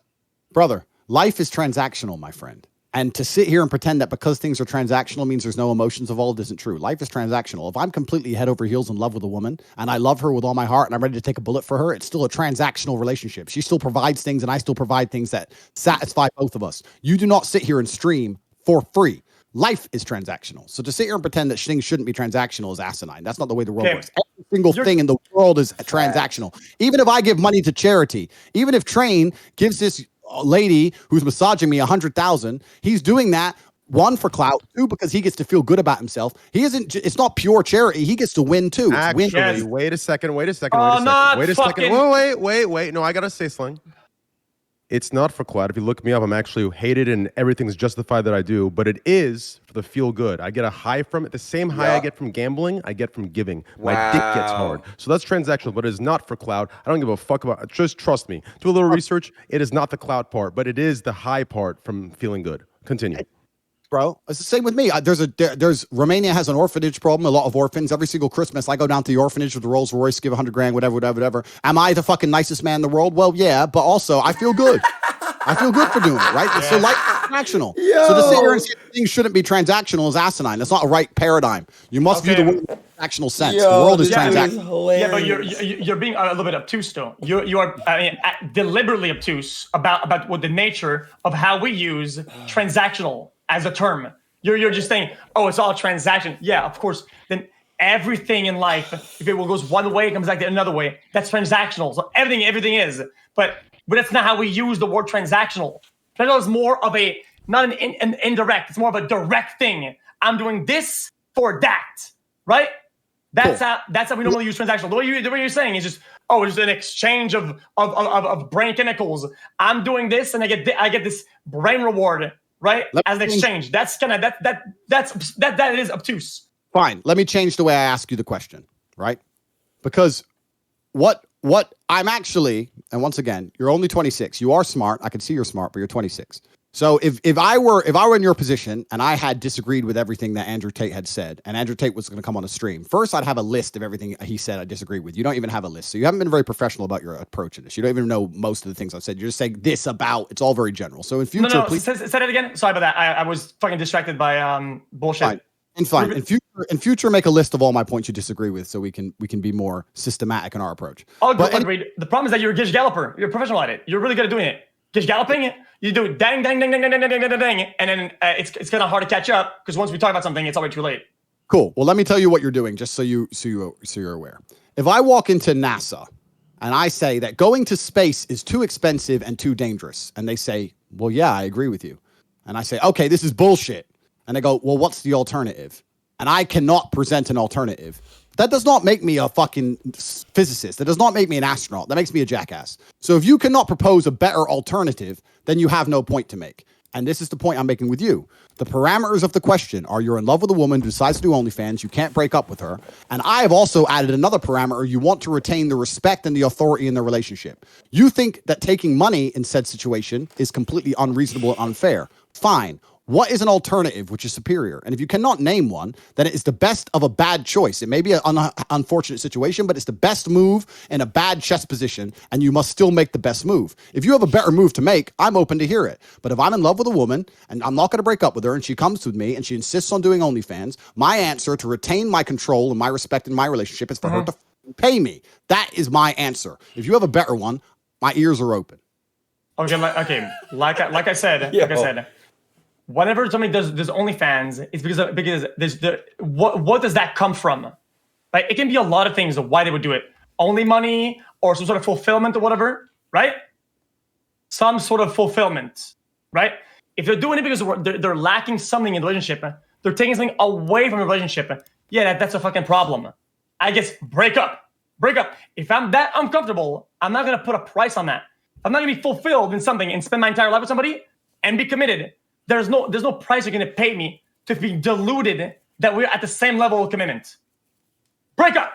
[SPEAKER 5] Brother, life is transactional, my friend. And to sit here and pretend that because things are transactional means there's no emotions involved isn't true. Life is transactional. If I'm completely head over heels in love with a woman and I love her with all my heart and I'm ready to take a bullet for her, it's still a transactional relationship. She still provides things and I still provide things that satisfy both of us. You do not sit here and stream for free. Life is transactional. So to sit here and pretend that things shouldn't be transactional is asinine. That's not the way the world works. Every single thing in the world is transactional. Even if I give money to charity, even if Train gives this lady who's massaging me 100,000, he's doing that, one, for clout, two, because he gets to feel good about himself. He isn't, it's not pure charity. He gets to win too.
[SPEAKER 7] Actually, wait a second. Wait a second. No, I gotta say something. It's not for clout. If you look me up, I'm actually hated and everything's justified that I do, but it is for the feel good. I get a high from it. The same high I get from gambling, I get from giving. My dick gets hard. So that's transactional, but it is not for clout. I don't give a fuck about it. Just trust me. Do a little research. It is not the clout part, but it is the high part from feeling good. Continue.
[SPEAKER 5] Bro, it's the same with me. There's Romania has an orphanage problem. A lot of orphans. Every single Christmas, I go down to the orphanage with the Rolls Royce, give 100 grand, whatever. Am I the fucking nicest man in the world? Well, yeah, but also I feel good. I feel good for doing it, right? Yeah. So life is transactional. So to sit here and say things shouldn't be transactional is asinine. That's not a right paradigm. You must view the world in a transactional sense. The world is transactional.
[SPEAKER 1] Yeah, but you're being a little bit obtuse, though. You are deliberately obtuse about what the nature of how we use transactional as a term. You're just saying, oh, it's all transaction. Yeah, of course. Then everything in life, if it goes one way, it comes back another way. That's transactional. So everything is. But that's not how we use the word transactional. Transactional is more of not an indirect. It's more of a direct thing. I'm doing this for that, right? That's how we normally use transactional. The way you're saying is just, oh, it's an exchange of brain chemicals. I'm doing this and I get this brain reward, right? As an exchange. That's kind of that is obtuse.
[SPEAKER 5] Fine. Let me change the way I ask you the question, right? Because what I'm actually, and once again, you're only 26. You are smart. I can see you're smart, but you're 26. So if I were in your position and I had disagreed with everything that Andrew Tate had said, and Andrew Tate was going to come on a stream, first I'd have a list of everything he said I disagree with. You don't even have a list. So you haven't been very professional about your approach in this. You don't even know most of the things I've said. You're just saying this about, it's all very general. So in future, please.
[SPEAKER 1] Say that again. Sorry about that. I was fucking distracted by bullshit.
[SPEAKER 5] Fine. In future, make a list of all my points you disagree with, so we can be more systematic in our approach.
[SPEAKER 1] Oh, agreed. The problem is that you're a gish galloper. You're a professional at it. You're really good at doing it. Gish galloping, you do dang, dang, dang, dang, dang, dang, dang, dang, dang, and then it's kind of hard to catch up because once we talk about something, it's already too late.
[SPEAKER 5] Cool. Well, let me tell you what you're doing, just so you're aware. If I walk into NASA and I say that going to space is too expensive and too dangerous, and they say, "Well, yeah, I agree with you," and I say, "Okay, this is bullshit," and they go, "Well, what's the alternative?" And I cannot present an alternative. That does not make me a fucking physicist. That does not make me an astronaut. That makes me a jackass. So if you cannot propose a better alternative, then you have no point to make. And this is the point I'm making with you. The parameters of the question are you're in love with a woman who decides to do OnlyFans. You can't break up with her. And I have also added another parameter. You want to retain the respect and the authority in the relationship. You think that taking money in said situation is completely unreasonable and unfair. Fine. What is an alternative which is superior? And if you cannot name one, then it is the best of a bad choice. It may be an unfortunate situation, but it's the best move in a bad chess position, and you must still make the best move. If you have a better move to make, I'm open to hear it. But if I'm in love with a woman and I'm not going to break up with her and she comes with me and she insists on doing OnlyFans, my answer to retain my control and my respect in my relationship is for her to pay me. That is my answer. If you have a better one, my ears are open.
[SPEAKER 1] Okay, like I said, whenever somebody does OnlyFans, it's because there's what does that come from? Like, it can be a lot of things of why they would do it. Only money or some sort of fulfillment or whatever, right? Some sort of fulfillment, right? If they're doing it because they're lacking something in the relationship, they're taking something away from the relationship, yeah, that's a fucking problem. I guess break up. If I'm that uncomfortable, I'm not going to put a price on that. I'm not going to be fulfilled in something and spend my entire life with somebody and be committed. There's no price you're going to pay me to be deluded that we're at the same level of commitment. Break up.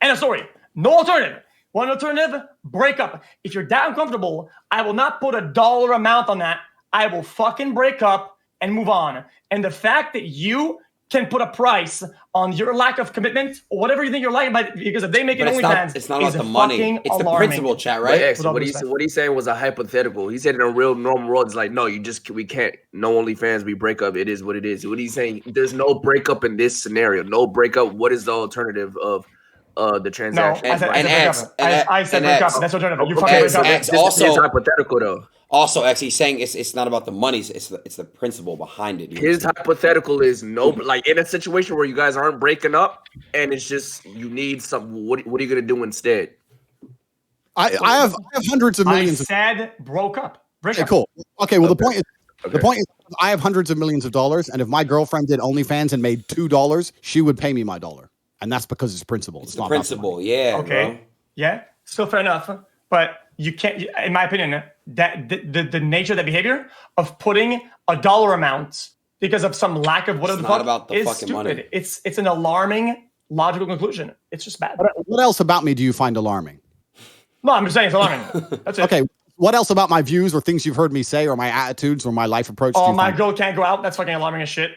[SPEAKER 1] End of story. No alternative. One alternative, break up. If you're that uncomfortable, I will not put a dollar amount on that. I will fucking break up and move on. And the fact that you can put a price on your lack of commitment or whatever you think you're like, because if they make it OnlyFans,
[SPEAKER 3] it's not about the money. It's the principle, chat, right?
[SPEAKER 4] What he's saying was a hypothetical. He said in a real normal world, it's like, no, we can't. No OnlyFans, we break up. It is what it is. What he's saying, there's no breakup in this scenario. No breakup. What is the alternative of the transaction?
[SPEAKER 1] No, I said break up. That's alternative. You fucking break up.
[SPEAKER 4] This is hypothetical though.
[SPEAKER 3] Also, X, he's saying it's not about the money. It's the principle behind it.
[SPEAKER 4] His hypothetical is like in a situation where you guys aren't breaking up and it's just you need some. What are you gonna do instead?
[SPEAKER 5] I have hundreds of millions.
[SPEAKER 1] I said broke up.
[SPEAKER 5] Okay, cool. Okay, well the point is I have hundreds of millions of dollars, and if my girlfriend did OnlyFans and made $2, she would pay me my $1, and that's because it's principle. It's not
[SPEAKER 3] principle. Yeah.
[SPEAKER 1] Okay.
[SPEAKER 3] Bro.
[SPEAKER 1] Yeah. Still fair enough, but you can't. In my opinion, that the nature of that behavior of putting a dollar amount because of some lack of whatever
[SPEAKER 3] It's
[SPEAKER 1] the
[SPEAKER 3] not
[SPEAKER 1] fuck
[SPEAKER 3] about the
[SPEAKER 1] is
[SPEAKER 3] fucking
[SPEAKER 1] stupid.
[SPEAKER 3] money.
[SPEAKER 1] It's an alarming logical conclusion. It's just bad.
[SPEAKER 5] What else about me do you find alarming?
[SPEAKER 1] No, I'm just saying it's alarming. That's it.
[SPEAKER 5] Okay. What else about my views or things you've heard me say or my attitudes or my life approach?
[SPEAKER 1] Oh, my girl can't go out. That's fucking alarming as shit.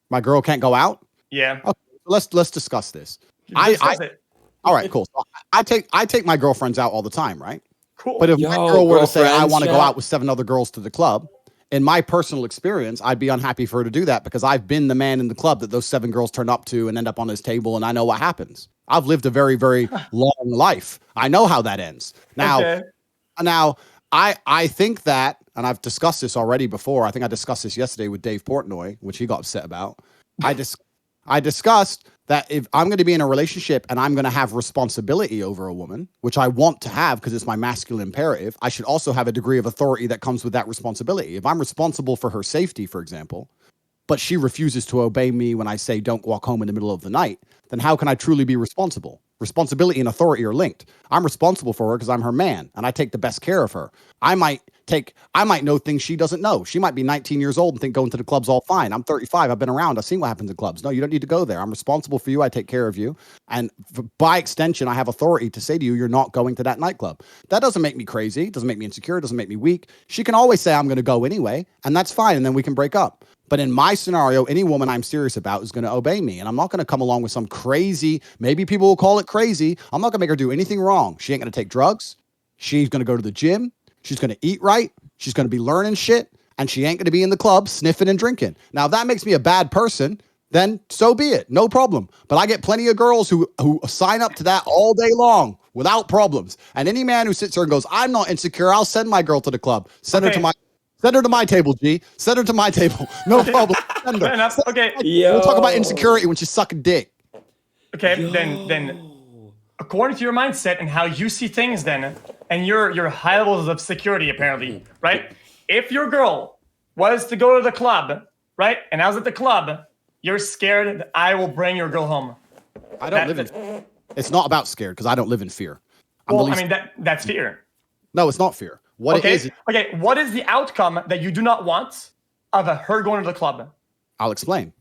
[SPEAKER 5] My girl can't go out?
[SPEAKER 1] Yeah.
[SPEAKER 5] Okay, let's discuss this.
[SPEAKER 1] Discuss it.
[SPEAKER 5] All right, cool. So I take my girlfriends out all the time, right?
[SPEAKER 1] Cool.
[SPEAKER 5] But if my girl were to say I want to go
[SPEAKER 3] yeah.
[SPEAKER 5] out with 7 other girls to the club, in my personal experience, I'd be unhappy for her to do that because I've been the man in the club that those 7 girls turn up to and end up on his table, and I know what happens. I've lived a very, very long life. I know how that ends. Now, I think that, and I've discussed this already before. I think I discussed this yesterday with Dave Portnoy, which he got upset about. I discussed that if I'm going to be in a relationship and I'm going to have responsibility over a woman, which I want to have because it's my masculine imperative, I should also have a degree of authority that comes with that responsibility. If I'm responsible for her safety, for example, but she refuses to obey me when I say don't walk home in the middle of the night, then how can I truly be responsible? Responsibility and authority are linked. I'm responsible for her because I'm her man and I take the best care of her. I might know things she doesn't know. She might be 19 years old and think going to the club's all fine. I'm 35. I've been around. I've seen what happens in clubs. No, you don't need to go there. I'm responsible for you. I take care of you. And by extension, I have authority to say to you, you're not going to that nightclub. That doesn't make me crazy. It doesn't make me insecure. It doesn't make me weak. She can always say I'm going to go anyway, and that's fine. And then we can break up. But in my scenario, any woman I'm serious about is going to obey me. And I'm not going to come along with some crazy, maybe people will call it crazy. I'm not going to make her do anything wrong. She ain't going to take drugs. She's going to go to the gym. She's going to eat right. She's going to be learning shit. And she ain't going to be in the club sniffing and drinking. Now, if that makes me a bad person, then so be it. No problem. But I get plenty of girls who sign up to that all day long without problems. And any man who sits there and goes, I'm not insecure, I'll send my girl to the club. Send her to my table, G. Send her to my table. No problem. Send her.
[SPEAKER 1] Fair enough. Okay.
[SPEAKER 5] We'll talk about insecurity when she's sucking dick.
[SPEAKER 1] Okay, then according to your mindset and how you see things then, and your high levels of security apparently, right? If your girl was to go to the club, right? And I was at the club, you're scared that I will bring your girl home.
[SPEAKER 5] I don't live in fear. It's not about scared because I don't live in fear.
[SPEAKER 1] That's fear.
[SPEAKER 5] No, it's not fear. What it is.
[SPEAKER 1] Okay, what is the outcome that you do not want of her going to the club?
[SPEAKER 5] I'll explain.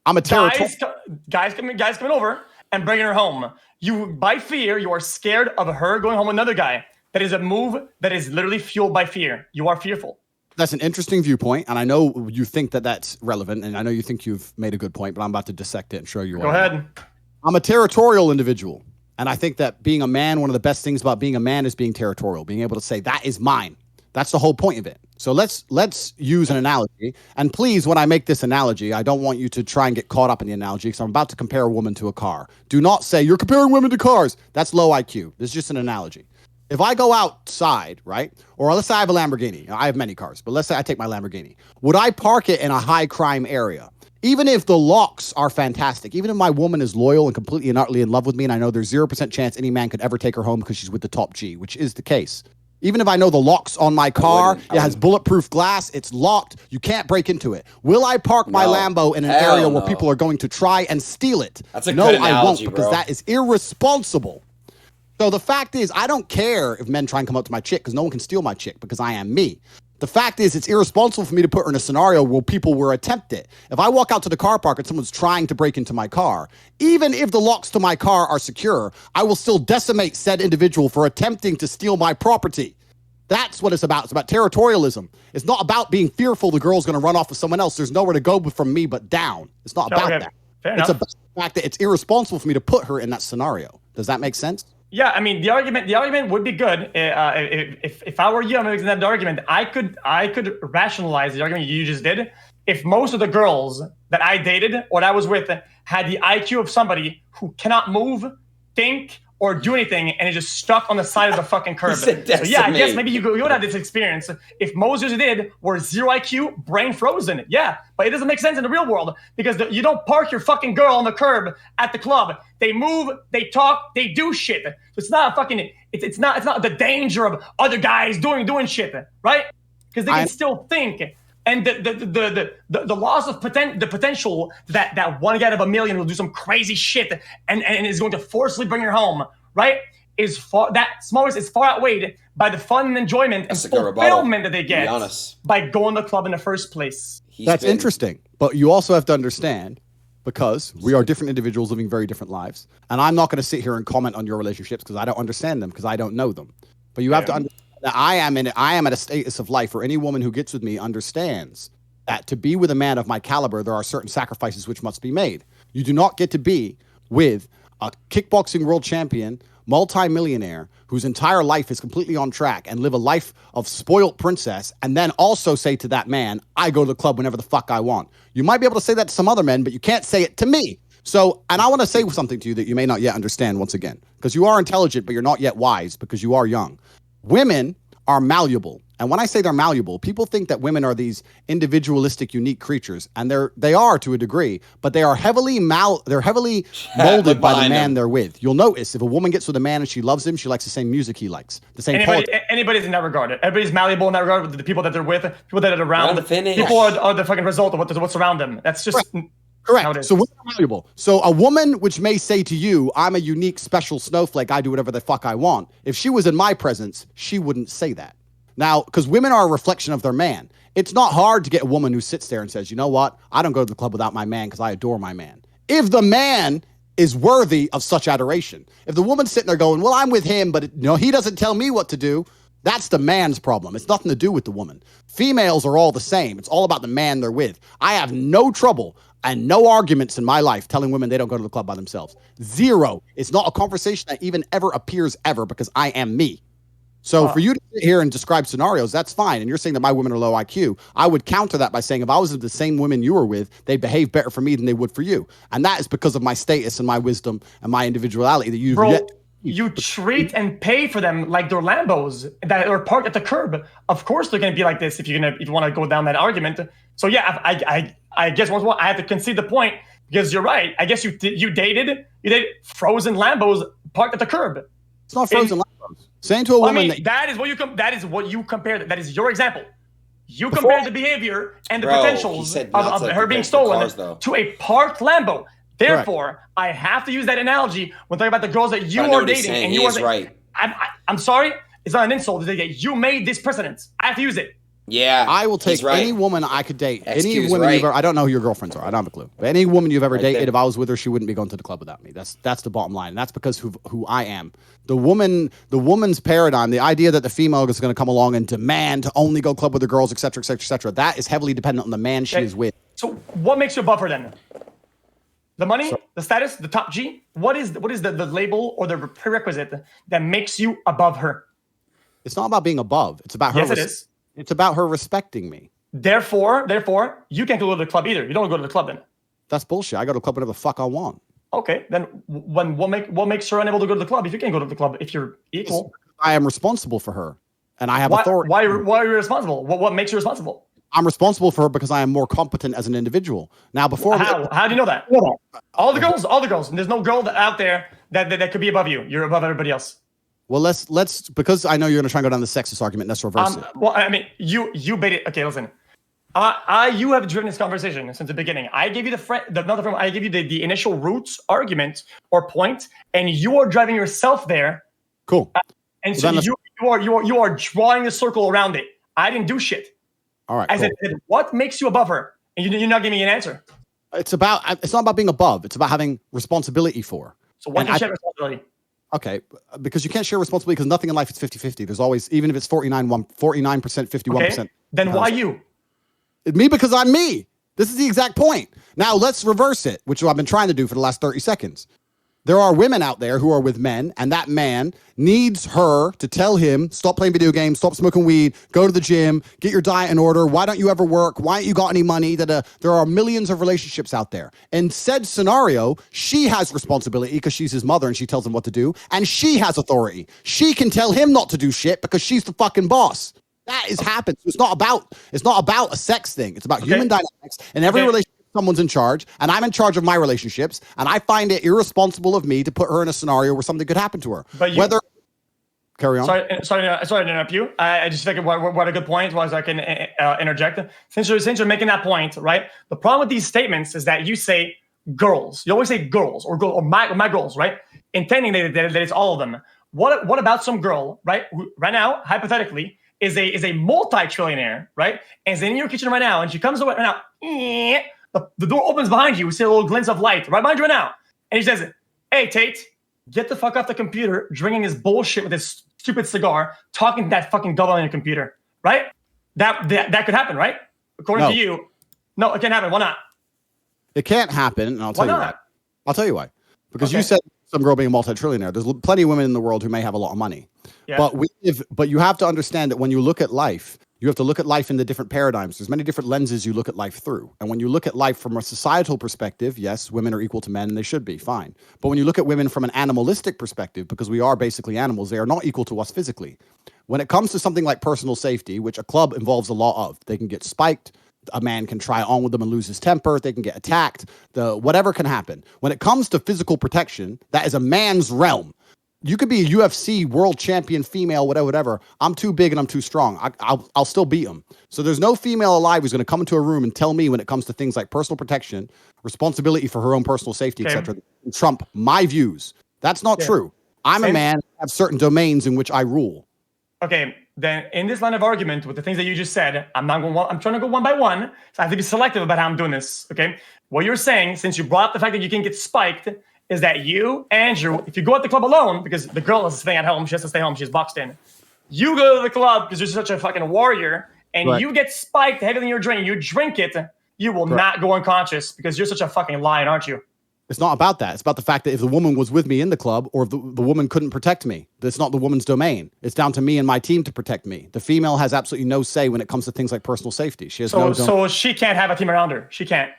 [SPEAKER 5] I'm a territorial.
[SPEAKER 1] Guys coming over and bringing her home. You, by fear, you are scared of her going home with another guy. That is a move that is literally fueled by fear. You are fearful.
[SPEAKER 5] That's an interesting viewpoint, and I know you think that that's relevant, and I know you think you've made a good point, but I'm about to dissect it and show you why.
[SPEAKER 1] Go ahead.
[SPEAKER 5] I'm a territorial individual, and I think that being a man, one of the best things about being a man is being territorial, being able to say, that is mine. That's the whole point of it. So let's use an analogy, and please, when I make this analogy, I don't want you to try and get caught up in the analogy, because I'm about to compare a woman to a car. Do not say, you're comparing women to cars. That's low IQ. This is just an analogy. If I go outside, right, or let's say I have a Lamborghini. I have many cars, but let's say I take my Lamborghini. Would I park it in a high crime area? Even if the locks are fantastic, even if my woman is loyal and completely and utterly in love with me, and I know there's 0% chance any man could ever take her home because she's with the top G, which is the case. Even if I know the locks on my car, it has bulletproof glass, it's locked, you can't break into it. Will I park my Lambo in an area where people are going to try and steal it?
[SPEAKER 3] That's a good analogy,
[SPEAKER 5] I won't, because
[SPEAKER 3] bro.
[SPEAKER 5] that is irresponsible. So the fact is, I don't care if men try and come up to my chick, because no one can steal my chick, because I am me. The fact is, it's irresponsible for me to put her in a scenario where people will attempt it. If I walk out to the car park and someone's trying to break into my car, even if the locks to my car are secure, I will still decimate said individual for attempting to steal my property. That's what it's about. It's about territorialism. It's not about being fearful the girl's going to run off with someone else. There's nowhere to go from me but down. It's not about that. It's about the fact that it's irresponsible for me to put her in that scenario. Does that make sense?
[SPEAKER 1] Yeah, I mean the argument would be good. If I were you, I'm making that argument. I could rationalize the argument you just did if most of the girls that I dated or that I was with had the IQ of somebody who cannot move, think, or do anything, and is just stuck on the side of the fucking curb. So yeah, I guess maybe you would have this experience if most of you did were 0 IQ, brain frozen. Yeah, but it doesn't make sense in the real world because you don't park your fucking girl on the curb at the club. They move, they talk, they do shit. So it's not a fucking. It's not the danger of other guys doing shit, right? Because they can still think. And the loss of the potential that one guy out of a million will do some crazy shit and is going to forcibly bring her home, right? Is far outweighed by the fun and enjoyment and fulfillment that they get by going to the club in the first place.
[SPEAKER 5] That's interesting, but you also have to understand, because we are different individuals living very different lives, and I'm not going to sit here and comment on your relationships because I don't understand them, because I don't know them. But you have to understand that I am at a status of life where any woman who gets with me understands that to be with a man of my caliber, there are certain sacrifices which must be made. You do not get to be with a kickboxing world champion, multi-millionaire, whose entire life is completely on track and live a life of spoiled princess, and then also say to that man, I go to the club whenever the fuck I want. You might be able to say that to some other men, but you can't say it to me. So, and I want to say something to you that you may not yet understand once again, because you are intelligent, but you're not yet wise because you are young. Women are malleable. And when I say they're malleable, people think that women are these individualistic, unique creatures, and they are to a degree, but they are heavily molded by the man they're with. You'll notice if a woman gets with a man and she loves him, she likes the same music he likes, the same
[SPEAKER 1] anybody's in that regard. Everybody's malleable in that regard with the people that they're with, people that are around. People are the fucking result of what's around them. That's just
[SPEAKER 5] correct. So women are malleable. So a woman which may say to you, I'm a unique, special snowflake, I do whatever the fuck I want. If she was in my presence, she wouldn't say that. Now, because women are a reflection of their man. It's not hard to get a woman who sits there and says, you know what? I don't go to the club without my man because I adore my man. If the man is worthy of such adoration. If the woman's sitting there going, well, I'm with him, but he doesn't tell me what to do. That's the man's problem. It's nothing to do with the woman. Females are all the same. It's all about the man they're with. I have no trouble and no arguments in my life telling women they don't go to the club by themselves. Zero. It's not a conversation that even ever appears ever because I am me. So for you to sit here and describe scenarios, that's fine. And you're saying that my women are low IQ. I would counter that by saying if I was with the same women you were with, they'd behave better for me than they would for you. And that is because of my status and my wisdom and my individuality that you've
[SPEAKER 1] you treat and pay for them like they're Lambos that are parked at the curb. Of course they're going to be like this if you want to go down that argument. So yeah, I guess once more I have to concede the point because you're right. I guess you dated frozen Lambos parked at the curb.
[SPEAKER 5] It's not frozen Lambos. Saying to a woman
[SPEAKER 1] that is what you compared. That is your example. You compared the behavior and the potentials of her being stolen to a parked Lambo. Therefore, I have to use that analogy when talking about the girls that you are dating. And you are right. I'm sorry, it's not an insult. You made this precedent. I have to use it.
[SPEAKER 3] Yeah,
[SPEAKER 5] I will take
[SPEAKER 3] he's right.
[SPEAKER 5] any woman I could date.
[SPEAKER 3] XQ
[SPEAKER 5] Any
[SPEAKER 3] is
[SPEAKER 5] women
[SPEAKER 3] right.
[SPEAKER 5] you've ever, I don't know who your girlfriends are. I don't have a clue. But any woman you've ever
[SPEAKER 3] Right
[SPEAKER 5] dated,
[SPEAKER 3] there.
[SPEAKER 5] if I was with her, she wouldn't be going to the club without me. That's the bottom line. And that's because who I am. The woman's paradigm, the idea that the female is going to come along and demand to only go club with the girls, et cetera, et cetera, et cetera, that is heavily dependent on the man she is with.
[SPEAKER 1] So what makes you above her then? The money, the status, the top G? What is the label or the prerequisite that makes you above her?
[SPEAKER 5] It's not about being above. It's about her.
[SPEAKER 1] Yes, it is.
[SPEAKER 5] It's about her respecting me.
[SPEAKER 1] Therefore, you can't go to the club either. You don't go to the club then.
[SPEAKER 5] That's bullshit. I go to the club whenever the fuck I want.
[SPEAKER 1] Okay, then what makes her unable to go to the club if you can't go to the club if you're equal?
[SPEAKER 5] I am responsible for her, and I have authority.
[SPEAKER 1] Why are you responsible? What makes you responsible?
[SPEAKER 5] I'm responsible for her because I am more competent as an individual. Now, before
[SPEAKER 1] How do you know that? All the girls. And there's no girl out there that could be above you. You're above everybody else.
[SPEAKER 5] Well, let's because I know you're going to try and go down the sexist argument. Let's reverse it.
[SPEAKER 1] Well, I mean, you bait it. Okay, listen. You have driven this conversation since the beginning. I gave you I gave you the initial roots argument or point, and you are driving yourself there.
[SPEAKER 5] Cool.
[SPEAKER 1] And so you are drawing a circle around it. I didn't do shit.
[SPEAKER 5] All right.
[SPEAKER 1] I said, what makes you above her? And you're not giving me an answer.
[SPEAKER 5] It's not about being above. It's about having responsibility for.
[SPEAKER 1] So what can you share responsibility?
[SPEAKER 5] Okay, because you can't share responsibility because nothing in life is 50-50. There's always, even if it's 49%, 51%.
[SPEAKER 1] Okay. Then why you?
[SPEAKER 5] Me, because I'm me. This is the exact point. Now let's reverse it, which I've been trying to do for the last 30 seconds. There are women out there who are with men, and that man needs her to tell him, stop playing video games, stop smoking weed, go to the gym, get your diet in order. Why don't you ever work? Why ain't you got any money? There are millions of relationships out there. In said scenario, she has responsibility because she's his mother and she tells him what to do, and she has authority. She can tell him not to do shit because she's the fucking boss. That is happened. It's not about a sex thing. It's about human dynamics. In every relationship, someone's in charge, and I'm in charge of my relationships, and I find it irresponsible of me to put her in a scenario where something could happen to her.
[SPEAKER 1] But
[SPEAKER 5] carry on.
[SPEAKER 1] Sorry to interrupt you. I just think what a good point was. I can interject. Since you're making that point, right? The problem with these statements is that you say girls. You always say girls or my girls, right? Intending that it's all of them. What about some girl, right? Who, right now, hypothetically, is a multi-trillionaire, right? And is in your kitchen right now, and she comes away right now. The door opens behind you. We see a little glint of light right behind you right now. And he says, hey, Tate, get the fuck off the computer, drinking his bullshit with his stupid cigar, talking to that fucking double on your computer, right? That could happen, right? According to you. No, it can't happen. Why not?
[SPEAKER 5] It can't happen, and I'll tell you why. I'll tell you why. Because you said some girl being a multi-trillionaire. There's plenty of women in the world who may have a lot of money. Yeah. But you have to understand that when you look at life, you have to look at life in the different paradigms. There's many different lenses you look at life through. And when you look at life from a societal perspective, yes, women are equal to men, and they should be, fine. But when you look at women from an animalistic perspective, because we are basically animals, they are not equal to us physically. When it comes to something like personal safety, which a club involves a lot of, they can get spiked, a man can try on with them and lose his temper, they can get attacked, whatever can happen. When it comes to physical protection, that is a man's realm. You could be a UFC world champion female, whatever. I'm too big and I'm too strong. I'll still beat him. So there's no female alive who's going to come into a room and tell me when it comes to things like personal protection, responsibility for her own personal safety, etc. Trump my views. That's not true. I'm a man. I have certain domains in which I rule.
[SPEAKER 1] Okay, then in this line of argument with the things that you just said, I'm trying to go one by one. So I have to be selective about how I'm doing this. Okay, what you're saying, since you brought up the fact that you can get spiked, is that you, Andrew, if you go at the club alone, because the girl is staying at home, she has to stay home, she's boxed in. You go to the club because you're such a fucking warrior, and you get spiked heavier than your drink, you drink it, you will not go unconscious because you're such a fucking lion, aren't you?
[SPEAKER 5] It's not about that. It's about the fact that if the woman was with me in the club, or if the woman couldn't protect me, that's not the woman's domain. It's down to me and my team to protect me. The female has absolutely no say when it comes to things like personal safety. She has
[SPEAKER 1] so she can't have a team around her. She can't.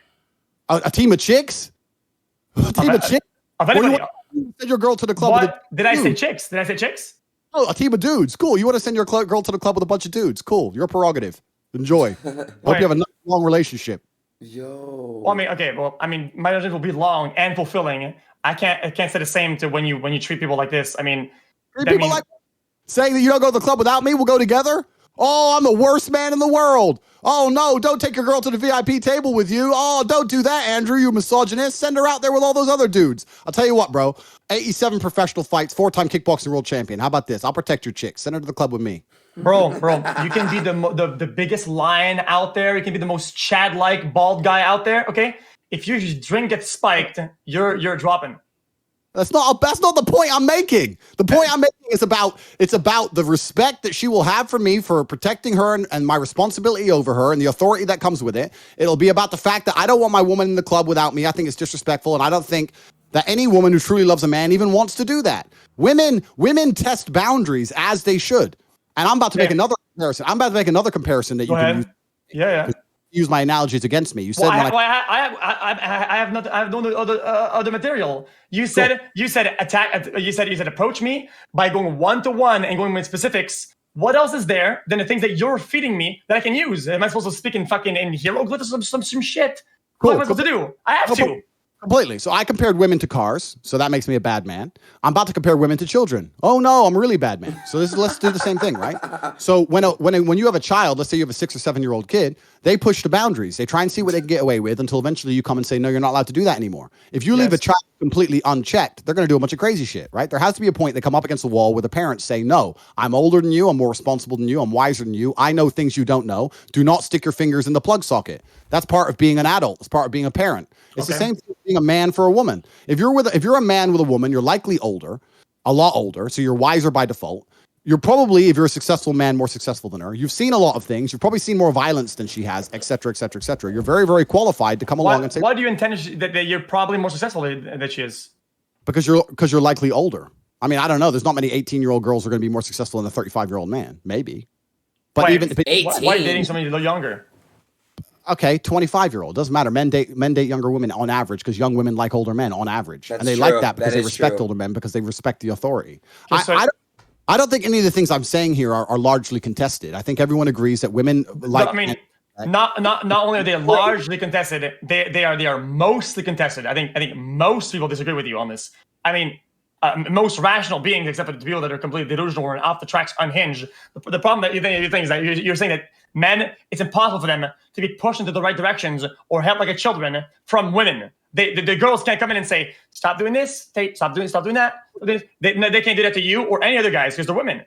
[SPEAKER 5] A team of chicks? A team of chicks?
[SPEAKER 1] Of anybody.
[SPEAKER 5] Send your girl to the club.
[SPEAKER 1] What? Did I say chicks? Did I say chicks?
[SPEAKER 5] Oh, a team of dudes. Cool. You want to send your girl to the club with a bunch of dudes. Cool. Your prerogative. Enjoy. Hope you have a nice, long relationship.
[SPEAKER 3] Yo.
[SPEAKER 1] Well, I mean, my relationship will be long and fulfilling. I can't say the same to when you treat people like this. I mean,
[SPEAKER 5] saying that you don't go to the club without me, we'll go together. Oh, I'm the worst man in the world. Oh, no, don't take your girl to the VIP table with you. Oh, don't do that, Andrew, you misogynist. Send her out there with all those other dudes. I'll tell you what, bro. 87 professional fights, 4-time kickboxing world champion. How about this? I'll protect your chick. Send her to the club with me.
[SPEAKER 1] Bro, you can be the biggest lion out there. You can be the most Chad-like bald guy out there, okay? If your drink gets spiked, you're dropping.
[SPEAKER 5] That's not the point I'm making. The point I'm making is about the respect that she will have for me for protecting her and my responsibility over her and the authority that comes with it. It'll be about the fact that I don't want my woman in the club without me. I think it's disrespectful, and I don't think that any woman who truly loves a man even wants to do that. Women test boundaries as they should. And I'm about to make another comparison. I'm about to make another comparison that you can use.
[SPEAKER 1] Yeah.
[SPEAKER 5] Use my analogies against me. You said
[SPEAKER 1] I have no other material. You said attack. You said approach me by going 1-to-1 and going with specifics. What else is there than the things that you're feeding me that I can use? Am I supposed to speak in hieroglyphs or some shit? What am I supposed to do? I have to.
[SPEAKER 5] Completely. So I compared women to cars, so that makes me a bad man. I'm about to compare women to children. Oh no, I'm a really bad man. So let's do the same thing, right? So when you have a child, let's say you have a 6 or 7 year old kid, they push the boundaries. They try and see what they can get away with until eventually you come and say, no, you're not allowed to do that anymore. If you leave a child completely unchecked, they're going to do a bunch of crazy shit, right? There has to be a point they come up against the wall where the parents say, no, I'm older than you. I'm more responsible than you. I'm wiser than you. I know things you don't know. Do not stick your fingers in the plug socket. That's part of being an adult. It's part of being a parent. It's the same thing as being a man for a woman. If you're a man with a woman, you're likely older, a lot older, so you're wiser by default. You're probably, if you're a successful man, more successful than her. You've seen a lot of things. You've probably seen more violence than she has, et cetera, et cetera, et cetera. You're very, very qualified to come along and say,
[SPEAKER 1] why do you intend that you're probably more successful than she is?
[SPEAKER 5] Because you're likely older. I mean, I don't know. There's not many 18-year-old girls who are going to be more successful than a 35-year-old man. Maybe. But
[SPEAKER 1] why,
[SPEAKER 5] even
[SPEAKER 1] why are you dating somebody younger?
[SPEAKER 5] Okay, 25-year-old. Doesn't matter. Men date younger women on average because young women like older men on average.
[SPEAKER 3] That's
[SPEAKER 5] and they
[SPEAKER 3] true.
[SPEAKER 5] like that because
[SPEAKER 3] That
[SPEAKER 5] they
[SPEAKER 3] is
[SPEAKER 5] respect
[SPEAKER 3] true.
[SPEAKER 5] older men because they respect the authority.
[SPEAKER 1] I
[SPEAKER 5] I don't think any of the things I'm saying here are largely contested. I think everyone agrees that women like.
[SPEAKER 1] I mean, not only are they largely contested, they are mostly contested. I think most people disagree with you on this. I mean, most rational beings, except for the people that are completely delusional and off the tracks, unhinged. The problem that you think is that you're saying that men, it's impossible for them to be pushed into the right directions or helped like a children from women. The girls can't come in and say, stop doing this, stop doing that. They can't do that to you or any other guys because they're women.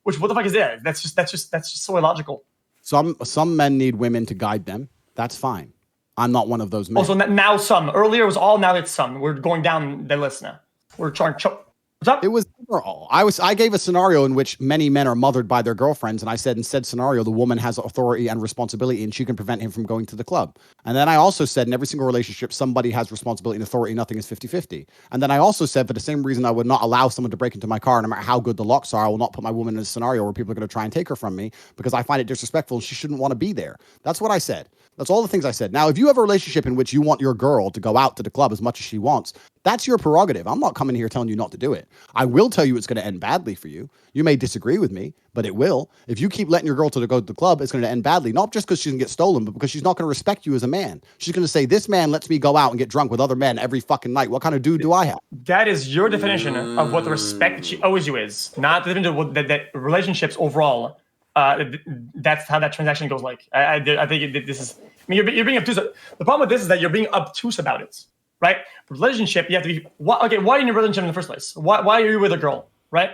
[SPEAKER 1] Which, what the fuck is that? That's just so illogical.
[SPEAKER 5] Some men need women to guide them. That's fine. I'm not one of those men.
[SPEAKER 1] Also, now some. Earlier it was all, now it's some. We're going down the list now. We're trying to what's up?
[SPEAKER 5] It was overall. I gave a scenario in which many men are mothered by their girlfriends, and I said in said scenario the woman has authority and responsibility, and she can prevent him from going to the club. And then I also said in every single relationship somebody has responsibility and authority. Nothing is 50-50. And then I also said for the same reason I would not allow someone to break into my car, no matter how good the locks are, I will not put my woman in a scenario where people are going to try and take her from me because I find it disrespectful and she shouldn't want to be there. That's what I said. That's all the things I said. Now, if you have a relationship in which you want your girl to go out to the club as much as she wants, that's your prerogative. I'm not coming here telling you not to do it. I will tell you it's going to end badly for you. You may disagree with me, but it will. If you keep letting your girl go to the club, it's going to end badly, not just because she can get stolen, but because she's not going to respect you as a man. She's going to say, this man lets me go out and get drunk with other men every fucking night. What kind of dude do I have?
[SPEAKER 1] That is your definition of what the respect that she owes you is, not the definition of that relationships overall. That's how that transaction goes. Like I think this is. I mean, you're being obtuse. The problem with this is that you're being obtuse about it, right? Relationship, you have to be. Why are you in a relationship in the first place? Why are you with a girl, right?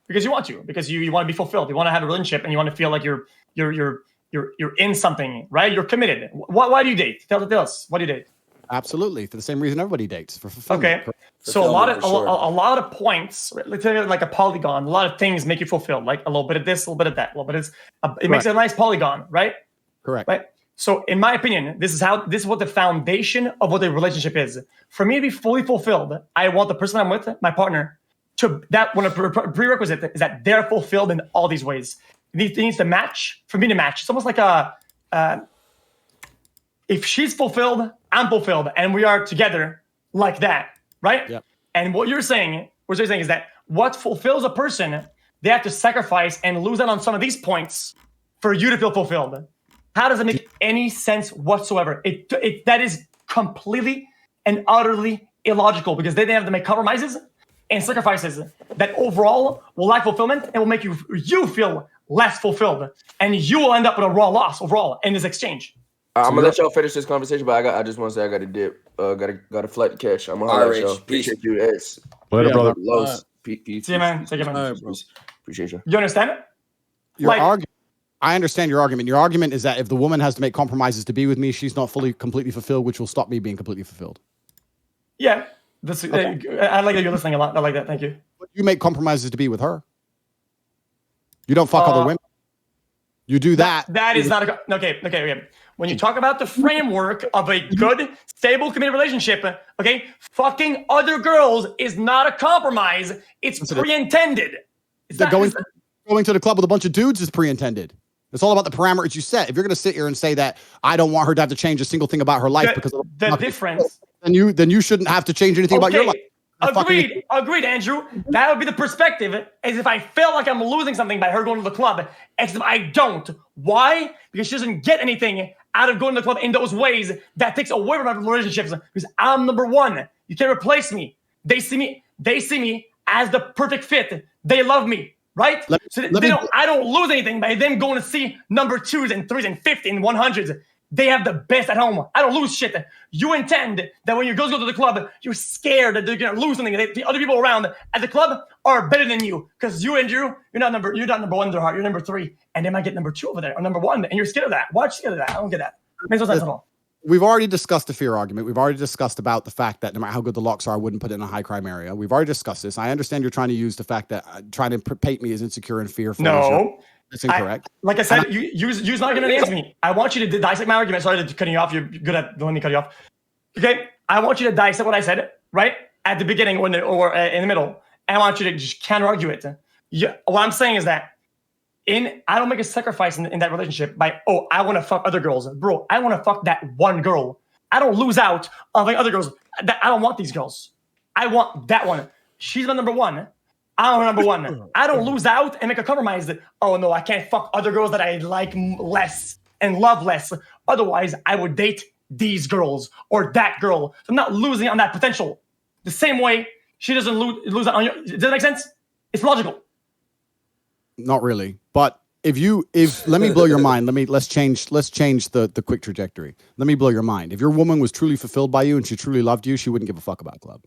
[SPEAKER 1] Because you want to. Because you want to be fulfilled. You want to have a relationship, and you want to feel like you're in something, right? You're committed. Why do you date? Tell us. Why do you date?
[SPEAKER 5] Absolutely, for the same reason everybody dates, for fulfillment.
[SPEAKER 1] Okay, so a lot of points, let's say like a polygon. A lot of things make you fulfilled, like a little bit of this, a little bit of that, a little bit of this. It makes it a nice polygon, right?
[SPEAKER 5] Correct.
[SPEAKER 1] Right. So, in my opinion, this is what the foundation of what a relationship is. For me to be fully fulfilled, I want the person I'm with, my partner, to that one of a prerequisite is that they're fulfilled in all these ways. It needs to match. For me to match, it's almost like if she's fulfilled, I'm fulfilled, and we are together like that, right?
[SPEAKER 5] Yep.
[SPEAKER 1] And what you're saying is that what fulfills a person, they have to sacrifice and lose out on some of these points for you to feel fulfilled. How does it make any sense whatsoever? That is completely and utterly illogical because they have to make compromises and sacrifices that overall will lack fulfillment and will make you feel less fulfilled, and you will end up with a raw loss overall in this exchange.
[SPEAKER 4] I'm gonna let y'all finish this conversation, but I just want to say I got to dip. Got a flight to catch. I'm gonna holler at y'all. Appreciate you, Eds.
[SPEAKER 7] Later, brother.
[SPEAKER 4] Los.
[SPEAKER 1] See you, man. Take care, man.
[SPEAKER 6] All right, bro.
[SPEAKER 4] Appreciate you.
[SPEAKER 1] You understand it?
[SPEAKER 5] Your argument. I understand your argument. Your argument is that if the woman has to make compromises to be with me, she's not completely fulfilled, which will stop me being completely fulfilled.
[SPEAKER 1] Yeah. I like that you're listening a lot. I like that. Thank you.
[SPEAKER 5] But you make compromises to be with her. You don't fuck other women. You do that.
[SPEAKER 1] That is not okay. When you talk about the framework of a good, stable, committed relationship, okay, fucking other girls is not a compromise. It's pre-intended.
[SPEAKER 5] Going to the club with a bunch of dudes is pre-intended. It's all about the parameters you set. If you're going to sit here and say that I don't want her to have to change a single thing about her life because of
[SPEAKER 1] the difference,
[SPEAKER 5] then you shouldn't have to change anything about your life.
[SPEAKER 1] Agreed, Andrew. That would be the perspective, as if I felt like I'm losing something by her going to the club, except I don't. Why? Because she doesn't get anything out of going to the club in those ways that takes away from my relationships. Because I'm number one. You can't replace me. They see me as the perfect fit. They love me, right? I don't lose anything by them going to see number 2s and 3s and 50s and 100s. They have the best at home. I don't lose shit. You intend that when your girls go to the club, you're scared that they're gonna lose something. The other people around at the club are better than you because you, Andrew, you're not number one in their heart. You're number 3, and they might get number 2 over there or number 1, and you're scared of that. Why are you scared of that? I don't get that. Makes no sense at all.
[SPEAKER 5] We've already discussed the fear argument. We've already discussed about the fact that no matter how good the locks are, I wouldn't put it in a high crime area. We've already discussed this. I understand you're trying to use the fact that trying to paint me as insecure and fearful.
[SPEAKER 1] No.
[SPEAKER 5] That's incorrect.
[SPEAKER 1] Like I said, you're not going to answer me. I want you to dissect my argument. Sorry to cut you off. You're good at letting me cut you off. Okay? I want you to dissect what I said, right? At the beginning or in the middle. And I want you to just counter-argue it. What I'm saying is that I don't make a sacrifice in that relationship by, I want to fuck other girls. Bro, I want to fuck that one girl. I don't lose out on like other girls. I don't want these girls. I want that one. She's my number one. I'm number one. I don't lose out and make a compromise that, no, I can't fuck other girls that I like less and love less. Otherwise, I would date these girls or that girl. So I'm not losing on that potential. The same way she doesn't lose on your. Does that make sense? It's logical.
[SPEAKER 5] Not really. But if let me blow your mind. Let's change the quick trajectory. Let me blow your mind. If your woman was truly fulfilled by you and she truly loved you, she wouldn't give a fuck about club.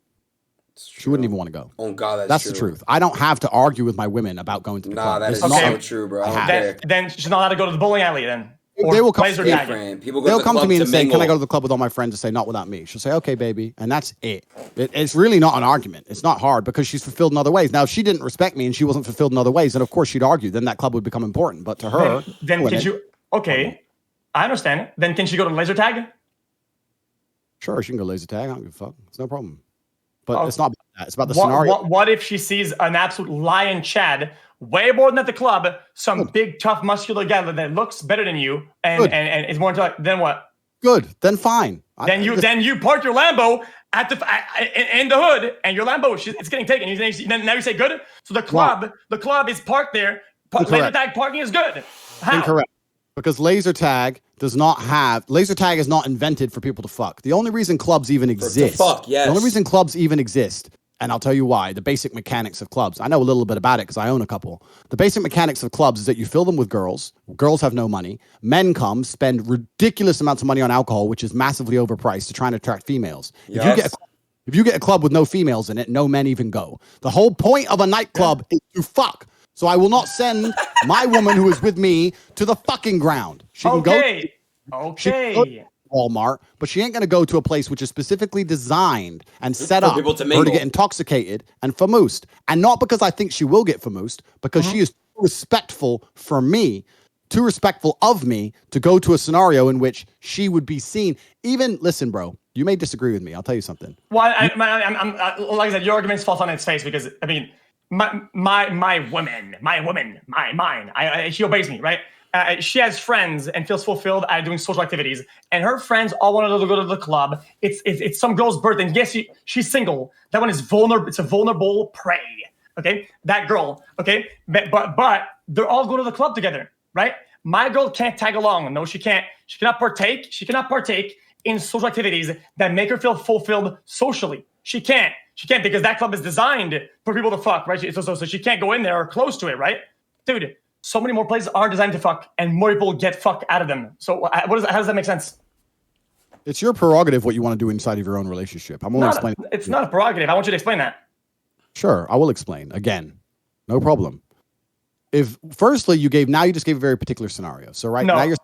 [SPEAKER 5] She wouldn't even want to go.
[SPEAKER 3] Oh God,
[SPEAKER 5] that's the truth. I don't have to argue with my women about going to the club.
[SPEAKER 3] That is so true, bro.
[SPEAKER 1] Then she's not allowed to go to the bowling alley then.
[SPEAKER 5] They will come.
[SPEAKER 3] They'll
[SPEAKER 5] come to me and say, "Can I go to the club with all my friends?" And say, "Not without me." She'll say, "Okay, baby," and that's it. It's really not an argument. It's not hard because she's fulfilled in other ways. Now, if she didn't respect me and she wasn't fulfilled in other ways, then of course she'd argue. Then that club would become important. But to her,
[SPEAKER 1] then can you? Okay, I understand. Then can she go to laser tag?
[SPEAKER 5] Sure, she can go laser tag. I don't give a fuck. It's no problem. But it's not about that. It's about the scenario.
[SPEAKER 1] What if she sees an absolute lion Chad way more than at the club, some big, tough, muscular guy that looks better than you and is more intelligent? Then what?
[SPEAKER 5] Good. Then fine.
[SPEAKER 1] Then you park your Lambo in the hood, and your Lambo it's getting taken. Now you say good. So the club is parked there. Laser tag parking is good. How?
[SPEAKER 5] Incorrect. Because laser tag is not invented for people to fuck. The only reason clubs even exist. The only reason clubs even exist, and I'll tell you why, the basic mechanics of clubs. I know a little bit about it because I own a couple. The basic mechanics of clubs is that you fill them with girls. Girls have no money. Men come, spend ridiculous amounts of money on alcohol, which is massively overpriced to try and attract females.
[SPEAKER 3] Yes.
[SPEAKER 5] If you get a club with no females in it, no men even go. The whole point of a nightclub is to fuck. So I will not send my woman who is with me to the fucking ground. She can go to Walmart, but she ain't going to go to a place which is specifically designed and set up for her to get intoxicated and famoosed. And not because I think she will get famoosed, because she is too respectful for me, too respectful of me to go to a scenario in which she would be seen. Listen, bro, you may disagree with me. I'll tell you something.
[SPEAKER 1] Well, I'm like I said, your argument falls on its face because, I mean, my woman, she obeys me, right? She has friends and feels fulfilled at doing social activities, and her friends all want her to go to the club. It's some girl's birthday, and yes, she's single. That one is vulnerable. It's a vulnerable prey. Okay, that girl. Okay, but they're all going to the club together, right? My girl can't tag along. No, she can't. She cannot partake. She cannot partake in social activities that make her feel fulfilled socially. She can't because that club is designed for people to fuck, right? So she can't go in there or close to it, right? Dude, so many more places are designed to fuck, and more people get fuck out of them. So how does that make sense?
[SPEAKER 5] It's your prerogative what you want to do inside of your own relationship. I'm only explaining.
[SPEAKER 1] It's not a prerogative. I want you to explain that.
[SPEAKER 5] Sure, I will explain again. No problem. If firstly you just gave a very particular scenario. So right now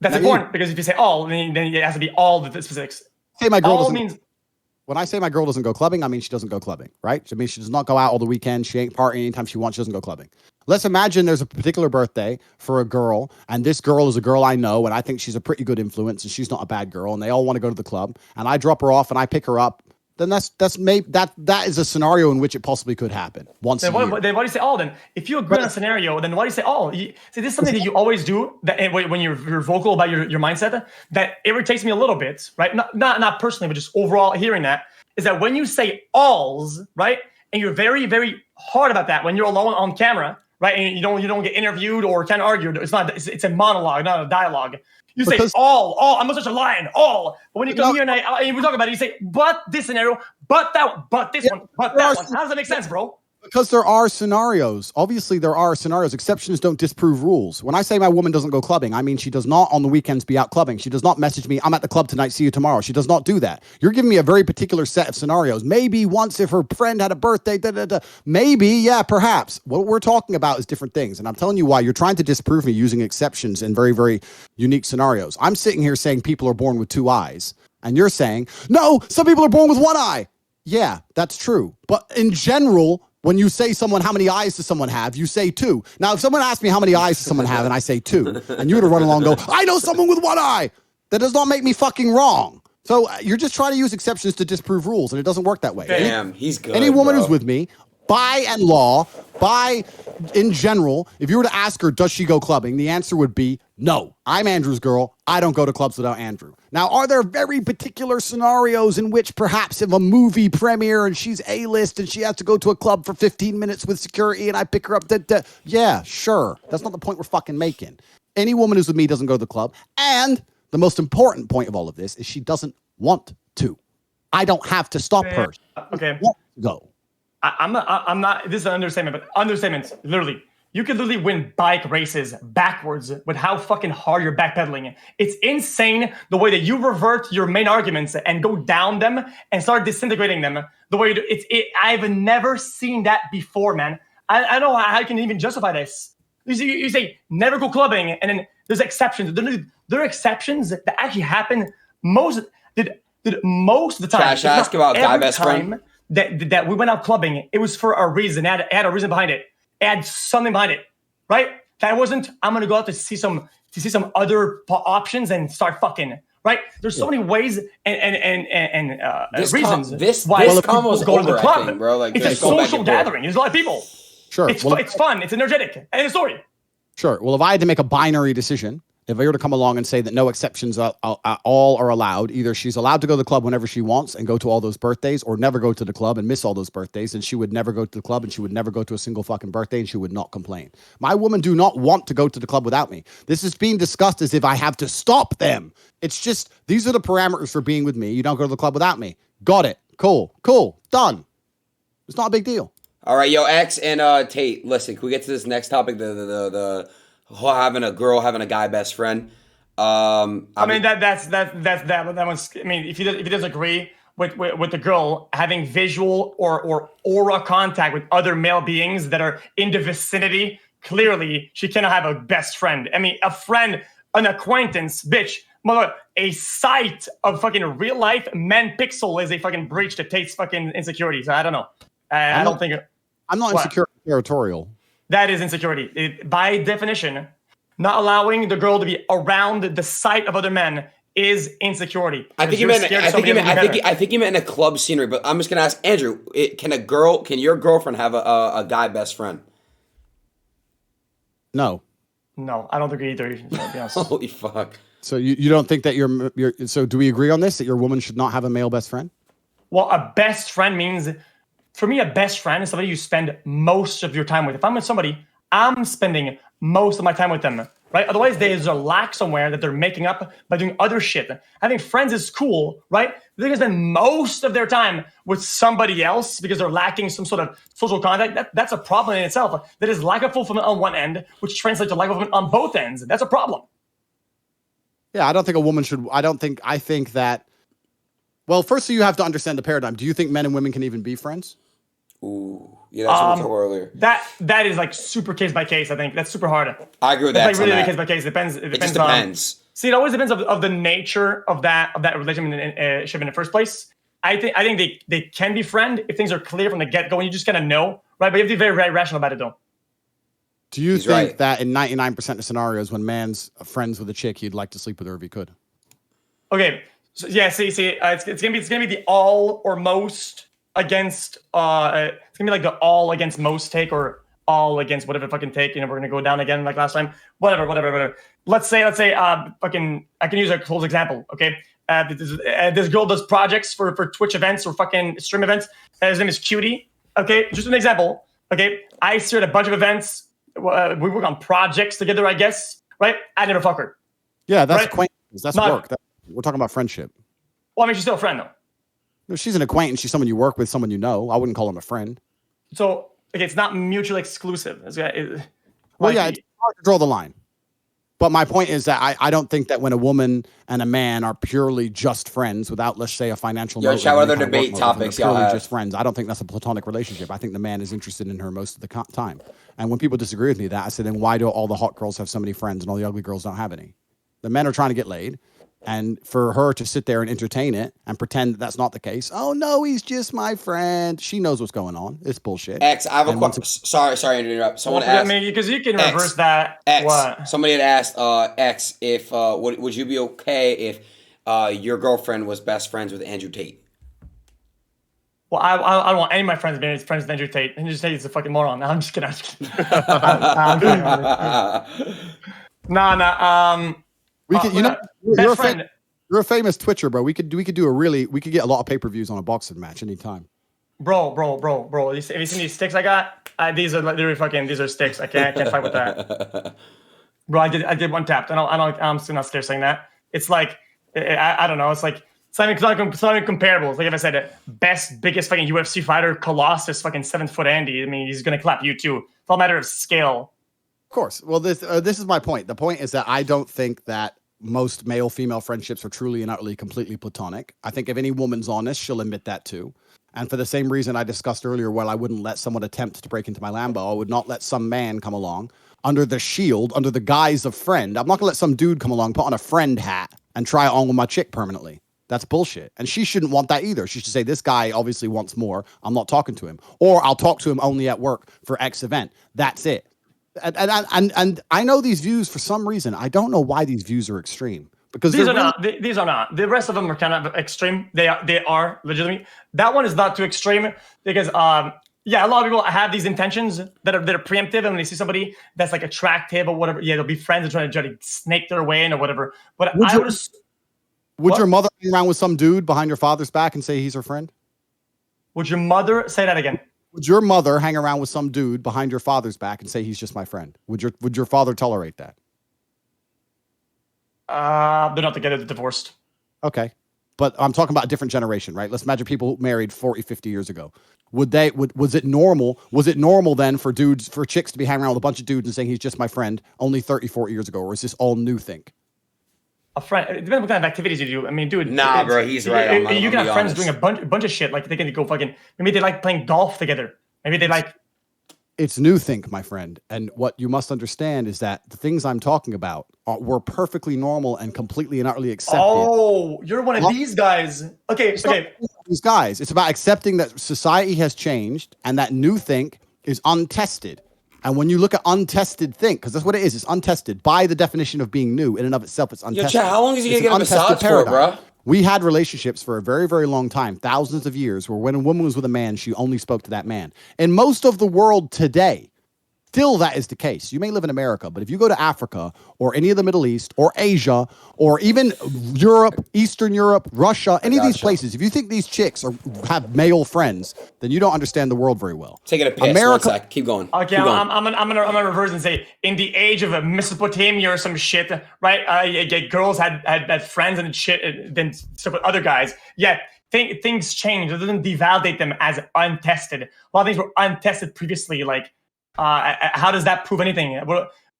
[SPEAKER 1] that's important because if you say all, then it has to be all the specifics.
[SPEAKER 5] Say my girl
[SPEAKER 1] all
[SPEAKER 5] doesn't.
[SPEAKER 1] Means
[SPEAKER 5] when I say my girl doesn't go clubbing, I mean she doesn't go clubbing, right? I mean she does not go out all the weekend. She ain't partying anytime she wants. She doesn't go clubbing. Let's imagine there's a particular birthday for a girl, and this girl is a girl I know, and I think she's a pretty good influence, and she's not a bad girl, and they all want to go to the club, and I drop her off and I pick her up. Then that is a scenario in which it possibly could happen once a year.
[SPEAKER 1] Then why do you say all? Then if you agree on a scenario, then why do you say all? See, this is something that you always do. That when you're vocal about your mindset, that irritates me a little bit, right? Not personally, but just overall hearing that is that when you say alls, right, and you're very very hard about that when you're alone on camera, right, and you don't get interviewed or kind of argued. It's a monologue, not a dialogue. You say all, I'm such a lion, all. But when you come here and we talk about it, you say, but this scenario, but that one, but this one, but that one. How does that make sense, bro?
[SPEAKER 5] Because there are scenarios. Obviously, there are scenarios. Exceptions don't disprove rules. When I say my woman doesn't go clubbing, I mean she does not on the weekends be out clubbing. She does not message me, I'm at the club tonight, see you tomorrow. She does not do that. You're giving me a very particular set of scenarios. Maybe once if her friend had a birthday, maybe, yeah, perhaps. What we're talking about is different things. And I'm telling you why. You're trying to disprove me using exceptions in very, very unique scenarios. I'm sitting here saying people are born with two eyes. And you're saying, no, some people are born with one eye. Yeah, that's true. But in general, when you say how many eyes does someone have, you say two. Now, if someone asks me how many eyes does someone have, and I say two, and you were to run along and go, I know someone with one eye, that does not make me fucking wrong. So you're just trying to use exceptions to disprove rules, and it doesn't work that way.
[SPEAKER 3] Damn, he's good.
[SPEAKER 5] Any woman who's with me, in general, if you were to ask her, does she go clubbing? The answer would be no. I'm Andrew's girl. I don't go to clubs without Andrew. Now, are there very particular scenarios in which perhaps if a movie premiere and she's A-list and she has to go to a club for 15 minutes with security and I pick her up? Yeah, sure. That's not the point we're fucking making. Any woman who's with me doesn't go to the club. And the most important point of all of this is she doesn't want to. I don't have to stop her.
[SPEAKER 1] Okay.
[SPEAKER 5] Go.
[SPEAKER 1] I'm not, this is an understatement, but understatements, literally. You could literally win bike races backwards with how fucking hard you're backpedaling. It's insane the way that you revert your main arguments and go down them and start disintegrating them. The way you do, I've never seen that before, man. I don't know how you can even justify this. You say never go clubbing, and then there's exceptions. There are exceptions that actually happen most of the time.
[SPEAKER 3] Trash, ask about guy best friend.
[SPEAKER 1] That we went out clubbing, it was for a reason. It had a reason behind it. It had something behind it, right? That wasn't, I'm going to go out to see some other options and start fucking, right? There's so many ways and reasons why people go to the club.
[SPEAKER 3] Think, bro. Like,
[SPEAKER 1] it's a social gathering. There's a lot of people.
[SPEAKER 5] Sure.
[SPEAKER 1] It's fun. It's energetic. End of story.
[SPEAKER 5] Sure. Well, if I had to make a binary decision, if I were to come along and say that no exceptions all are allowed, either she's allowed to go to the club whenever she wants and go to all those birthdays, or never go to the club and miss all those birthdays, and she would never go to the club and she would never go to a single fucking birthday and she would not complain. My women do not want to go to the club without me. This is being discussed as if I have to stop them. It's just, these are the parameters for being with me. You don't go to the club without me. Got it. Cool. Done. It's not a big deal.
[SPEAKER 3] All right, yo, X and Tate, listen, can we get to this next topic, the having a girl having a guy best friend?
[SPEAKER 1] That one's. I mean, if he doesn't agree with the girl having visual or aura contact with other male beings that are in the vicinity, clearly she cannot have a best friend. I mean, a friend, an acquaintance, bitch. Mother, a sight of fucking real life men pixel is a fucking breach to Tate's fucking insecurity. So I don't know. I don't think.
[SPEAKER 5] I'm not insecure territorial.
[SPEAKER 1] That is insecurity. By definition, not allowing the girl to be around the sight of other men is insecurity.
[SPEAKER 3] I think you meant in a club scenery, but I'm just gonna ask Andrew: can your girlfriend have a guy best friend?
[SPEAKER 5] No,
[SPEAKER 1] I don't think either. To be honest.
[SPEAKER 3] Holy fuck!
[SPEAKER 5] So you don't think that you're so? Do we agree on this that your woman should not have a male best friend?
[SPEAKER 1] Well, a best friend means. For me, a best friend is somebody you spend most of your time with. If I'm with somebody, I'm spending most of my time with them. right? Otherwise, there's a lack somewhere that they're making up by doing other shit. Having friends is cool, right? They're gonna spend most of their time with somebody else because they're lacking some sort of social contact. That's a problem in itself. That is lack of fulfillment on one end, which translates to lack of fulfillment on both ends. That's a problem.
[SPEAKER 5] Yeah, I don't think a woman should. I think that. Well, first, you have to understand the paradigm. Do you think men and women can even be friends?
[SPEAKER 3] Ooh, yeah, that's what we talked about earlier.
[SPEAKER 1] That is like super case by case. I think that's super hard.
[SPEAKER 3] I agree with
[SPEAKER 1] That's
[SPEAKER 3] that.
[SPEAKER 1] like really case by case. It depends.
[SPEAKER 3] It just depends.
[SPEAKER 1] See, it always depends of the nature of that relationship in the first place. I think they can be friend if things are clear from the get go and you just kind of know, right? But you have to be very, very rational about it, though.
[SPEAKER 5] Do you think that in 99% of scenarios, when man's friends with a chick, he'd like to sleep with her if he could?
[SPEAKER 1] Okay. So, yeah. See. It's gonna be the all or most against. It's gonna be like the all against most take or all against whatever fucking take. You know, we're gonna go down again like last time. Whatever. Let's say. Fucking. I can use a close example. Okay. This girl does projects for Twitch events or fucking stream events. His name is Cutie. Okay. Just an example. Okay. I steered a bunch of events. We work on projects together, I guess. Right. I never fuck her.
[SPEAKER 5] Yeah, that's
[SPEAKER 1] right?
[SPEAKER 5] acquaintance. That's work. We're talking about friendship.
[SPEAKER 1] Well, I mean, she's still a friend, though.
[SPEAKER 5] No, she's an acquaintance. She's someone you work with, someone you know. I wouldn't call him a friend.
[SPEAKER 1] So, okay, it's not mutually exclusive.
[SPEAKER 5] It's hard to draw the line. But my point is that I don't think that when a woman and a man are purely just friends without, let's say, a financial
[SPEAKER 3] Yo, chat, what other debate topics y'all have?
[SPEAKER 5] Just friends. I don't think that's a platonic relationship. I think the man is interested in her most of the time. And when people disagree with me that, I say, then why do all the hot girls have so many friends and all the ugly girls don't have any? The men are trying to get laid. And for her to sit there and entertain it and pretend that that's not the case. Oh, no, he's just my friend. She knows what's going on. It's bullshit.
[SPEAKER 3] X, I have a question. Sorry to interrupt. Someone asked.
[SPEAKER 1] I mean, because you can reverse that.
[SPEAKER 3] X.
[SPEAKER 1] What?
[SPEAKER 3] Somebody had asked X if would you be okay if your girlfriend was best friends with Andrew Tate?
[SPEAKER 1] Well, I don't want any of my friends being friends with Andrew Tate. Andrew Tate is a fucking moron. No, I'm just kidding.
[SPEAKER 5] We could, you're a famous Twitcher, bro. We could get a lot of pay-per-views on a boxing match anytime.
[SPEAKER 1] Bro. Have you seen these sticks I got? These are literally these are sticks. I can't fight with that. Bro, I did one tap. I'm still not scared saying that. It's like, I don't know. It's like, it's not even comparable. It's like if I said biggest fucking UFC fighter, Colossus, fucking 7-foot Andy. I mean, he's going to clap you too. It's all a matter of scale.
[SPEAKER 5] Of course. Well, this is my point. The point is that I don't think that most male-female friendships are truly and utterly completely platonic. I think if any woman's honest, she'll admit that too. And for the same reason I discussed earlier, well, I wouldn't let someone attempt to break into my Lambo. I would not let some man come along under the guise of friend. I'm not gonna let some dude come along, put on a friend hat, and try it on with my chick permanently. That's bullshit. And she shouldn't want that either. She should say, this guy obviously wants more. I'm not talking to him. Or I'll talk to him only at work for X event. That's it. And I know these views for some reason. I don't know why these views are extreme because
[SPEAKER 1] these are not. These are not. The rest of them are kind of extreme. They are legitimate. That one is not too extreme because a lot of people have these intentions that are preemptive, and when they see somebody that's like attractive or whatever, they'll be friends and try to snake their way in or whatever. But
[SPEAKER 5] would your mother hang around with some dude behind your father's back and say he's her friend?
[SPEAKER 1] Would your mother say that again?
[SPEAKER 5] Would your mother hang around with some dude behind your father's back and say he's just my friend? Would your father tolerate that?
[SPEAKER 1] They're not together, they're divorced.
[SPEAKER 5] Okay. But I'm talking about a different generation, right? Let's imagine people married 40, 50 years ago. Was it normal then for chicks to be hanging around with a bunch of dudes and saying he's just my friend only 30, 40 years ago? Or is this all new think?
[SPEAKER 1] A friend, it depends what kind of activities you do. I mean, dude.
[SPEAKER 3] Nah, bro, he's right.
[SPEAKER 1] You can have friends doing a bunch of shit. Like they can go fucking. Maybe they like playing golf together. Maybe they like.
[SPEAKER 5] It's new think, my friend. And what you must understand is that the things I'm talking about were perfectly normal and completely and utterly accepted.
[SPEAKER 1] Oh, you're one of these guys. Okay.
[SPEAKER 5] These guys. It's about accepting that society has changed and that new think is untested. And when you look at untested think, because that's what it is, it's untested by the definition of being new in and of itself. It's untested.
[SPEAKER 3] Yo, chat, how long is he gonna get a massage for, bro?
[SPEAKER 5] We had relationships for a very, very long time, thousands of years, where when a woman was with a man, she only spoke to that man. In most of the world today, still that is the case. You may live in America, but if you go to Africa or any of the Middle East or Asia or even Europe, Eastern Europe, Russia, any of these places, if you think these chicks have male friends, then you don't understand the world very well.
[SPEAKER 3] Taking a piss.
[SPEAKER 5] America,
[SPEAKER 3] 1 sec. Keep going.
[SPEAKER 1] Okay,
[SPEAKER 3] Keep going.
[SPEAKER 1] I'm gonna reverse and say, in the age of Mesopotamia or some shit, right? Girls had friends and shit, then stuff with other guys. Yeah, things change. It doesn't devalidate them as untested. A lot of things were untested previously. Like, how does that prove anything?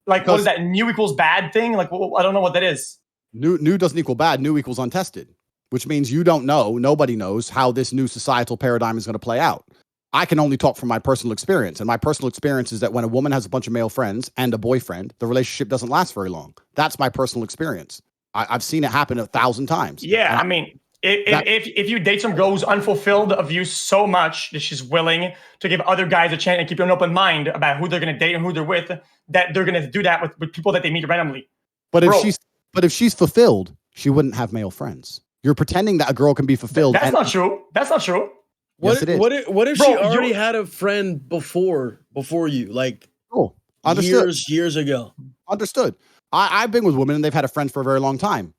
[SPEAKER 1] Like, what is that? New equals bad thing? Like, I don't know what that is.
[SPEAKER 5] New doesn't equal bad. New equals untested, which means you don't know. Nobody knows how this new societal paradigm is going to play out. I can only talk from my personal experience. And my personal experience is that when a woman has a bunch of male friends and a boyfriend, the relationship doesn't last very long. That's my personal experience. I've seen it happen 1,000 times.
[SPEAKER 1] Yeah, I mean, if you date some girl who's unfulfilled of you so much that she's willing to give other guys a chance and keep an open mind about who they're going to date and who they're with, that they're going to do that with people that they meet randomly.
[SPEAKER 5] But if she's fulfilled, she wouldn't have male friends. You're pretending that a girl can be fulfilled.
[SPEAKER 1] That's not true. That's not true.
[SPEAKER 6] What,
[SPEAKER 5] Yes, it is.
[SPEAKER 6] what if
[SPEAKER 1] Bro,
[SPEAKER 6] she already had a friend before you, like
[SPEAKER 5] Understood.
[SPEAKER 6] years ago?
[SPEAKER 5] Understood. I've been with women and they've had a friend for a very long time,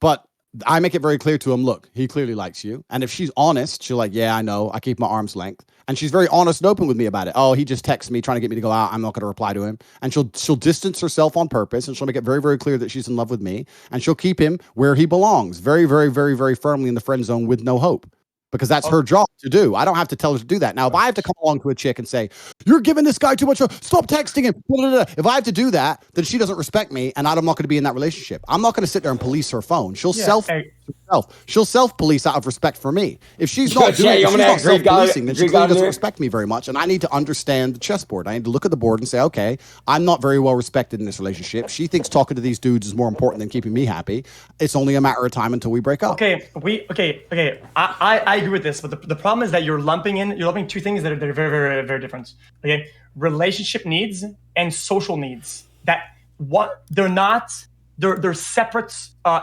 [SPEAKER 5] but I make it very clear to them, look, he clearly likes you. And if she's honest, she'll like, yeah, I know. I keep my arm's length. And she's very honest and open with me about it. Oh, he just texts me trying to get me to go out. I'm not going to reply to him. And she'll distance herself on purpose, and she'll make it very, very clear that she's in love with me. And she'll keep him where he belongs, very, very, very, very firmly in the friend zone with no hope. Because that's her job to do. I don't have to tell her to do that. Now, if I have to come along to a chick and say, you're giving this guy too much, stop texting him. If I have to do that, then she doesn't respect me, and I'm not going to be in that relationship. I'm not going to sit there and police her phone. She'll self-police out of respect for me. If she's not doing it, she's not self-policing, then she clearly doesn't respect me very much. And I need to understand the chessboard. I need to look at the board and say, okay, I'm not very well respected in this relationship. She thinks talking to these dudes is more important than keeping me happy. It's only a matter of time until we break up.
[SPEAKER 1] Okay. I agree with this, but the problem is that you're lumping two things that are very, very, very different. Okay, relationship needs and social needs. They're separate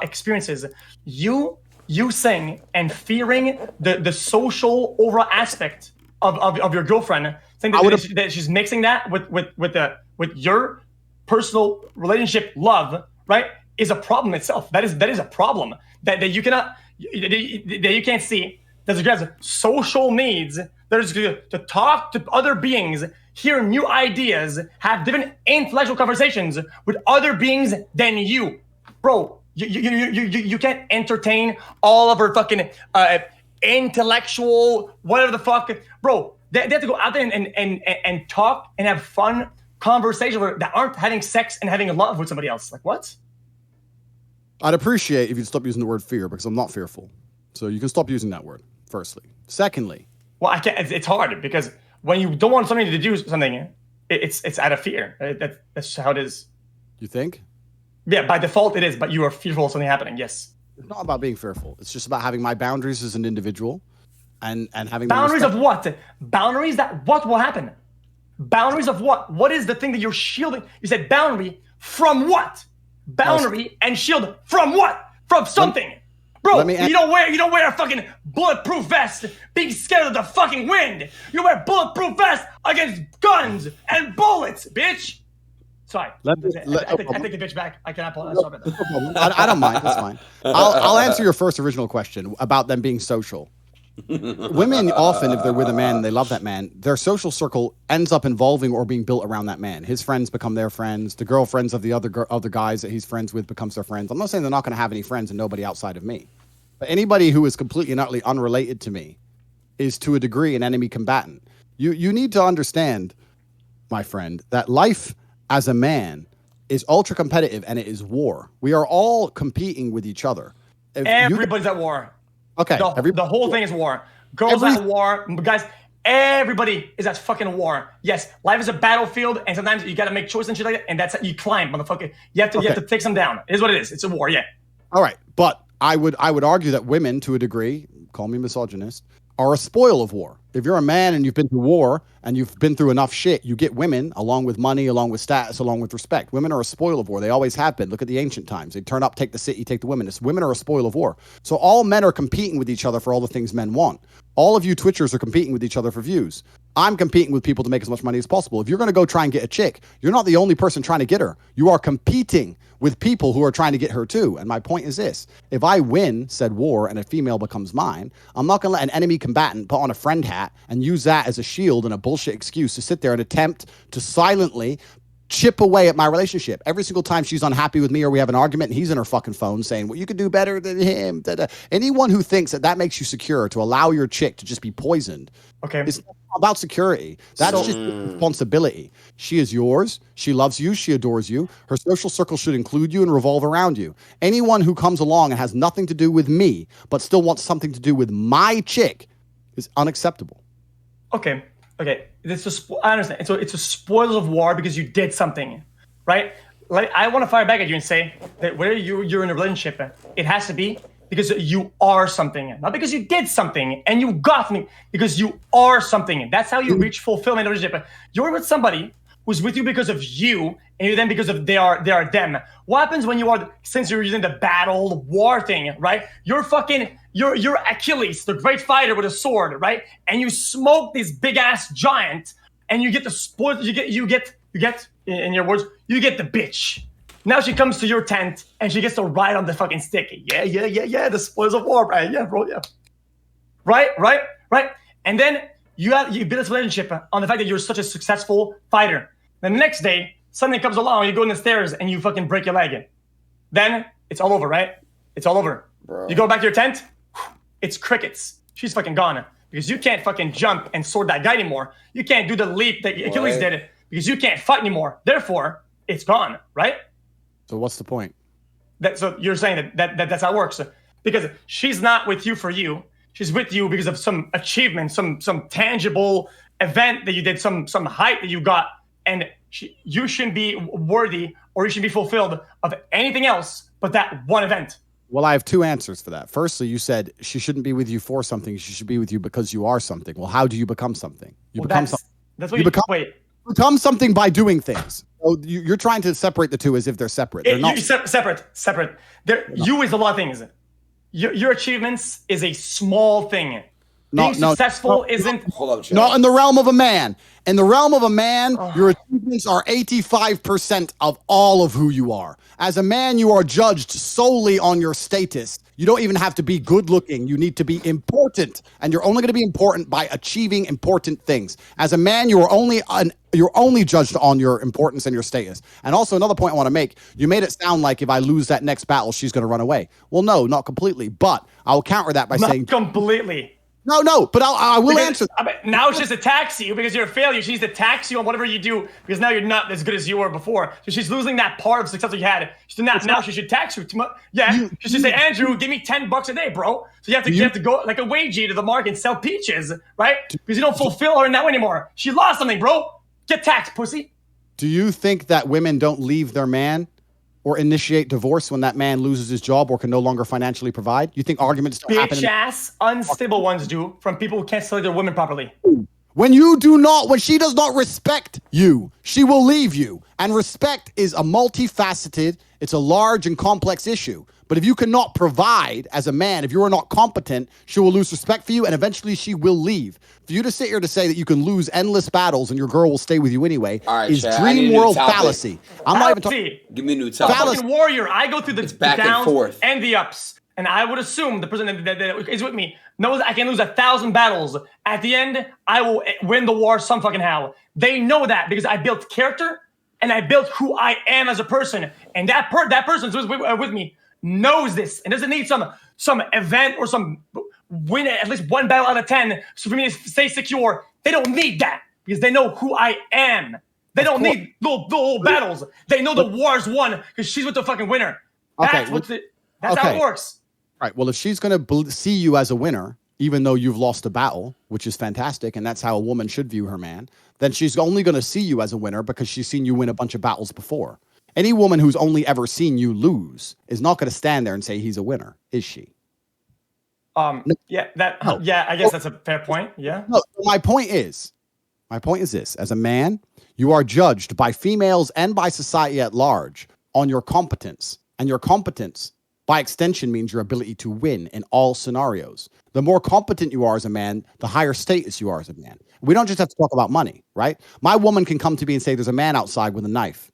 [SPEAKER 1] experiences. You saying and fearing the social overall aspect of your girlfriend, saying that she's mixing that with your personal relationship love, right, is a problem itself. That is a problem that you cannot that you can't see. There's social needs. There's to talk to other beings, hear new ideas, have different intellectual conversations with other beings than you, bro. You can't entertain all of her fucking intellectual whatever the fuck, bro. They have to go out there and talk and have fun conversations that aren't having sex and having love with somebody else. Like what?
[SPEAKER 5] I'd appreciate if you'd stop using the word fear, because I'm not fearful. So you can stop using that word. Firstly. Secondly.
[SPEAKER 1] Well, I can't. It's hard because when you don't want somebody to do something, it's out of fear. That's how it is.
[SPEAKER 5] You think?
[SPEAKER 1] Yeah, by default it is, but you are fearful of something happening. Yes.
[SPEAKER 5] It's not about being fearful. It's just about having my boundaries as an individual, and having
[SPEAKER 1] boundaries of what? Boundaries that what will happen? Boundaries of what? What is the thing that you're shielding? You said boundary from what? Boundary and shield from what? From something. Bro, you don't wear a fucking bulletproof vest being scared of the fucking wind. You wear bulletproof vest against guns and bullets, bitch. Sorry. I take the bitch back. I cannot pull that.
[SPEAKER 5] I don't mind. That's fine. I'll answer your first original question about them being social. Women often, if they're with a man and they love that man, their social circle ends up involving or being built around that man. His friends become their friends. The girlfriends of the other guys that he's friends with becomes their friends. I'm not saying they're not going to have any friends and nobody outside of me. But anybody who is completely and utterly unrelated to me is to a degree an enemy combatant. You need to understand, my friend, that life as a man is ultra competitive and it is war. We are all competing with each other.
[SPEAKER 1] Everybody's at war.
[SPEAKER 5] Okay.
[SPEAKER 1] The whole thing is war. Girls at war. Guys, everybody is at fucking war. Yes, life is a battlefield, and sometimes you got to make choices and shit like that, and that's how you climb, motherfucker. You have to take them down. It is what it is. It's a war, yeah.
[SPEAKER 5] All right, but I would argue that women, to a degree, call me misogynist, are a spoil of war. If you're a man and you've been through war and you've been through enough shit, you get women along with money, along with status, along with respect. Women are a spoil of war. They always have been. Look at the ancient times. They turn up, take the city, take the women. Women are a spoil of war. So all men are competing with each other for all the things men want. All of you Twitchers are competing with each other for views. I'm competing with people to make as much money as possible. If you're going to go try and get a chick, you're not the only person trying to get her. You are competing with people who are trying to get her too. And my point is this. If I win said war and a female becomes mine, I'm not going to let an enemy combatant put on a friend hat and use that as a shield and a bullshit excuse to sit there and attempt to silently chip away at my relationship. Every single time she's unhappy with me or we have an argument and he's in her fucking phone saying, well, you could do better than him. Da-da. Anyone who thinks that makes you secure to allow your chick to just be poisoned.
[SPEAKER 1] Okay.
[SPEAKER 5] It's not about security. That's just responsibility. She is yours. She loves you. She adores you. Her social circle should include you and revolve around you. Anyone who comes along and has nothing to do with me, but still wants something to do with my chick is unacceptable.
[SPEAKER 1] Okay. I understand. So it's a spoils of war because you did something, right? Like I want to fire back at you and say that where you're in a relationship, it has to be because you are something, not because you did something and you got me, because you are something. That's how you reach fulfillment in a relationship. You're with somebody who's with you because of you, and you're then because of they are them. What happens when since you're using the battle war thing, right? You're Achilles, the great fighter with a sword, right? And you smoke this big ass giant, and you get the spoils. You get in your words, you get the bitch. Now she comes to your tent and she gets to ride on the fucking stick. Yeah. The spoils of war, right? Yeah, bro. Yeah. Right. And then you build this relationship on the fact that you're such a successful fighter. The next day, something comes along, you go in the stairs and you fucking break your leg. Then it's all over, right? It's all over. Bro. You go back to your tent, it's crickets. She's fucking gone. Because you can't fucking jump and sword that guy anymore. You can't do the leap that Achilles did because you can't fight anymore. Therefore, it's gone, right?
[SPEAKER 5] So what's the point?
[SPEAKER 1] So you're saying that's how it works. Because she's not with you for you. She's with you because of some achievement, some tangible event that you did, some height that you got. And you shouldn't be worthy or you should be fulfilled of anything else but that one event.
[SPEAKER 5] Well, I have two answers for that. Firstly, you said she shouldn't be with you for something. She should be with you because you are something. Well, how do you become something? That's what you become. Wait. Become something by doing things. So you're trying to separate the two as if they're separate. They're not
[SPEAKER 1] separate. You is a lot of things. Your achievements is a small thing. Being successful isn't.
[SPEAKER 3] Hold up,
[SPEAKER 5] not in the realm of a man. In the realm of a man, your achievements are 85% of all of who you are. As a man, you are judged solely on your status. You don't even have to be good looking. You need to be important. And you're only going to be important by achieving important things. As a man, you're only judged on your importance and your status. And also another point I want to make, you made it sound like if I lose that next battle, she's going to run away. Well, no, not completely. But I'll counter that by saying
[SPEAKER 1] completely.
[SPEAKER 5] No, but I will answer that.
[SPEAKER 1] Now she just attacks you because you're a failure. She needs to tax you on whatever you do because now you're not as good as you were before. So she's losing that part of success that you had. She should tax you. She should say, Andrew, give me $10 a day, bro. So you have to go like a wagey to the market and sell peaches, right? Because you don't fulfill her now anymore. She lost something, bro. Get taxed, pussy.
[SPEAKER 5] Do you think that women don't leave their man or initiate divorce when that man loses his job or can no longer financially provide? You think arguments don't happen?
[SPEAKER 1] Bitch-ass, unstable ones do from people who can't select their women properly.
[SPEAKER 5] When she does not respect you, she will leave you. And respect is a multifaceted, it's a large and complex issue. But if you cannot provide as a man, if you are not competent, she will lose respect for you and eventually she will leave. For you to sit here to say that you can lose endless battles and your girl will stay with you anyway is dream world fallacy. I'm not even talking.
[SPEAKER 3] Give me a new topic.
[SPEAKER 1] I'm a fucking warrior. I go through the downs
[SPEAKER 3] forth
[SPEAKER 1] and the ups. And I would assume the person that is with me knows I can lose 1,000 battles. At the end, I will win the war some fucking how. They know that because I built character and I built who I am as a person. And that person who's with me knows this and doesn't need some event or some win at least one battle out of 10 so for me to stay secure. They don't need that because they know who I am. They don't need the battles. They know the war's won because she's with the fucking winner. That's how it works.
[SPEAKER 5] Right. Well, if she's going to see you as a winner, even though you've lost a battle, which is fantastic, and that's how a woman should view her man, then she's only going to see you as a winner because she's seen you win a bunch of battles before. Any woman who's only ever seen you lose is not going to stand there and say he's a winner, is she?
[SPEAKER 1] I guess that's a fair point. Yeah.
[SPEAKER 5] No, my point is this. As a man, you are judged by females and by society at large on your competence. And your competence by extension means your ability to win in all scenarios. The more competent you are as a man, the higher status you are as a man. We don't just have to talk about money, right? My woman can come to me and say, there's a man outside with a knife.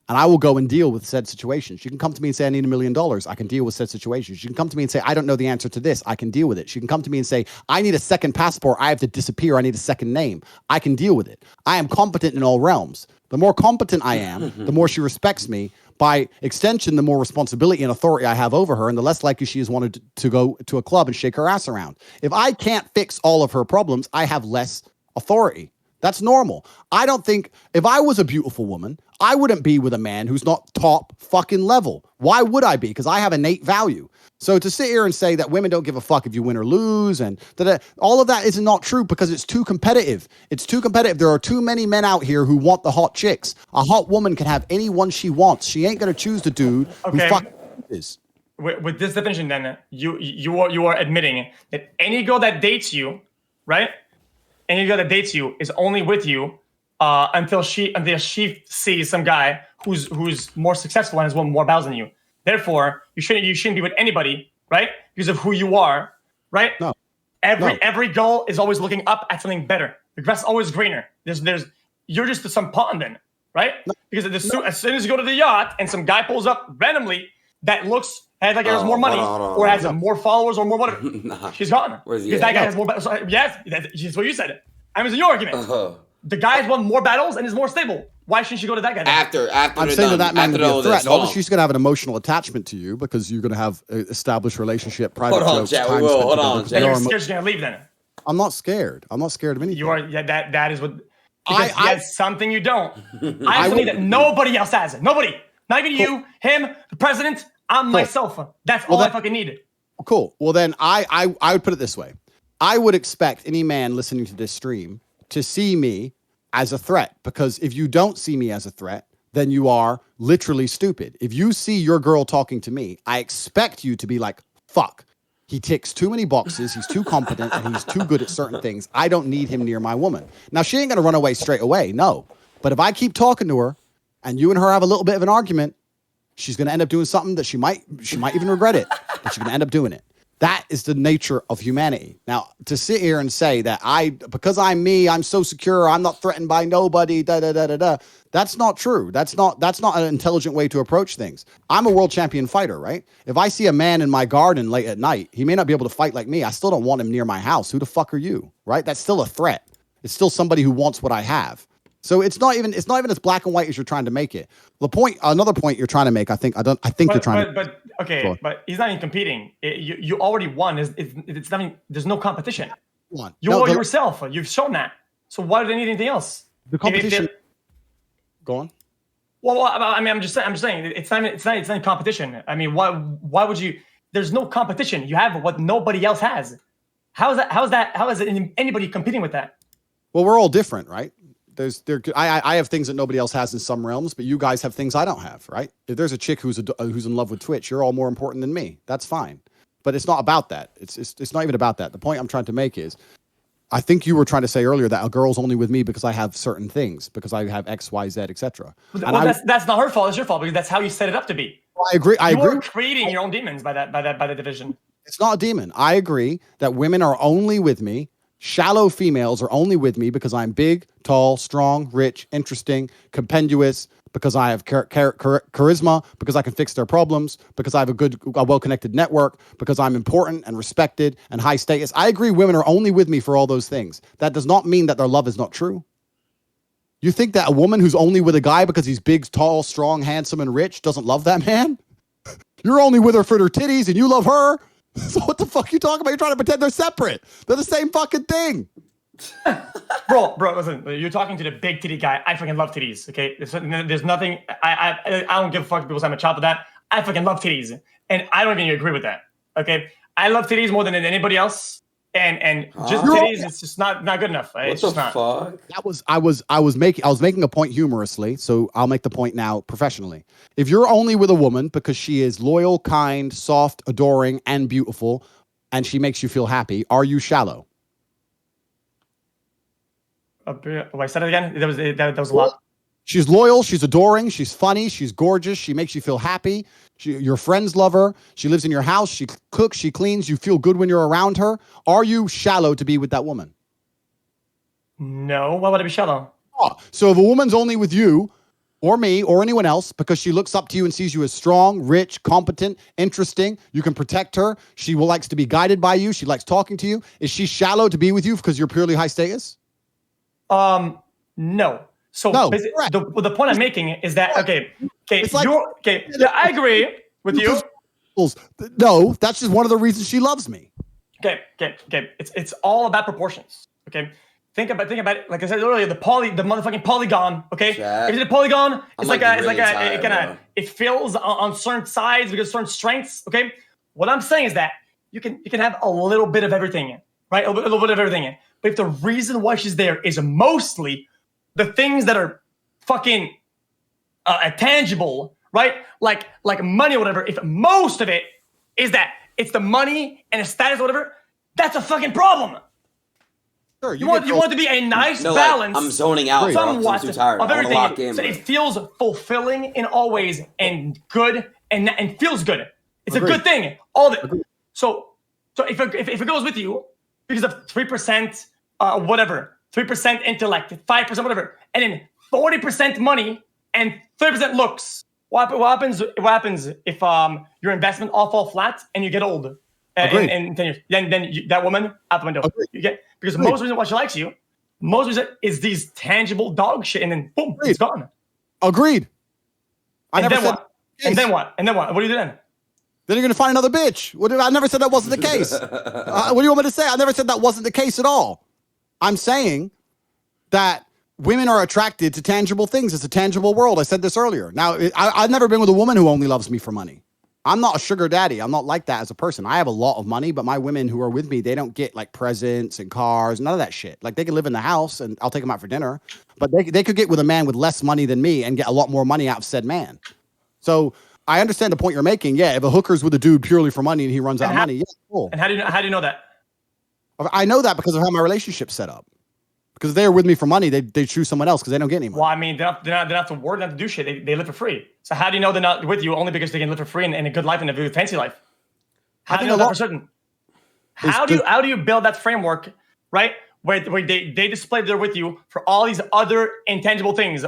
[SPEAKER 5] And I will go and deal with said situation. She can come to me and say, I need $1 million. I can deal with said situation. She can come to me and say, I don't know the answer to this. I can deal with it. She can come to me and say, I need a second passport. I have to disappear. I need a second name. I can deal with it. I am competent in all realms. The more competent I am, the more she respects me. By extension, the more responsibility and authority I have over her, and the less likely she is wanted to go to a club and shake her ass around. If I can't fix all of her problems, I have less authority. That's normal. I don't think if I was a beautiful woman, I wouldn't be with a man who's not top fucking level. Why would I be? Because I have innate value. So to sit here and say that women don't give a fuck if you win or lose and all of that is not true because it's too competitive. It's too competitive. There are too many men out here who want the hot chicks. A hot woman can have anyone she wants. She ain't going to choose the dude who fucking is.
[SPEAKER 1] With this definition, then you are admitting that any girl that dates you, right? Any girl that dates you is only with you until she sees some guy who's more successful and has won more battles than you. Therefore, you shouldn't be with anybody, right? Because of who you are, right?
[SPEAKER 5] No.
[SPEAKER 1] Every girl is always looking up at something better. The grass is always greener. You're just some pawn then, right? No. Because as soon as you go to the yacht and some guy pulls up randomly that looks has more money or has more followers or more whatever, she's gone. Because that guy has more battles. Yes, that's what you said. I was in your argument. The guy has won more battles and is more stable. Why shouldn't she go to that guy?
[SPEAKER 3] After
[SPEAKER 5] I'm saying that man would be a threat. Obviously, she's going to have an emotional attachment to you because you're going to have an established relationship, private jokes.
[SPEAKER 3] Hold on,
[SPEAKER 1] Chat. You're scared she's going to leave then.
[SPEAKER 5] I'm not scared. I'm not scared of anything.
[SPEAKER 1] You are. Yeah, that is what. Because he has something you don't. I have something that nobody else has. Nobody. Not even you, him, the president. I'm myself. That's all I fucking need.
[SPEAKER 5] Cool. Well, then I would put it this way. I would expect any man listening to this stream to see me as a threat, because if you don't see me as a threat, then you are literally stupid. If you see your girl talking to me, I expect you to be like, fuck, he ticks too many boxes, he's too competent, and he's too good at certain things. I don't need him near my woman. Now, she ain't going to run away straight away, no. But if I keep talking to her and you and her have a little bit of an argument, she's going to end up doing something that she might even regret it, but she's going to end up doing it. That is the nature of humanity. Now, to sit here and say that because I'm me, I'm so secure, I'm not threatened by nobody, that's not true. That's not an intelligent way to approach things. I'm a world champion fighter, right? If I see a man in my garden late at night, he may not be able to fight like me. I still don't want him near my house. Who the fuck are you, right? That's still a threat. It's still somebody who wants what I have. So it's not even as black and white as you're trying to make it. Another point you're trying to make, I think you're trying to.
[SPEAKER 1] But okay, but he's not even competing. You already won. It's not even, there's no competition. You are yourself. You've shown that. So why do they need anything else?
[SPEAKER 5] The competition. Go on.
[SPEAKER 1] Well, I mean, I'm just saying it's not competition. I mean, why would you? There's no competition. You have what nobody else has. How is anybody competing with that?
[SPEAKER 5] Well, we're all different, right? I have things that nobody else has in some realms, but you guys have things I don't have, right? If there's a chick who's in love with Twitch, you're all more important than me. That's fine, but it's not about that. It's not even about that. The point I'm trying to make is, I think you were trying to say earlier that a girl's only with me because I have certain things, because I have X, Y, Z, etc.
[SPEAKER 1] Well, that's not her fault. It's your fault because that's how you set it up to be.
[SPEAKER 5] I agree.
[SPEAKER 1] You're creating your own demons by the division.
[SPEAKER 5] It's not a demon. I agree that women are only with me. Shallow females are only with me because I'm big, tall, strong, rich, interesting, compendious, because I have charisma, because I can fix their problems, because I have a well-connected network, because I'm important and respected and high status. I agree women are only with me for all those things. That does not mean that their love is not true. You think that a woman who's only with a guy because he's big, tall, strong, handsome, and rich doesn't love that man? You're only with her for her titties and you love her? So what the fuck are you talking about? You're trying to pretend they're separate. They're the same fucking thing.
[SPEAKER 1] bro, listen, you're talking to the big titty guy. I fucking love titties, okay? There's nothing, I don't give a fuck if people say I'm a child with that. I fucking love titties. And I don't even agree with that, okay? I love titties more than anybody else. And just titties, it's just not good enough. It's just not.
[SPEAKER 3] Fuck?
[SPEAKER 5] I was making a point humorously, so I'll make the point now professionally. If you're only with a woman because she is loyal, kind, soft, adoring, and beautiful, and she makes you feel happy, are you shallow?
[SPEAKER 1] I said it again. That was a lot.
[SPEAKER 5] She's loyal. She's adoring. She's funny. She's gorgeous. She makes you feel happy. Your friends love her. She lives in your house. She cooks. She cleans. You feel good when you're around her. Are you shallow to be with that woman?
[SPEAKER 1] No. Why would I be shallow?
[SPEAKER 5] Oh, so if a woman's only with you or me or anyone else because she looks up to you and sees you as strong, rich, competent, interesting, you can protect her. She likes to be guided by you. She likes talking to you. Is she shallow to be with you because you're purely high status?
[SPEAKER 1] No. So
[SPEAKER 5] No,
[SPEAKER 1] the point I'm making is that
[SPEAKER 5] It's like-
[SPEAKER 1] yeah, I agree with you.
[SPEAKER 5] No, that's just one of the reasons she loves me.
[SPEAKER 1] Okay. It's all about proportions. Okay. Think about it. Like I said earlier, the motherfucking polygon. Okay.
[SPEAKER 3] Chat.
[SPEAKER 1] If it's a polygon, it fills on certain sides because certain strengths. Okay. What I'm saying is that you can have a little bit of everything, right? A little bit of everything. But if the reason why she's there is mostly the things that are fucking tangible, right? Like money or whatever. If most of it is that it's the money and the status or whatever, that's a fucking problem.
[SPEAKER 5] Sure,
[SPEAKER 1] You want to be a nice
[SPEAKER 3] No,
[SPEAKER 1] balance.
[SPEAKER 3] I'm zoning out, bro. I'm
[SPEAKER 1] somewhat
[SPEAKER 3] too tired.
[SPEAKER 1] of
[SPEAKER 3] I want to lock
[SPEAKER 1] everything,
[SPEAKER 3] in.
[SPEAKER 1] so
[SPEAKER 3] bro.
[SPEAKER 1] it feels fulfilling in all ways and good and feels good. It's
[SPEAKER 5] Agreed.
[SPEAKER 1] a good thing. All of it. So if it goes with you because of 3%, whatever, 3% intellect, 5% whatever, and then 40% money and 30% looks. What happens if your investment all fall flat and you get old in 10 years? Then that woman out the window.
[SPEAKER 5] Agreed.
[SPEAKER 1] You get because
[SPEAKER 5] Agreed.
[SPEAKER 1] most reason why she likes you, most reason is these tangible dog shit, and then boom,
[SPEAKER 5] Agreed.
[SPEAKER 1] it's gone.
[SPEAKER 5] Agreed.
[SPEAKER 1] And then what? And then what? What do you do then?
[SPEAKER 5] Then you're going to find another bitch. I never said that wasn't the case. What do you want me to say? I never said that wasn't the case at all. I'm saying that women are attracted to tangible things. It's a tangible world. I said this earlier. Now, I've never been with a woman who only loves me for money. I'm not a sugar daddy. I'm not like that as a person. I have a lot of money, but my women who are with me, they don't get like presents and cars, none of that shit. Like they can live in the house and I'll take them out for dinner, but they could get with a man with less money than me and get a lot more money out of said man. So I understand the point you're making. Yeah, if a hooker's with a dude purely for money and he runs out of money, yeah, cool.
[SPEAKER 1] And how do you know that?
[SPEAKER 5] I know that because of how my relationship's set up. Because if they're with me for money, they choose someone else because they don't get any money.
[SPEAKER 1] Well, I mean, they're not to work, not to do shit. They live for free. So how do you know they're not with you only because they can live for free and a good life and a fancy life? How do you know that for certain? How do you build that framework, right? Where they display they're with you for all these other intangible things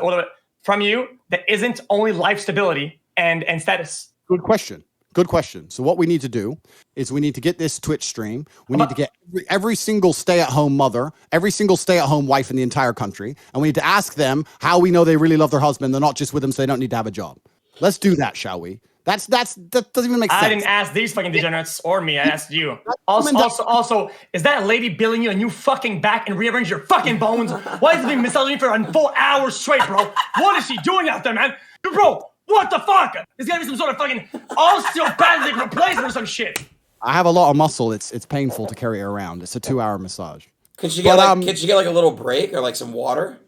[SPEAKER 1] from you that isn't only life stability and status?
[SPEAKER 5] Good question. Good question. So what we need to do is we need to get this Twitch stream. We need to get every single stay-at-home mother, every single stay-at-home wife in the entire country, and we need to ask them how we know they really love their husband. They're not just with them so they don't need to have a job. Let's do that, shall we? That doesn't even make sense.
[SPEAKER 1] I didn't ask these fucking degenerates or me. I asked you. Also, is that lady billing you a new fucking back and rearrange your fucking bones? Why is it being massaging for 4 hours straight, bro? What is she doing out there, man? Bro, what the fuck? There's gotta be some sort of fucking osteopathic replacement or some shit.
[SPEAKER 5] I have a lot of muscle. It's painful to carry it around. It's a 2-hour massage.
[SPEAKER 3] Can she get like a little break or like some water?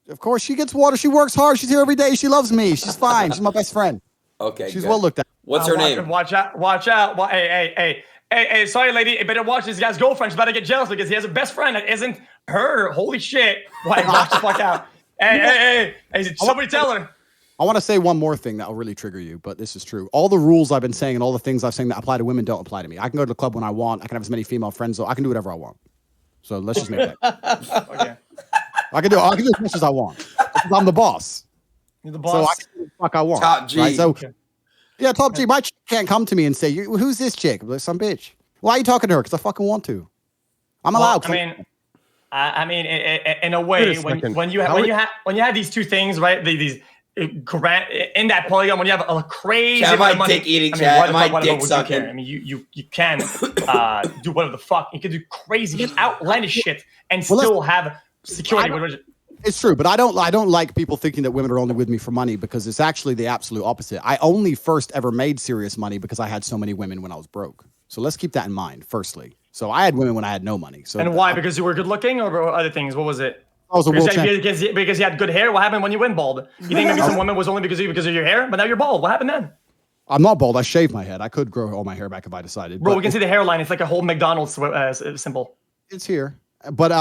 [SPEAKER 5] Of course, she gets water. She works hard. She's here every day. She loves me. She's fine. She's my best friend.
[SPEAKER 3] Okay,
[SPEAKER 5] she's
[SPEAKER 3] good.
[SPEAKER 5] well looked at.
[SPEAKER 3] What's her name?
[SPEAKER 1] Watch out. Hey, sorry, lady. You better watch this guy's girlfriend. She's about to get jealous because he has a best friend that isn't her. Holy shit. Watch the fuck out. Hey, somebody tell her.
[SPEAKER 5] I want to say one more thing that will really trigger you, but this is true. All the rules I've been saying and all the things I've saying that apply to women don't apply to me. I can go to the club when I want. I can have as many female friends. So I can do whatever I want. So let's just make that.
[SPEAKER 1] Okay.
[SPEAKER 5] I can do as much as I want. Because I'm the boss.
[SPEAKER 1] You're the boss.
[SPEAKER 5] So I can do what the fuck I want.
[SPEAKER 3] Top G.
[SPEAKER 5] Right? So, yeah, top G. My chick can't come to me and say, who's this chick? I'm like, some bitch. Why are you talking to her? Because I fucking want to. I'm allowed.
[SPEAKER 1] I mean, in a way, when you have these two things, right? These in that polygon, when you have a crazy amount of
[SPEAKER 3] dick eating, dick sucking.
[SPEAKER 1] I mean, you can do whatever the fuck. You can do crazy, outlandish shit and still have security.
[SPEAKER 5] It's true, but I don't like people thinking that women are only with me for money because it's actually the absolute opposite. I only first ever made serious money because I had so many women when I was broke. So let's keep that in mind, firstly. So I had women when I had no money. So
[SPEAKER 1] and why? Because you were good looking or other things? What was it?
[SPEAKER 5] I was a world champion.
[SPEAKER 1] Because you had good hair. What happened when you went bald? You think maybe some women was only because of your hair, but now you're bald. What happened then?
[SPEAKER 5] I'm not bald. I shaved my head. I could grow all my hair back if I decided.
[SPEAKER 1] Bro, we can see the hairline. It's like a whole McDonald's symbol.
[SPEAKER 5] It's here. But